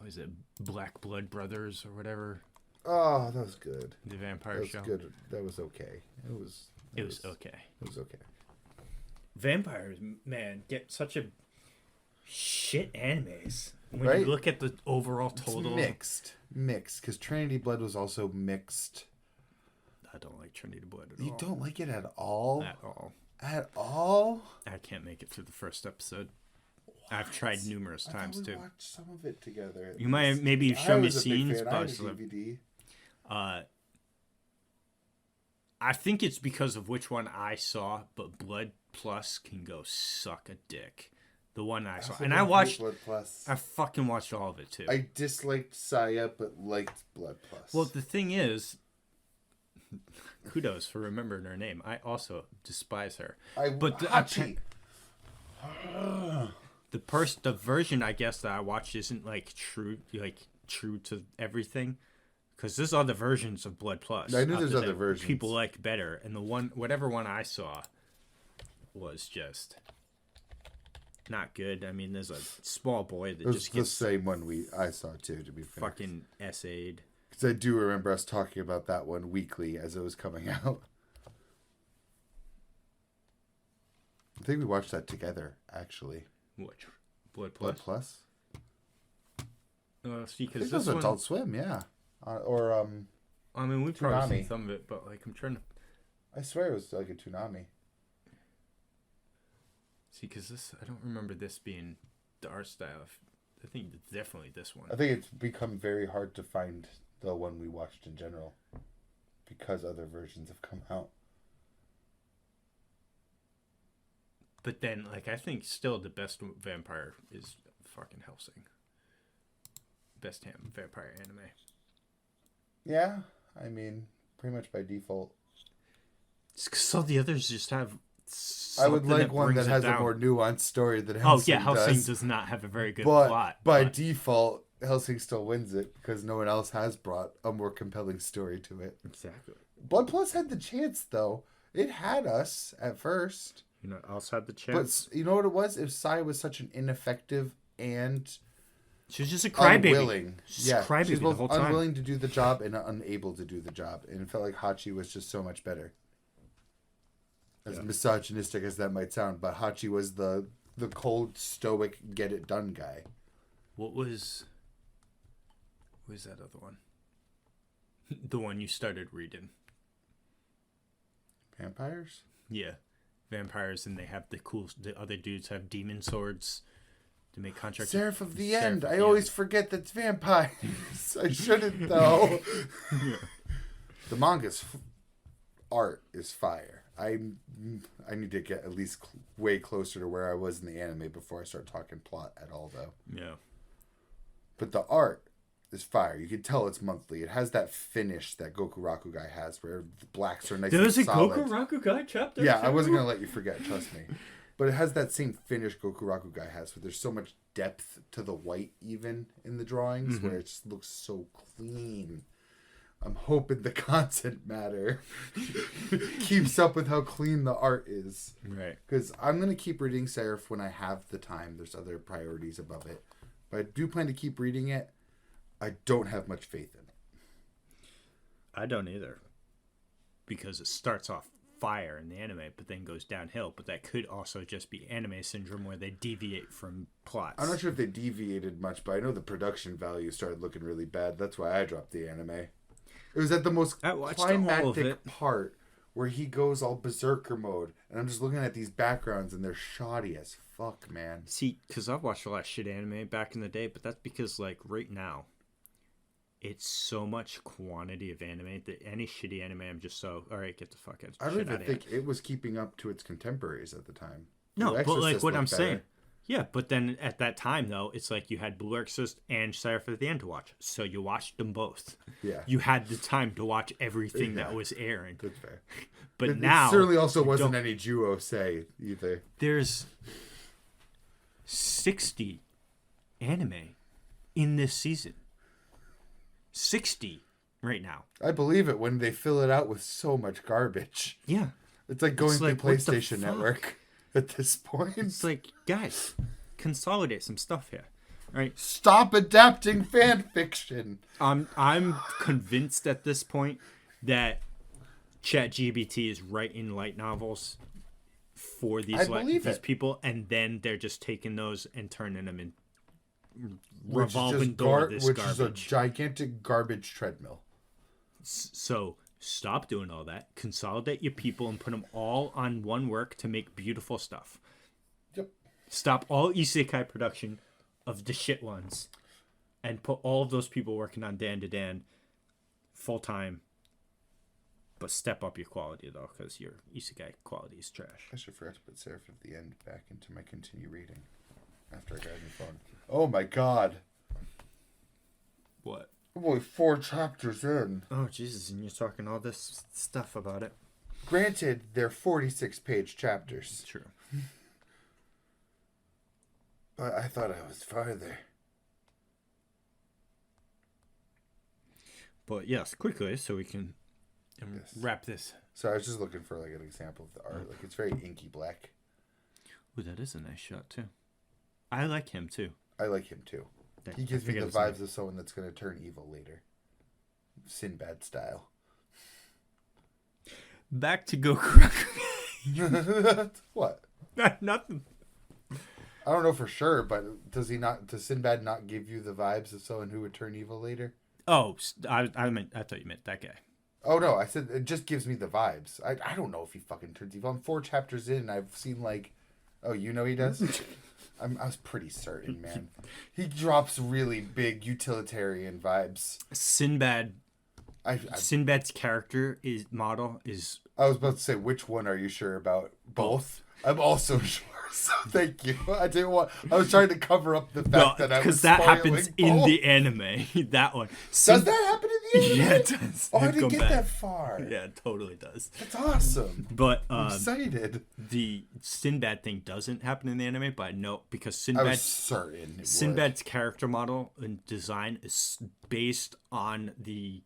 is it, Black Blood Brothers or whatever, Oh, that was good. the vampire That was show. good. That was okay. It was Okay. It was okay. Vampires, man, get such a shit animes. When Right? you look at the overall It's total, mixed, because Trinity Blood was also mixed. I don't like Trinity Blood at You all. don't like it at all? At all. At all? I can't make it through the first episode. I've tried numerous I times thought we too. watched some of it together. You might have, maybe you've I shown me was a big scenes, fan. but I I had a still have- DVD. I think it's because of which one I saw, but Blood Plus can go suck a dick. The one I saw, also and didn't I hate watched. Blood Plus. I fucking watched all of it too. I disliked Saya, but liked Blood Plus. Well, the thing is, kudos for remembering her name. I also despise her. But Hachi. The version I guess that I watched isn't like true to everything, because there's other versions of Blood Plus. I knew out there's there other that versions. people like better, and whatever one I saw was just not good. I mean, there's a small boy that It was just the gets same one I saw too, to be fair. fucking essayed. Because I do remember us talking about that one weekly as it was coming out. I think we watched that together, actually. Which Blood Blood Plus? Plus? See, I because think it this was one, Adult Swim, yeah. I mean, we've probably Toonami. seen some of it, but like I'm trying to I swear it was like a Toonami. see, because this I don't remember this being the art style. I think it's definitely this one. I think it's become very hard to find the one we watched in general. Because other versions have come out. But then, like, I think still the best vampire is fucking Hellsing. Best vampire anime. Yeah, I mean, pretty much by default. It's 'cause all the others just have. I would something like one that brings it has a down. more nuanced story than Hellsing Oh yeah, Hellsing does. does not have a very good But plot. by but default, Hellsing still wins it because no one else has brought a more compelling story to it. exactly. Blood Plus had the chance, though. It had us at first. You know, else had the chance. But you know what it was? If Sai was such an ineffective and She was just a crybaby. unwilling. She's Yeah, a crybaby she's the both whole time. unwilling to do the job and unable to do the job. And it felt like Hachi was just so much better. As misogynistic as that might sound, but Hachi was the cold, stoic, get it done guy. What was that other one? The one you started reading. Vampires? Yeah, vampires, and they have the other dudes have demon swords to make contracts. Seraph of the Seraph End. of I the always End. forget that's vampires. I shouldn't, though. The manga's art is fire. I need to get at least way closer to where I was in the anime before I start talking plot at all, though. Yeah. But the art is fire. You can tell it's monthly. It has that finish that Gokuraku guy has, where the blacks are nice There's a and solid. Gokuraku guy chapter. Yeah, I two? wasn't gonna let you forget. Trust me. But it has that same finish Gokuraku guy has, where there's so much depth to the white, even in the drawings, where it just looks so clean. I'm hoping the content matter keeps up with how clean the art is. Right. Because I'm going to keep reading Seraph when I have the time. There's other priorities above it. But I do plan to keep reading it. I don't have much faith in it. I don't either. Because it starts off fire in the anime, but then goes downhill. But that could also just be anime syndrome, where they deviate from plots. I'm not sure if they deviated much, but I know the production value started looking really bad. That's why I dropped the anime. It was at the most I watched all of climactic it. part where he goes all berserker mode, and I'm just looking at these backgrounds, and they're shoddy as fuck, man. See, because I've watched a lot of shit anime back in the day, but that's because, like, right now, it's so much quantity of anime that any shitty anime, I'm just so, all right, get the fuck out. I don't even think it was keeping up to its contemporaries at the time. No, Blue but like Exorcist what I'm looked saying. better. Yeah, but then at that time, though, it's like you had Blue Exorcist and Seraph of the End to watch. So you watched them both. Yeah. You had the time to watch everything Yeah. that was airing. That's fair. But It now, certainly also wasn't don't- any Juo say either. there's 60 anime in this season. 60 right now. I believe it when they fill it out with so much garbage. Yeah. It's like going It's like, through what the PlayStation fuck? Network at this point. It's like, guys, consolidate some stuff here. Right? Stop adapting fan fiction. I'm convinced at this point that ChatGPT is writing light novels for these people, and then they're just taking those and turning them in revolving door this which garbage. is a gigantic garbage treadmill. So stop doing all that. Consolidate your people and put them all on one work to make beautiful stuff. Yep. Stop all isekai production of the shit ones and put all of those people working on Dandadan full time. But step up your quality, though, because your isekai quality is trash. I should forget to put Seraph of the End back into my continue reading after I got a new phone. Oh my god. What? I'm only 4 chapters in. Oh, Jesus, and you're talking all this stuff about it. Granted, they're 46-page chapters. True. But I thought I was farther. But yes, quickly, so we can wrap this. So I was just looking for like an example of the art. Like it's very inky black. Ooh, that is a nice shot too. I like him too. I like him too. He gives me the vibes of someone that's going to turn evil later. Sinbad style. Back to Goku. What? Nothing. I don't know for sure, but does Sinbad not give you the vibes of someone who would turn evil later? Oh, I thought you meant that guy. Oh no, I said it just gives me the vibes. I don't know if he fucking turns evil. I'm 4 chapters in and I've seen like, oh, you know he does? I was pretty certain, man. He drops really big utilitarian vibes. Sinbad's character model is. I was about to say, which one are you sure about? Both? I'm also sure. So thank you. I was trying to cover up the fact that I was because that happens both. in the anime. That one. Does that happen in the anime? Yeah, it does. Oh, I didn't get that far. Yeah, it totally does. That's awesome. But I'm excited. The Sinbad thing doesn't happen in the anime, but no, because I was certain. Sinbad's character model and design is based on the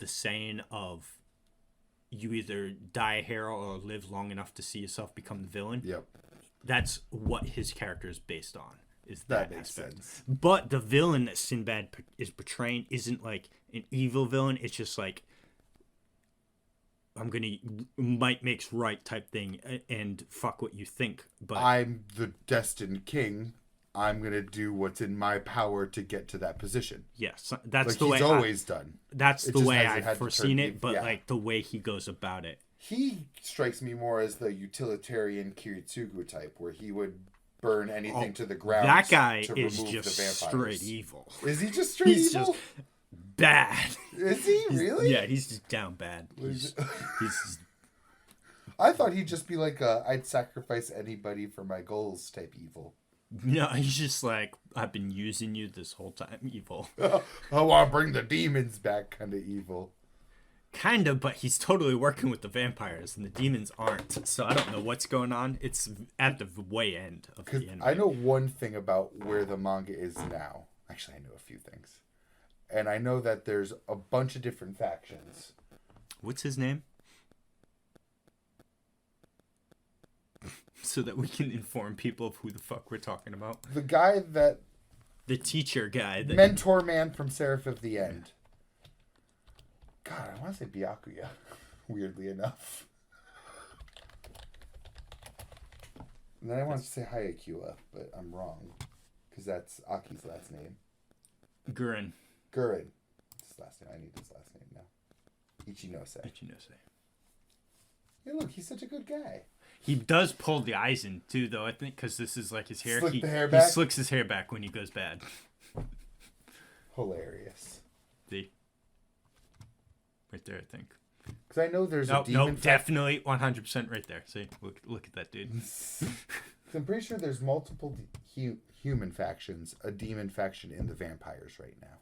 saying of you either die a hero or live long enough to see yourself become the villain. Yep. That's what his character is based on. Is that makes aspect. sense. But the villain that Sinbad is portraying isn't like an evil villain. It's just like might makes right type thing and fuck what you think. But I'm the destined king. I'm gonna do what's in my power to get to that position. Yes, that's like the way he's always done. That's the way I've foreseen it, but yeah. like the way he goes about it. He strikes me more as the utilitarian Kiritsugu type, where he would burn anything to the ground. That guy to is remove just the vampires. straight evil. Is he just straight He's evil? just bad. Is he really? Yeah, he's just down bad. He's just, I thought he'd just be like I'd sacrifice anybody for my goals type evil. no, he's just like, I've been using you this whole time, evil. I want to bring the demons back kind of evil. Kind of, but he's totally working with the vampires, and the demons aren't. So I don't know what's going on. It's at the way end of the end. I know one thing about where the manga is now. Actually, I know a few things. And I know that there's a bunch of different factions. What's his name? So that we can inform people of who the fuck we're talking about. The guy that... The teacher guy. Mentor man from Seraph of the End. God, I want to say Byakuya. Weirdly enough. And then I want to say Hayakua, but I'm wrong. Because that's Aki's last name. Gurren. Gurren. His last name. I need his last name now. Ichinose. Hey, look, he's such a good guy. He does pull the eyes in too, though. I think because this is like his hair. Slick He slicks his hair back when he goes bad. Hilarious. See, right there, I think. Because I know there's a demon. No, definitely 100% right there. See, look at that dude. I'm pretty sure there's multiple human factions, a demon faction in the vampires right now.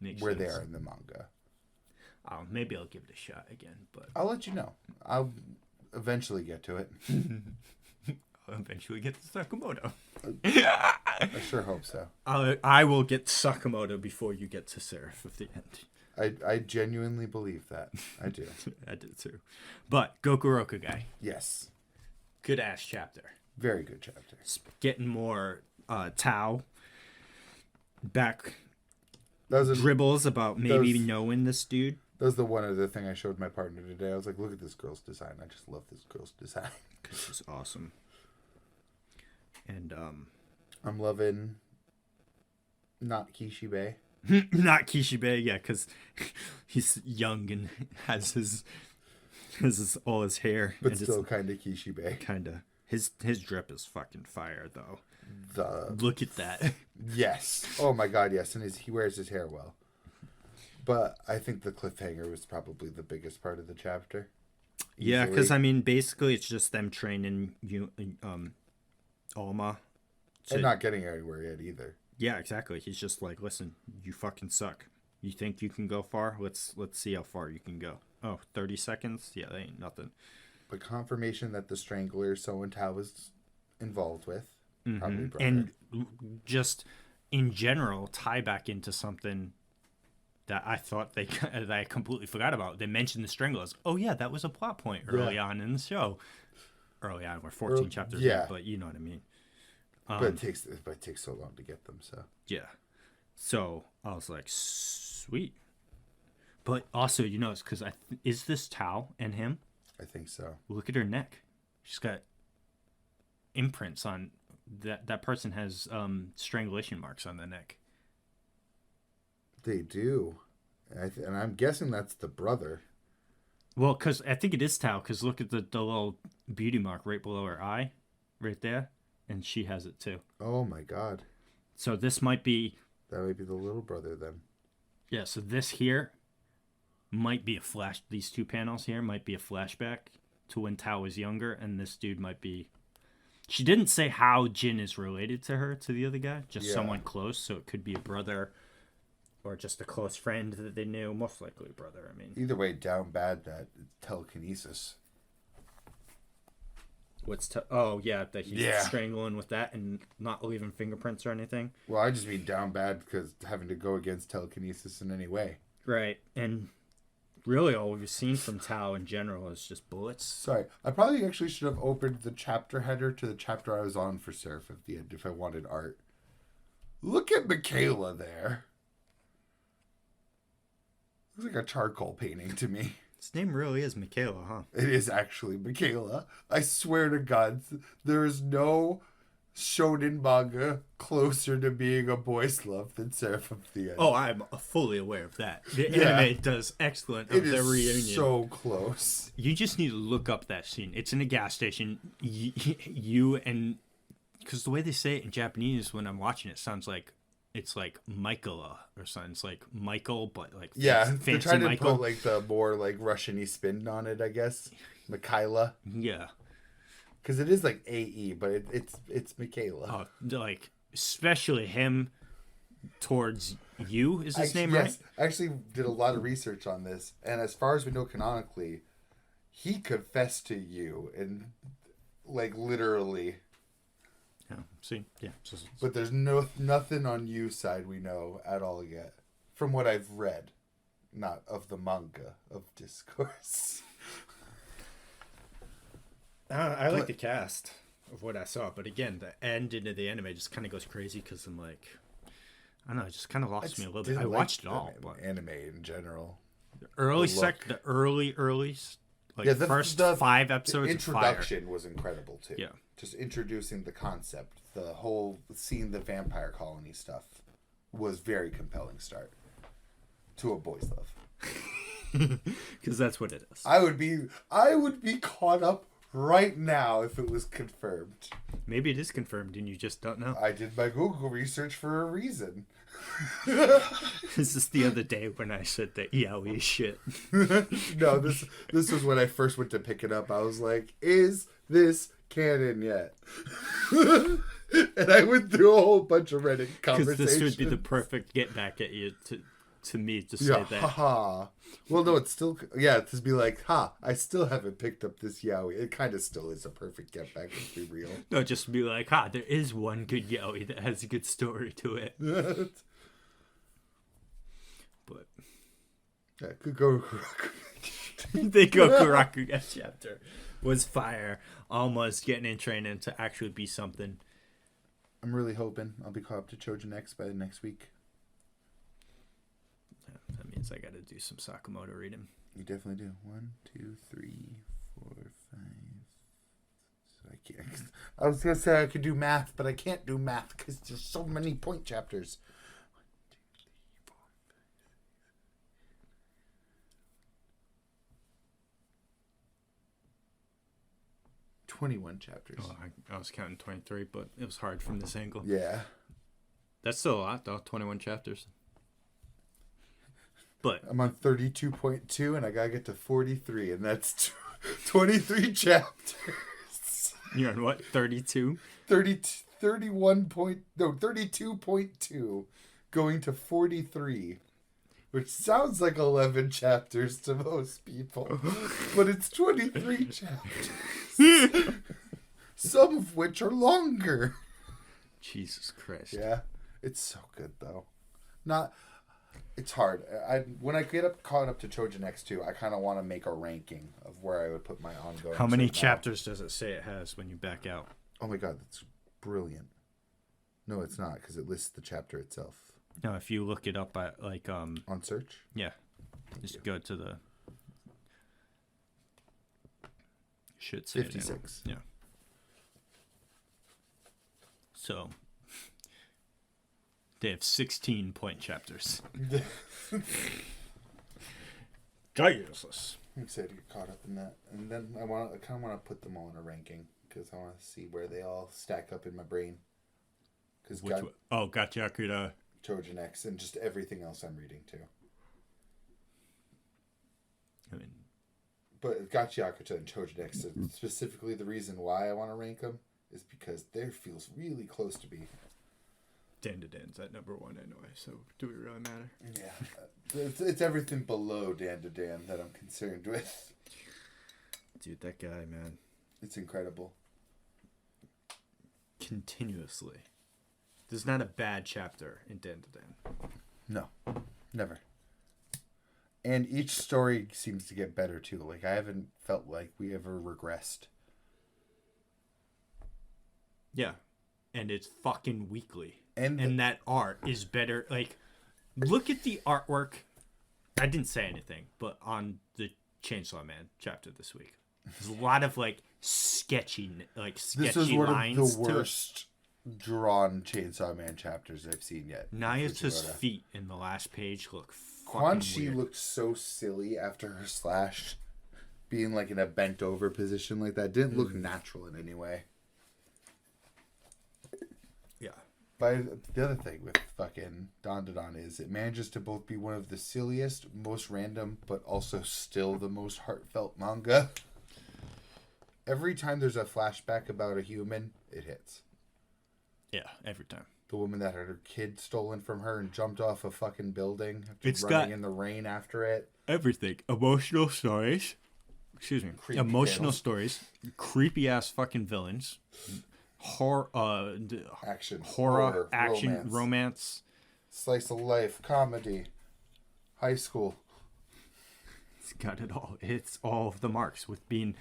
Makes where sense. they are in the manga. Maybe I'll give it a shot again, but I'll let you know. I'll eventually get to it. I'll eventually get to Sakumoto. I sure hope so. I will get Sakumoto before you get to Seraph of the End. I genuinely believe that. I do. I did too. But Goku Rokugai. Yes. Good ass chapter. Very good chapter. It's getting more Tao back That was a, dribbles about maybe those- knowing this dude. that was the one other thing I showed my partner today. I was like, look at this girl's design. I just love this girl's design. This is awesome. And I'm loving not Kishibe. not Kishibe, yeah, because he's young and has his all his hair, But and still kind of Kishibe. kind of his drip is fucking fire though. Look at that. Yes. Oh my god, yes. And he wears his hair well. But I think the cliffhanger was probably the biggest part of the chapter. Yeah, Easily. because I mean, basically, it's just them training Alma. And not getting anywhere yet either. Yeah, exactly. He's just like, listen, you fucking suck. You think you can go far? Let's see how far you can go. Oh, 30 seconds? Yeah, that ain't nothing. But confirmation that the Strangler So and Tao was involved with. Probably brother. And just in general, tie back into something that I thought that I completely forgot about. They mentioned the Stranglers. Oh yeah, that was a plot point early on in the show. Early on, we're 14 chapters yeah. in, but you know what I mean. But it takes so long to get them, so. Yeah. So I was like, sweet. But also, you know, it's because is this Tao and him? I think so. Look at her neck. She's got imprints on that person has strangulation marks on the neck. They do. And I'm guessing that's the brother. Well, because I think it is Tao, because look at the little beauty mark right below her eye, right there. And she has it too. Oh my god. So this might be... That might be the little brother then. Yeah, so this here might be a flash... These two panels here might be a flashback to when Tao was younger, and this dude might be... She didn't say how Jin is related to her, to the other guy. Just someone close, so it could be a brother or just a close friend that they knew. Most likely a brother, I mean. Either way, down bad that telekinesis. Oh, yeah, that he's Yeah. strangling with that and not leaving fingerprints or anything. Well, I just mean down bad because having to go against telekinesis in any way. Right, and really all we've seen from Tao in general is just bullets. Sorry, I probably actually should have opened the chapter header to the chapter I was on for Surf at the end if I wanted art. Look at Michaela there. Looks like a charcoal painting to me. His name really is Michaela, huh? It is actually Michaela. I swear to God, there is no shonen manga closer to being a boys' love than Seraph of the End. Oh, I'm fully aware of that. The Yeah. anime does excellent of it their is reunion. so close. You just need to look up that scene. It's in a gas station. You and... Because the way they say it in Japanese when I'm watching it sounds like it's like Michaela or something. It's like Michael, but like Yeah, fancy they're trying to Michael. put like the more like Russian-y spin on it, I guess. Michaela. Yeah. Because it is like AE, but it's Michaela. Like, especially him towards you, is his name, right? I actually did a lot of research on this, and as far as we know canonically, he confessed to you, and like literally. Yeah, see? Yeah. But there's nothing on you side we know at all yet, from what I've read, not of the manga of Discourse. I like the cast of what I saw, but again, the end into the anime just kind of goes crazy because I'm like, I don't know, it just kind of lost me a little bit. I watched it all, but anime in general. the early the early, like Yeah, first the 5 episodes. The of fire. introduction was incredible too. Yeah. Just introducing the concept, the whole seeing the vampire colony stuff was very compelling start to a boys' love. Because that's what it is. I would be caught up right now if it was confirmed. Maybe it is confirmed and you just don't know. I did my Google research for a reason. This is the other day when I said the yaoi shit. No, this was when I first went to pick it up. I was like, is this canon yet? And I went through a whole bunch of Reddit Because conversations. this would be the perfect get back at you to me to say Yeah, that. haha. Well, no, it's still, yeah, to be like, I still haven't picked up this yaoi. It kind of still is a perfect get back, let's be real. No, just to be like, there is one good yaoi that has a good story to it. But Yeah, could go Kuhaku. they go Kuhaku chapter. was fire. Almost getting in training to actually be something. I'm really hoping I'll be caught up to ChoujinX by the next week. Yeah, that means I got to do some Sakumoto reading. You definitely do. 1, 2, 3, 4, 5. So I can't. I was gonna say I could do math, but I can't do math because there's so many point chapters. 21 chapters. Oh, I was counting 23, but it was hard from this angle. Yeah. That's still a lot, though. 21 chapters. But I'm on 32.2 and I gotta get to 43, and that's 23 chapters. you're on what? 32? 32.2 going to 43, which sounds like 11 chapters to most people, but it's 23 chapters. Some of which are longer. Jesus Christ. Yeah, it's so good though. It's hard. When I get caught up to ChoujinX 2, I kind of want to make a ranking of where I would put my ongoing. How many chapters does it say it has when you back out? Oh my god, that's brilliant. No, it's not, because it lists the chapter itself. No, if you look it up at on search. Yeah, just go to the. Should say 56. Yeah. So they have 16 point chapters. Jesus. I'm excited to get caught up in that, and then I kind of want to put them all in a ranking because I want to see where they all stack up in my brain. Because Gachiakuda. ChoujinX and just everything else I'm reading too. I mean, but Gachiakuta and ChoujinX, specifically the reason why I want to rank them is because there feels really close to be. Dandadan's at number 1 anyway, so do we really matter? Yeah, it's everything below Dandadan that I'm concerned with. Dude, that guy, man. It's incredible. Continuously. There's not a bad chapter in Dandadan. No, never. And each story seems to get better too. Like, I haven't felt like we ever regressed. Yeah. And it's fucking weekly. And that art is better. Like, look at the artwork. I didn't say anything, but on the Chainsaw Man chapter this week, there's a lot of sketchy this is one lines. of the worst drawn Chainsaw Man chapters I've seen yet. Nayata's feet in the last page look Quan fucking Chi weird. looked so silly after her slash, being in a bent over position like that. Didn't look natural in any way. Yeah. But the other thing with fucking Dandadan is it manages to both be one of the silliest, most random, but also still the most heartfelt manga. Every time there's a flashback about a human, it hits. Yeah, every time. The woman that had her kid stolen from her and jumped off a fucking building after It's running got in the rain after it. everything. Emotional stories. Excuse me. Creepy Emotional tales. stories. Creepy ass fucking villains. Horror. Action. Horror. Action. Romance. Slice of life. Comedy. High school. It's got it all. It's all of the marks with being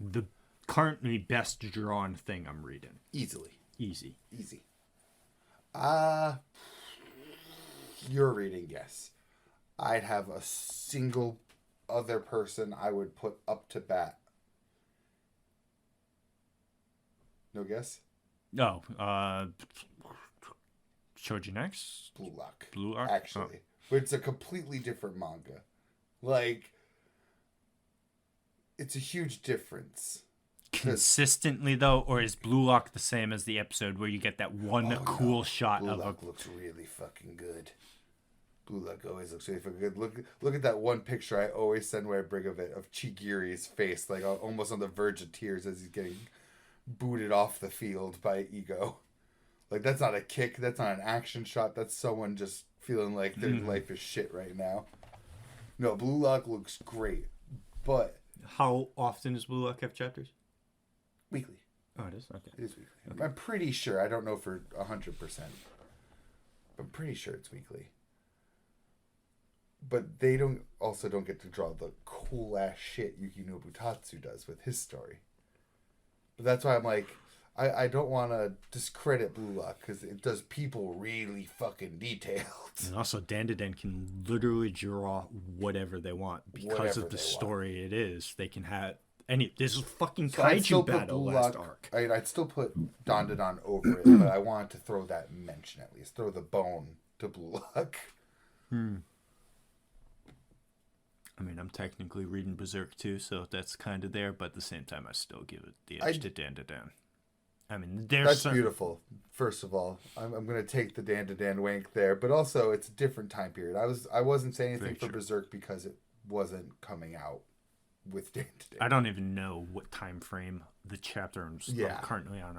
the currently best drawn thing I'm reading. Easily. Easy. You're reading, yes. I'd have a single other person I would put up to bat. No guess? No. ChoujinX? Bluelock. Bluelock? Actually. But it's a completely different manga. It's a huge difference. Consistently though, or is Bluelock the same as the episode where you get that one cool shot Bluelock of a looks really fucking good. Bluelock always looks really fucking good. Look at that one picture I always send when I bring of it of Chigiri's face, almost on the verge of tears as he's getting booted off the field by Ego. That's not a kick, that's not an action shot, that's someone just feeling like their life is shit right now. No, Bluelock looks great, but how often does Bluelock have chapters? weekly. Oh, it is? Okay. It is weekly. Okay. I'm pretty sure. I don't know for 100%. But I'm pretty sure it's weekly. But they don't get to draw the cool ass shit Yukinobu Tatsu does with his story. But that's why I'm like, I don't want to discredit Bluelock because it does people really fucking detailed. And also, Dandadan can literally draw whatever they want because Whatever of the they story it is. They can have any. This is fucking So I'd still kaiju put battle Bluelock- last arc. I'd still put Dandadan over it, but I wanted to throw that mention at least. Throw the bone to Bluelock. I mean, I'm technically reading Berserk too, so that's kind of there. But at the same time, I still give it the edge to Dandadan. I mean, That's beautiful. First of all, I'm going to take the Dandadan wank there, but also it's a different time period. I wasn't saying anything for Berserk because it wasn't coming out with Dandadan. I don't even know what time frame the chapter I'm currently on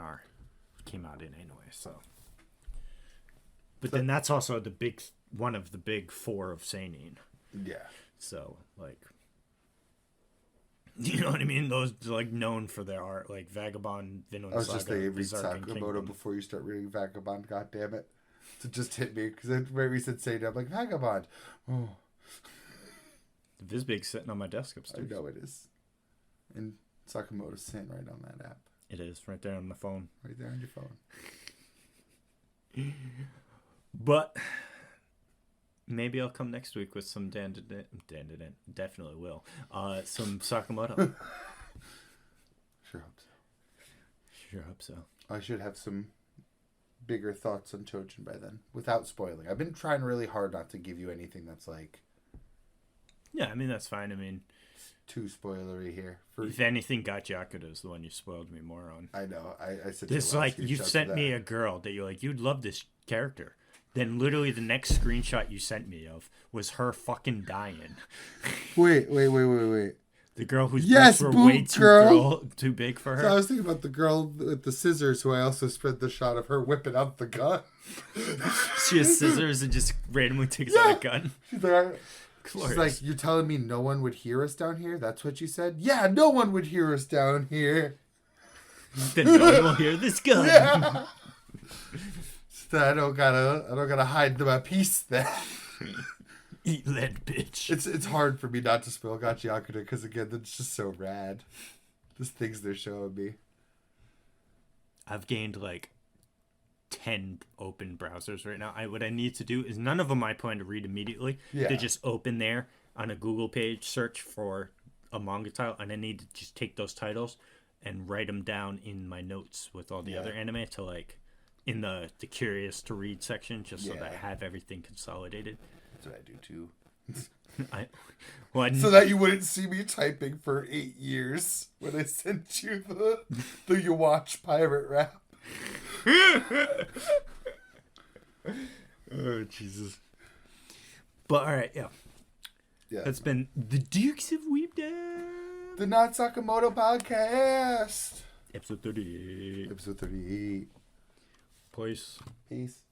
came out in anyway. So, but then that's also one of the big four of seinen. Yeah. So like. You know what I mean? Those like known for their art, like Vagabond, Vinland I was Saga, just thinking read Berserk, and Sakumoto Kingdom. before you start reading Vagabond. God damn it! It just hit me because right we said say I'm like Vagabond. Oh, Vizbig's sitting on my desk upstairs. I know it is, and Sakamoto's sitting right on that app. It is right there on the phone. Right there on your phone. But maybe I'll come next week with some Dandadan. Definitely will. Some Sakamoto. Sure hope so. Sure hope so. I should have some bigger thoughts on Choujin by then, without spoiling. I've been trying really hard not to give you anything that's like. Yeah, I mean that's fine. I mean, too spoilery here. If anything, Gachiakuta is the one you spoiled me more on. I know. I said this like you sent me a girl that you're like you'd love this character. Then literally the next screenshot you sent me of was her fucking dying. Wait. The girl whose yes, breasts were way too big for her. So I was thinking about the girl with the scissors who I also spread the shot of her whipping out the gun. She has scissors and just randomly takes out a gun. She's like, you're telling me no one would hear us down here? That's what you said? Yeah, no one would hear us down here. Then no one will hear this gun. Yeah. So I don't gotta hide my piece then. Eat lead, bitch. It's hard for me not to spoil Gachiakuta because again, that's just so rad. These things they're showing me. I've gained like 10 open browsers right now. What I need to do is none of them I plan to read immediately. Yeah. They just open there on a Google page, search for a manga title, and I need to just take those titles and write them down in my notes with all the other anime to like in the curious to read section, just so that I have everything consolidated. That's what I do too. So that you wouldn't see me typing for 8 years when I sent you the you watch pirate rap. Oh Jesus! But all right, yeah. That's been the Dukes of Weebdom, the Not Sakamoto podcast, episode 38. Episode 38. Peace. Peace.